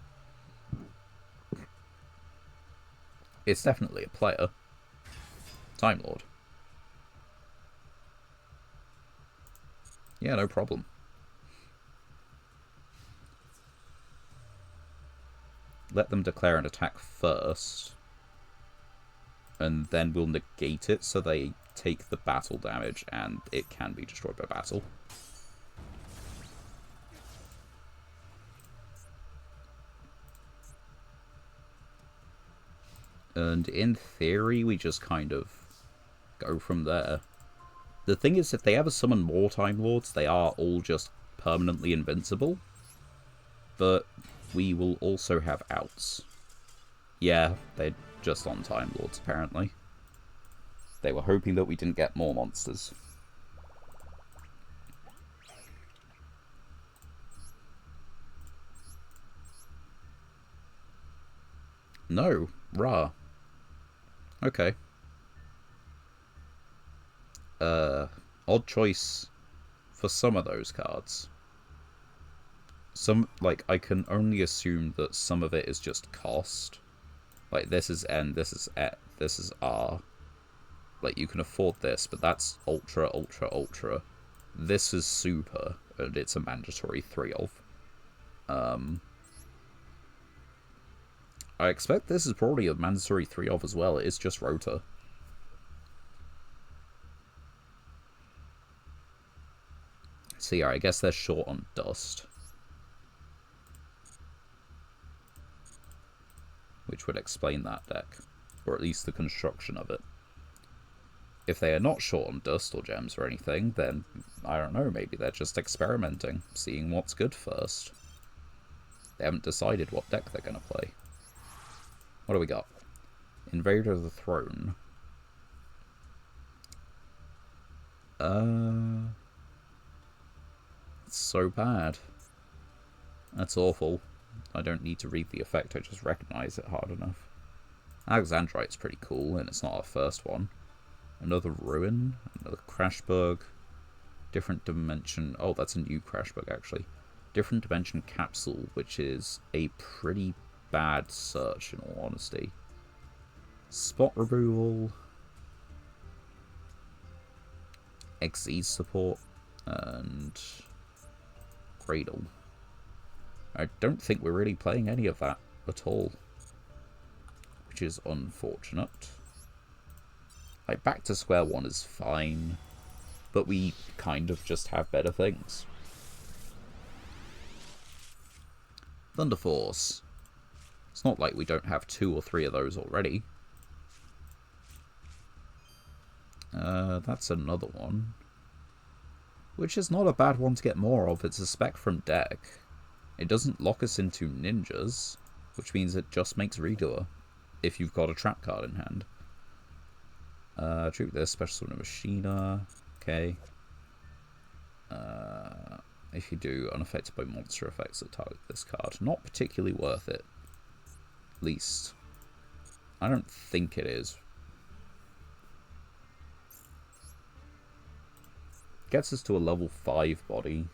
It's definitely a player. Time Lord. Yeah, no problem. Let them declare an attack first, and then we'll negate it so they take the battle damage and it can be destroyed by battle. And in theory, we just kind of go from there. The thing is, if they ever summon more Time Lords, they are all just permanently invincible. But we will also have outs. Yeah, they're just on Time Lords, apparently. They were hoping that we didn't get more monsters. No, Ra. Okay. Odd choice for some of those cards. Some, like, I can only assume that some of it is just cost. Like, this is N, this is E, this is R. Like, you can afford this, but that's ultra, ultra, ultra. This is super, and it's a mandatory 3 of. I expect this is probably a mandatory 3 of as well. It's just Rota. So yeah, I guess they're short on dust. Which would explain that deck. Or at least the construction of it. If they are not short on dust or gems or anything, then, I don't know, maybe they're just experimenting, seeing what's good first. They haven't decided what deck they're going to play. What do we got? Invader of the Throne. It's so bad. That's awful. I don't need to read the effect, I just recognize it hard enough. Alexandrite's pretty cool, and it's not our first one. Another Ruin, another Crashbug, different dimension. Oh, that's a new Crashbug, actually. Different dimension Capsule, which is a pretty bad search, in all honesty. Spot removal, XZ support, and Cradle. I don't think we're really playing any of that at all, which is unfortunate. Like, back to square one is fine, but we kind of just have better things. Thunder Force. It's not like we don't have 2 or 3 of those already. That's another one. Which is not a bad one to get more of. It's a spec from deck. It doesn't lock us into ninjas, which means it just makes Redoer if you've got a trap card in hand. Treat this, special summon a Machina. Okay. If you do, unaffected by monster effects that target this card. Not particularly worth it. At least. I don't think it is. Gets us to a level 5 body.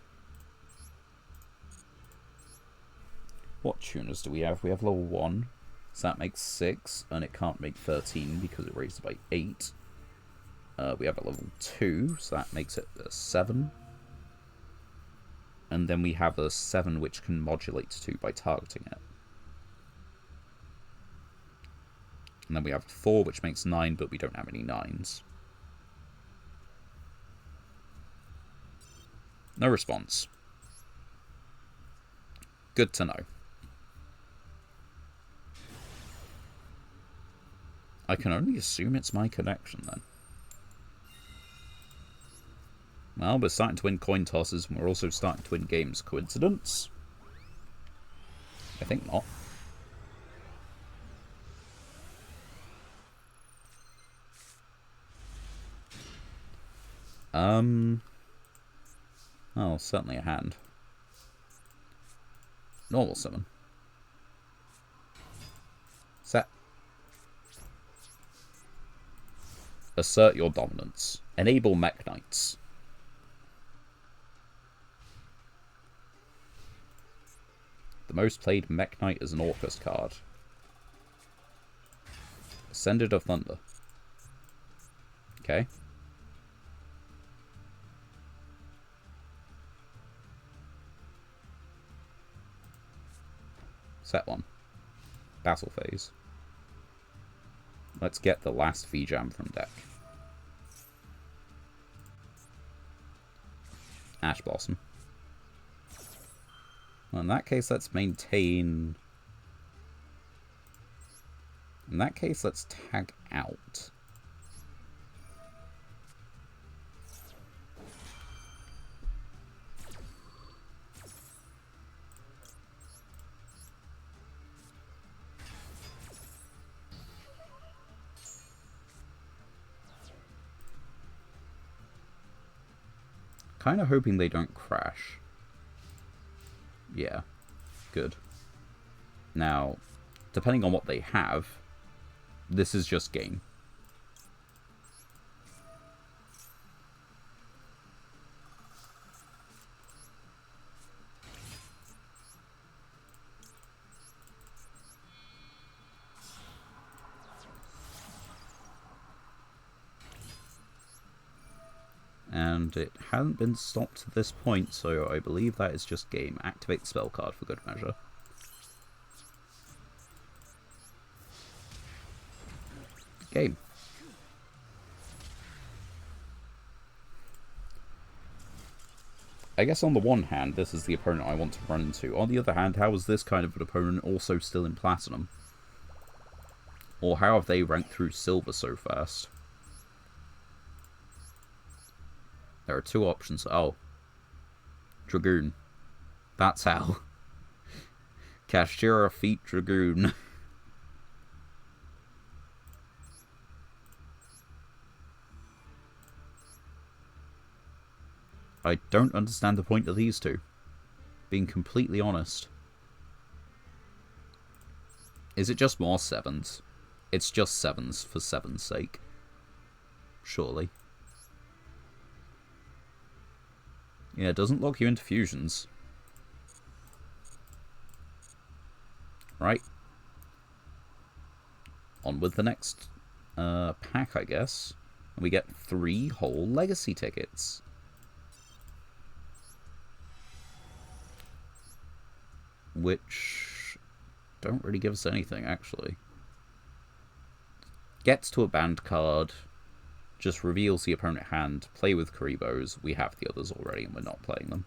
What tuners do we have? We have level 1. So that makes 6, and it can't make 13 because it raised it by 8. We have a level 2, so that makes it a 7. And then we have a 7 which can modulate to 2 by targeting it. And then we have a 4 which makes 9, but we don't have any 9s. No response. Good to know. I can only assume it's my connection then. Well, we're starting to win coin tosses, and we're also starting to win games. Coincidence? I think not. Oh, certainly a hand. Normal summon. Set. Assert your dominance. Enable Mech Knights. The most played Mech Knight is an Orcus card. Ascended of Thunder. Okay. Set 1. Battle phase. Let's get the last V-Jam from deck. Ash Blossom. Well, in that case, let's maintain... In that case, let's tag out. kind of hoping they don't crash. Yeah, good. Now, depending on what they have, this is just game. And it hadn't been stopped at this point, so I believe that is just game. Activate the spell card for good measure. Game. I guess on the one hand, this is the opponent I want to run into. On the other hand, how is this kind of an opponent also still in Platinum? Or how have they ranked through Silver so fast? There are two options. Oh. Dragoon. That's how. Kashira Feet Dragoon. I don't understand the point of these two. Being completely honest. Is it just more 7s? It's just 7s for 7's sake. Surely. Yeah, it doesn't lock you into fusions. Right. On with the next pack, I guess. And we get 3 whole legacy tickets. Which don't really give us anything, actually. Gets to a banned card. Just reveals the opponent hand, play with Karibos. We have the others already and we're not playing them.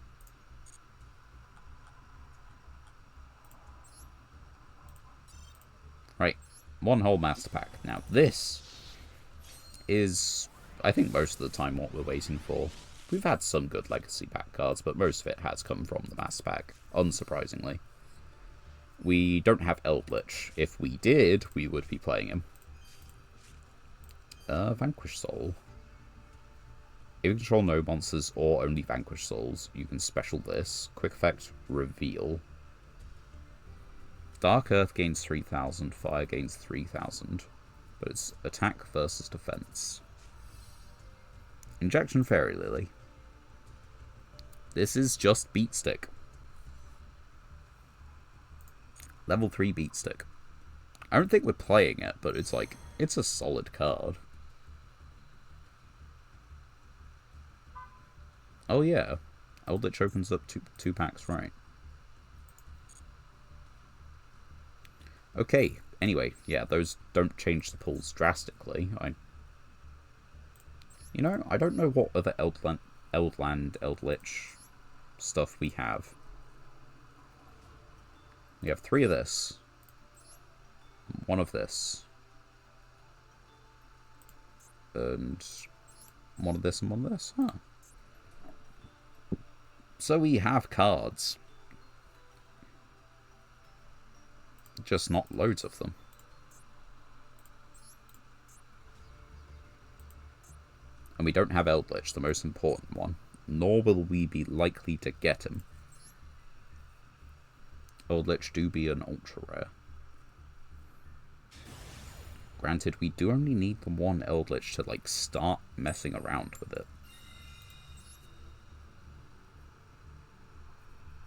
Right, 1 whole master pack. Now this is, I think, most of the time what we're waiting for. We've had some good legacy pack cards, but most of it has come from the master pack, unsurprisingly. We don't have Eldritch. If we did, we would be playing him. Vanquish Soul. If you control no monsters or only Vanquish Souls, you can special this. Quick effect, Reveal. Dark Earth gains 3000, Fire gains 3000. But it's attack versus defense. Injection Fairy Lily. This is just Beat Stick. Level 3 Beat Stick. I don't think we're playing it, but it's like, it's a solid card. Oh yeah, Eldritch opens up two packs, right. Okay, anyway, yeah, those don't change the pulls drastically. You know, I don't know what other Eldritch stuff we have. We have 3 of this. 1 of this. And 1 of this and 1 of this. Huh. So we have cards. Just not loads of them. And we don't have Eldritch, the most important one. Nor will we be likely to get him. Eldritch do be an ultra rare. Granted, we do only need the 1 Eldritch to, like, start messing around with it.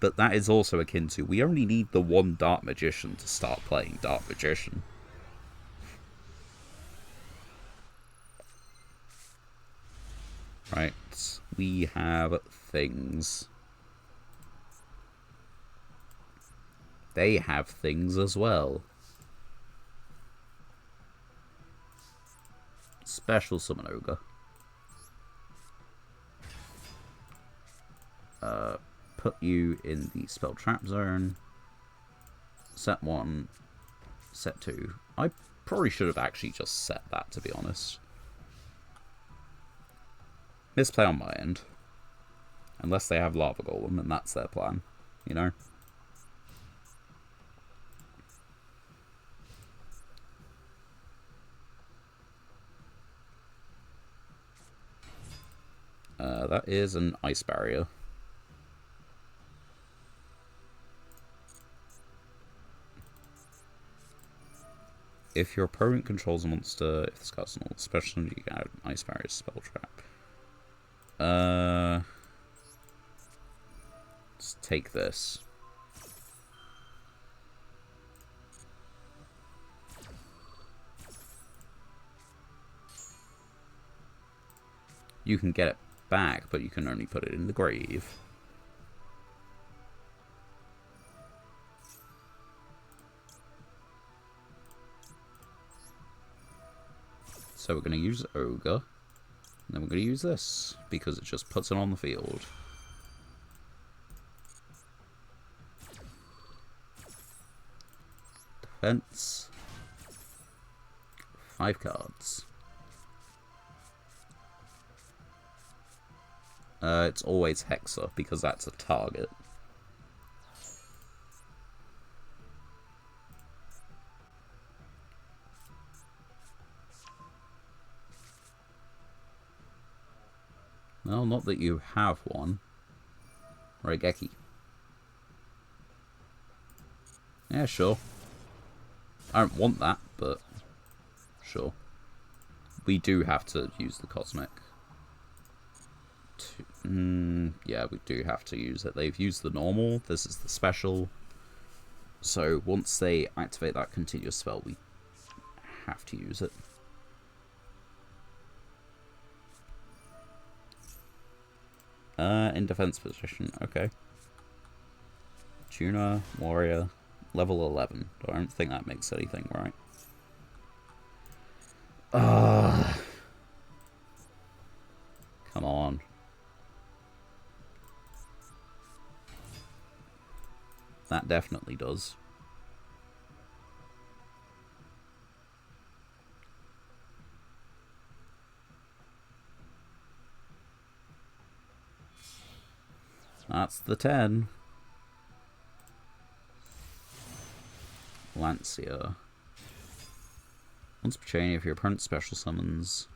But that is also akin to, we only need the 1 Dark Magician to start playing Dark Magician. Right, we have things. They have things as well. Special Summon Ogre. Put you in the spell trap zone. Set 1, set 2. I probably should have actually just set that, to be honest. Misplay on my end. Unless they have Lava Golem, and that's their plan, you know? That is an ice barrier. If your opponent controls a monster, if this card's not special, you can add an ice barrier spell trap. Let's take this. You can get it back, but you can only put it in the grave. So we're going to use Ogre, and then we're going to use this, because it just puts it on the field. Defense. 5 cards. It's always Hexa, because that's a target. Well, not that you have one. Raigeki. Yeah, sure. I don't want that, but sure. We do have to use the Cosmic. Yeah, we do have to use it. They've used the normal. This is the special. So once they activate that continuous spell, we have to use it. In defense position, okay. Tuner, warrior, level 11. I don't think that makes anything right. Come on. That definitely does. That's the 10. Lancia. Once per chain, if your opponent special summons...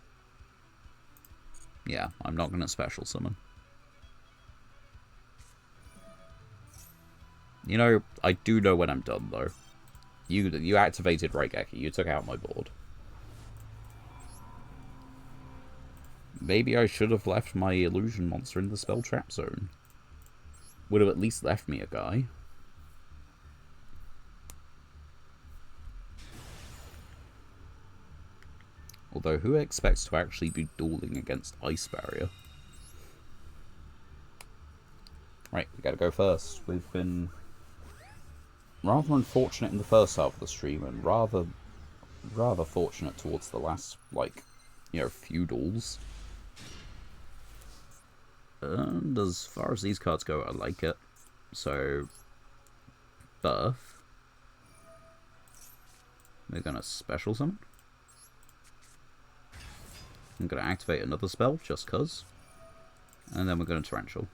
Yeah, I'm not going to special summon. You know, I do know when I'm done, though. You activated Raigeki. You took out my board. Maybe I should have left my illusion monster in the spell trap zone. Would have at least left me a guy. Although, who expects to actually be dueling against Ice Barrier? Right, we gotta go first. We've been rather unfortunate in the first half of the stream, and rather fortunate towards the last, like, you know, few duels. And as far as these cards go, I like it. So, Birth. We're gonna special summon. I'm going to activate another spell, just cuz. And then we're going to Torrential.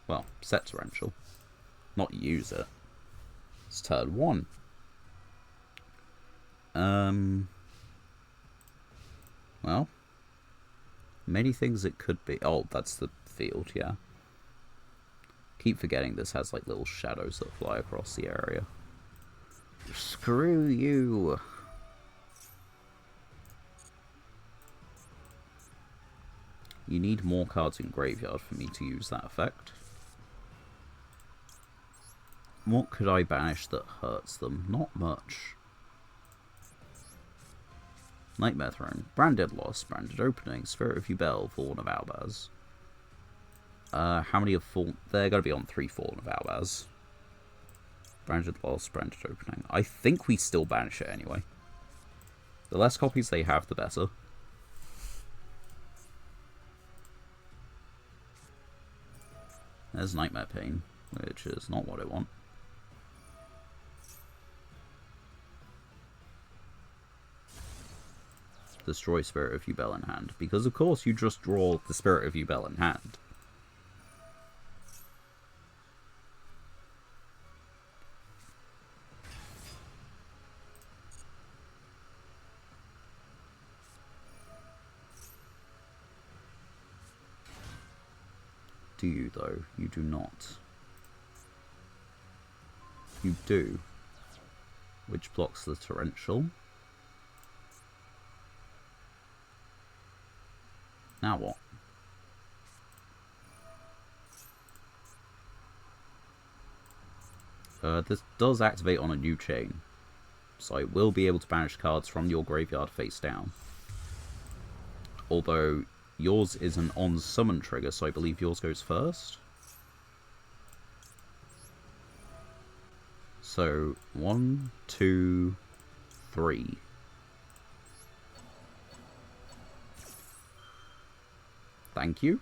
Well, set Torrential. Not use it. It's turn 1. Well. Many things it could be. Oh, that's the field, yeah. Keep forgetting this has, like, little shadows that fly across the area. Screw you! You need more cards in Graveyard for me to use that effect. What could I banish that hurts them? Not much. Nightmare Throne. Branded Lost. Branded Opening. Spirit of Yubel. Fallen of Albaz. How many have fallen? They're going to be on 3 Fallen of Albaz. Branded Lost. Branded Opening. I think we still banish it anyway. The less copies they have, the better. There's Nightmare Pain, which is not what I want. Destroy Spirit of Yubel in hand. Because of course you just draw the Spirit of Yubel in hand. do you, though? You do not. You do. Which blocks the torrential. Now what? This does activate on a new chain, so I will be able to banish cards from your graveyard face down. Although yours is an on-summon trigger, so I believe yours goes first. So, 1, 2, 3. Thank you.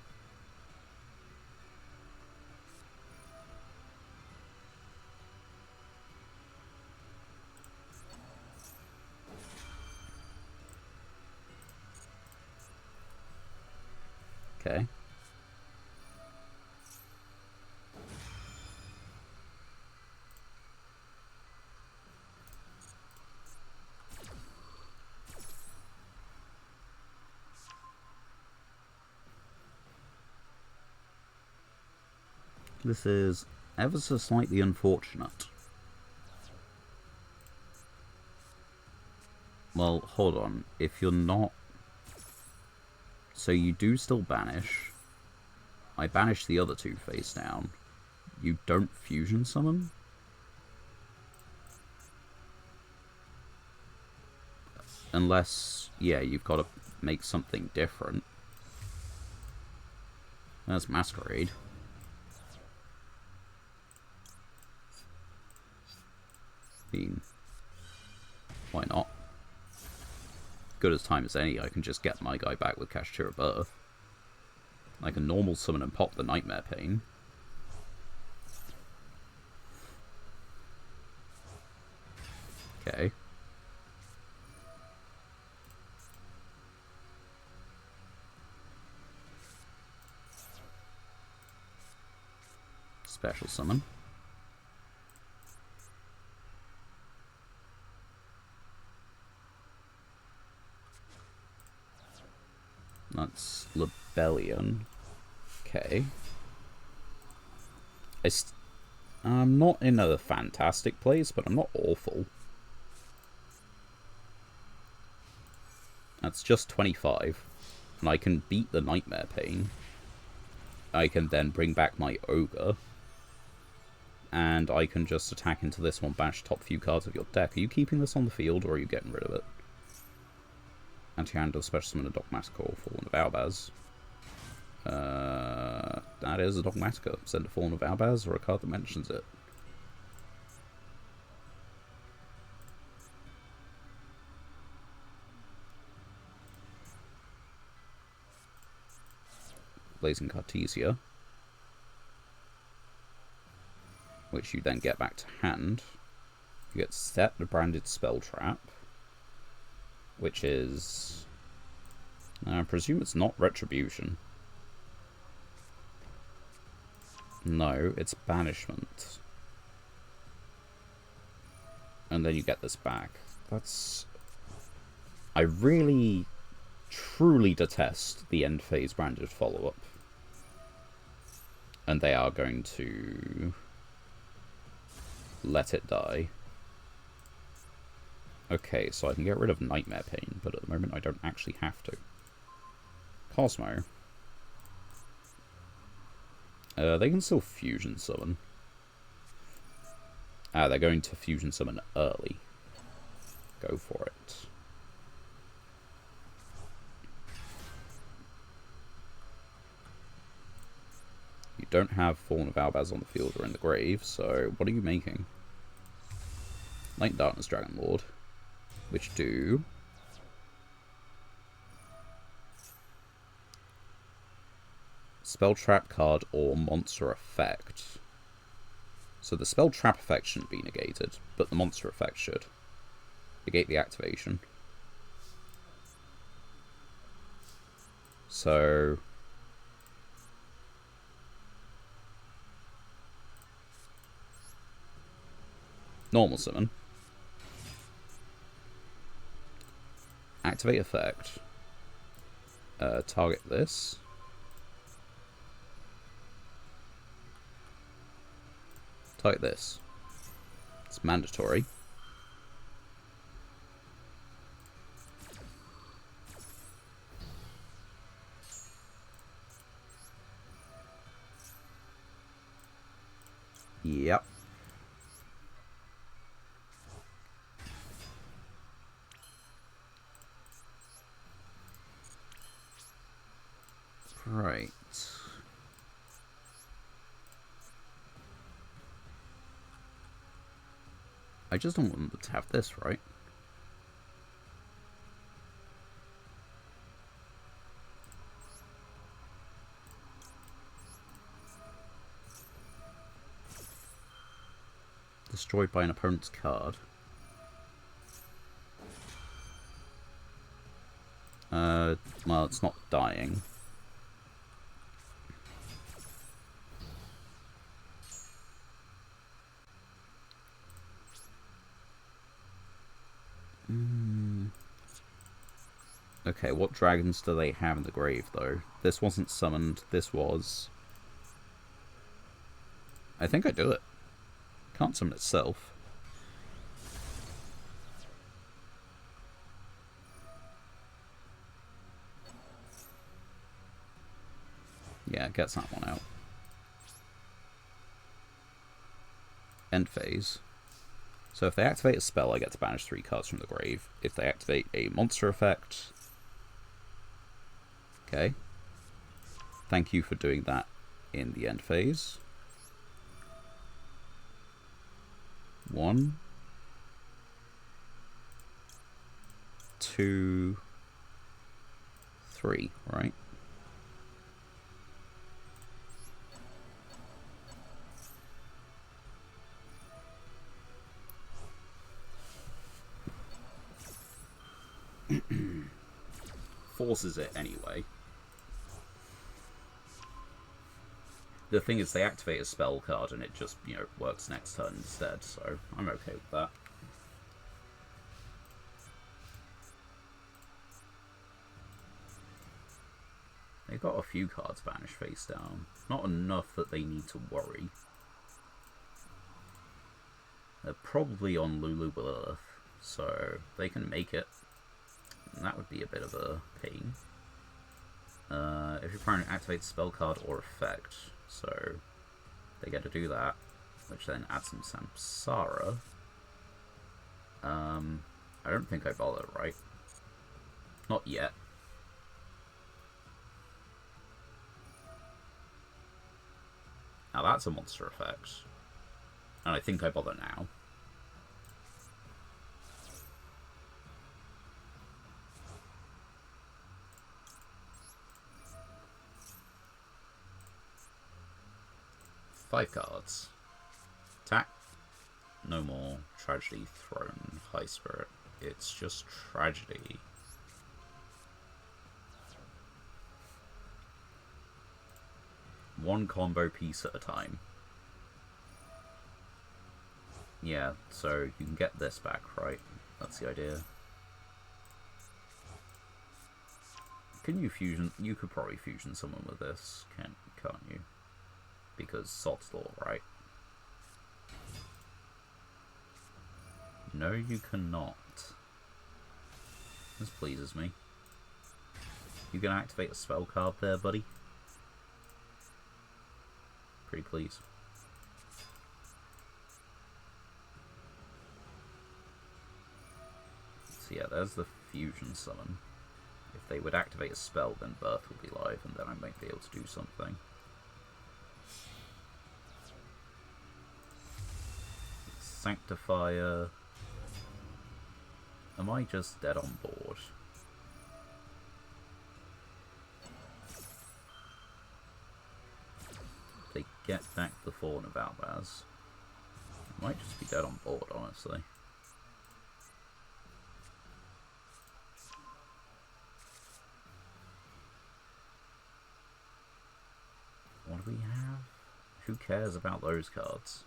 Okay. This is ever so slightly unfortunate. Well, hold on. If you're not... So you do still banish. I banish the other two face down. You don't fusion summon? Unless, yeah, you've got to make something different. That's Masquerade. I mean, why not? Good as time as any, I can just get my guy back with Kashtira Birth. I can normal summon and pop the Nightmare Pain. Okay. Special summon. That's Lebellion. Okay. I'm not in a fantastic place, but I'm not awful. That's just 25. And I can beat the Nightmare Pain. I can then bring back my Ogre. And I can just attack into this one, bash top few cards of your deck. Are you keeping this on the field, or are you getting rid of it? Anti-hand does special summon a Dogmatical, Fallen of Albaz. That is a Dogmatica. Send a Fallen of Albaz or a card that mentions it. Blazing Cartesia. Which you then get back to hand. You get set the branded Spell Trap. Which is... I presume it's not Retribution. No, it's Banishment. And then you get this back. That's... I really, truly detest the end phase branded follow-up. And they are going to... let it die. Okay, so I can get rid of Nightmare Pain, but at the moment I don't actually have to. Cosmo. They can still fusion summon. Ah, they're going to fusion summon early. Go for it. You don't have Fallen of Albaz on the field or in the grave, so what are you making? Light and Darkness Dragon Lord. Which do... Spell Trap card or monster effect. So the Spell Trap effect shouldn't be negated, but the monster effect should. Negate the activation. So... normal summon. Activate effect. Target this. like this. It's mandatory. Yep. Right. I just don't want them to have this, right? Destroyed by an opponent's card. Well, it's not dying. Okay, what dragons do they have in the grave, though? This wasn't summoned, this was... I think I do it. Can't summon itself. Yeah, it gets that one out. End phase. So if they activate a spell, I get to banish 3 cards from the grave. If they activate a monster effect... Okay. Thank you for doing that in the end phase. 1, 2, 3, right? Forces it anyway. The thing is, they activate a spell card and it just, you know, works next turn instead, so I'm okay with that. They've got a few cards banished face down. Not enough that they need to worry. They're probably on Lulu Earth, so they can make it. And that would be a bit of a pain. If your opponent activates a spell card or effect, so they get to do that, which then adds some Samsara. I don't think I bother, right? Not yet. Now that's a monster effect. And I think I bother now. Five cards. Attack. No more. Tragedy, Throne, High Spirit. It's just Tragedy. One combo piece at a time. Yeah, so you can get this back, right? That's the idea. Can you fusion? You could probably fusion someone with this, can't you? Because Sod's Law, right? No, you cannot. This pleases me. You can activate a spell card there, buddy. Pretty pleased. So yeah, there's the fusion summon. If they would activate a spell, then Birth will be live, and then I might be able to do something. Sanctifier. Am I just dead on board? They get back the Fawn of Albaz. I might just be dead on board, honestly. What do we have? Who cares about those cards?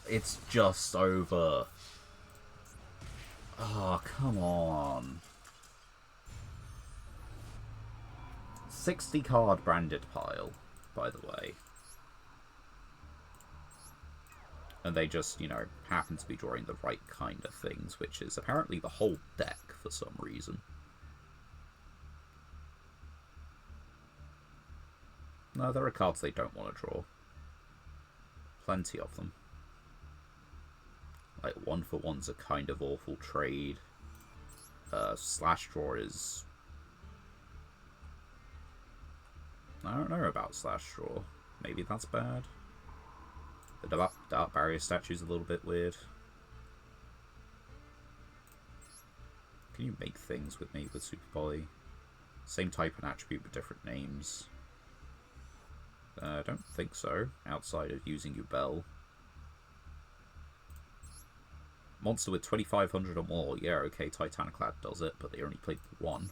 It's just over. Oh, come on. 60 card branded pile, by the way. And they just, you know, happen to be drawing the right kind of things, which is apparently the whole deck for some reason. No, there are cards they don't want to draw. Plenty of them. Like, 1-for-1's a kind of awful trade. Slash draw is... I don't know about slash draw. Maybe that's bad. The Dark Barrier statue's a little bit weird. Can you make things with me with Super Poly? Same type and attribute but different names. I don't think so, outside of using Yugioh. Monster with 2,500 or more. Yeah, okay, Titaniclad does it, but they only played one.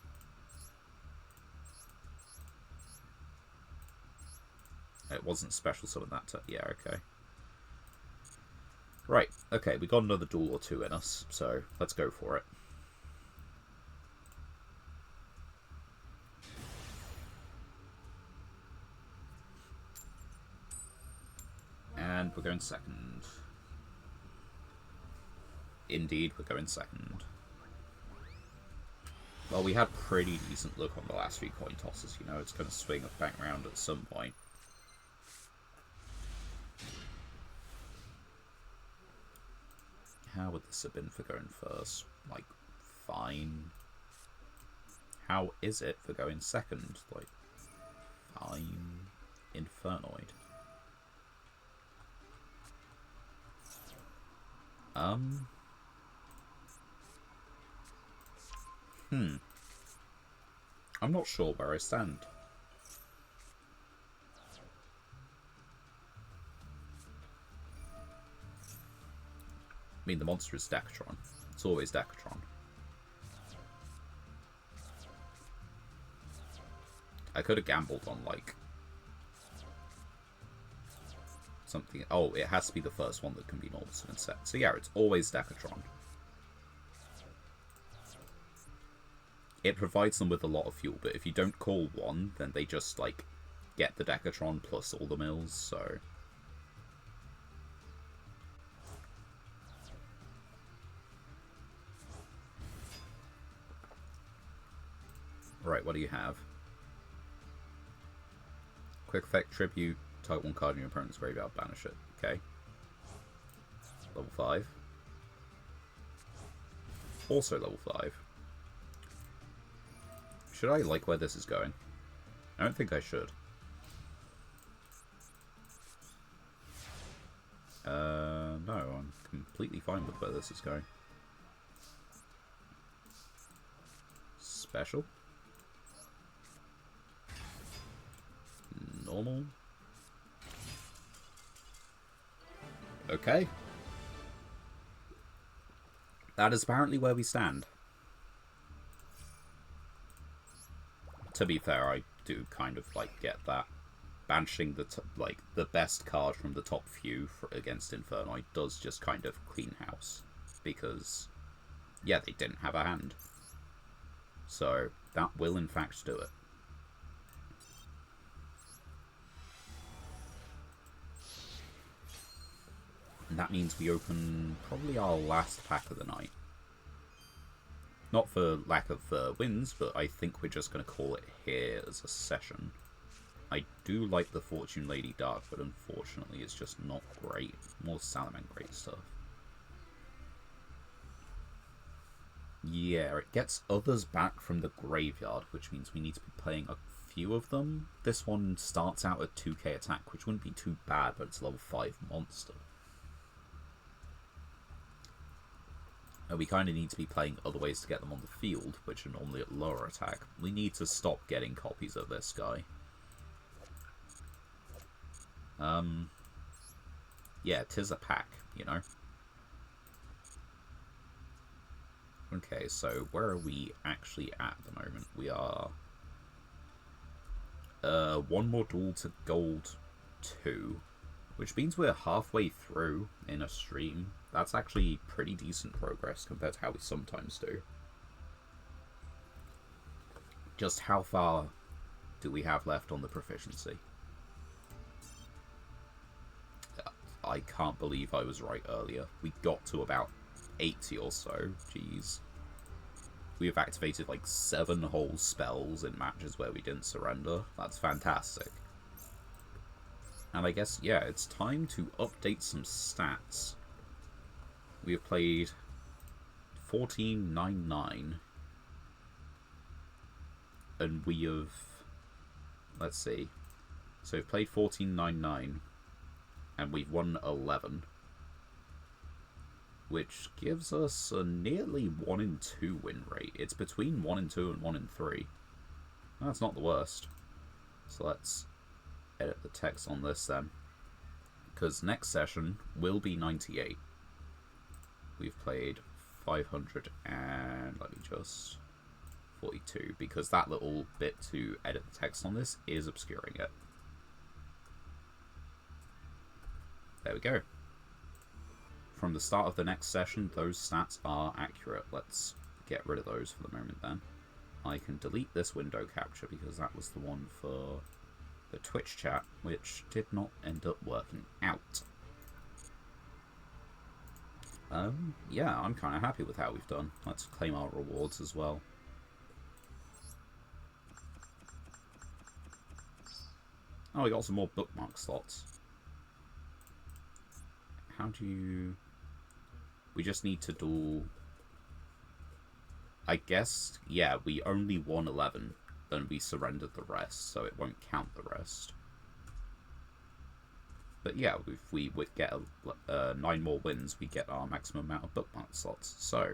It wasn't special summon that turn. Yeah, okay. Right, okay, we got another duel or two in us, so let's go for it. And we're going second. Indeed, we're going second. Well, we had pretty decent luck on the last few coin tosses, you know, it's going to swing back round at some point. How would this have been for going first? Like, fine. How is it for going second? Like, fine. Infernoid. I'm not sure where I stand. I mean, the monster is Decatron. It's always Decatron. I could have gambled on, like, something. Oh, it has to be the first one that can be normal summon set. So yeah, it's always Decatron. It provides them with a lot of fuel, but if you don't call one, then they just, like, get the Decatron plus all the mills, so... Right, what do you have? Quick effect, tribute, type 1 card in your opponent's graveyard, banish it. Okay. Level 5. Also level 5. Should I like where this is going? I don't think I should. No, I'm completely fine with where this is going. Special. Normal. Okay. That is apparently where we stand. To be fair, I do kind of, like, get that. Banishing the best card from the top few against Infernoid does just kind of clean house. Because, yeah, they didn't have a hand. So, that will in fact do it. And that means we open probably our last pack of the night. Not for lack of wins, but I think we're just going to call it here as a session. I do like the Fortune Lady Dark, but unfortunately it's just not great. More Salamangreat stuff. Yeah, it gets others back from the graveyard, which means we need to be playing a few of them. This one starts out at 2k attack, which wouldn't be too bad, but it's a level 5 monster. And we kind of need to be playing other ways to get them on the field, which are normally at lower attack. We need to stop getting copies of this guy. Yeah, 'tis a pack, you know. Okay, so where are we actually at the moment? We are... one more duel to gold 2, which means we're halfway through in a stream. That's actually pretty decent progress compared to how we sometimes do. Just how far do we have left on the proficiency? I can't believe I was right earlier. We got to about 80 or so. Jeez. We have activated like 7 whole spells in matches where we didn't surrender. That's fantastic. And I guess, yeah, it's time to update some stats. We have played 1499. And we have... Let's see. So we've played 1499. And we've won 11. Which gives us a nearly 1 in 2 win rate. It's between 1 in 2 and 1 in 3. That's not the worst. So let's edit the text on this then. Because next session will be 98. We've played 500 and... let me just... 42. Because that little bit to edit the text on this is obscuring it. There we go. From the start of the next session, those stats are accurate. Let's get rid of those for the moment then. I can delete this window capture because that was the one for the Twitch chat, which did not end up working out. Yeah, I'm kind of happy with how we've done. Let's claim our rewards as well. Oh, we got some more bookmark slots. How do you... We just need to do... I guess, yeah, we only won 11, and we surrendered the rest, so it won't count the rest. But yeah, if we would get 9 more wins, we get our maximum amount of bookmark slots. So,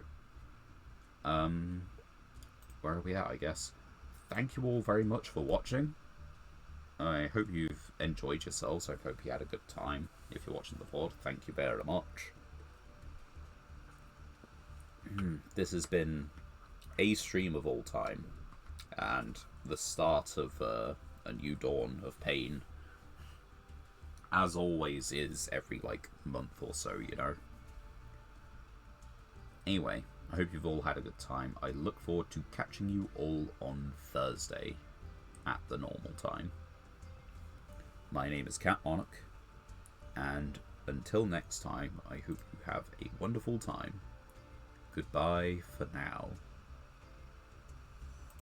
where are we at, I guess? Thank you all very much for watching. I hope you've enjoyed yourselves. I hope you had a good time. If you're watching the VOD, thank you very much. This has been a stream of all time, and the start of a new dawn of pain. As always is every, like, month or so, you know. Anyway, I hope you've all had a good time. I look forward to catching you all on Thursday at the normal time. My name is Cat Monarch, and until next time, I hope you have a wonderful time. Goodbye for now.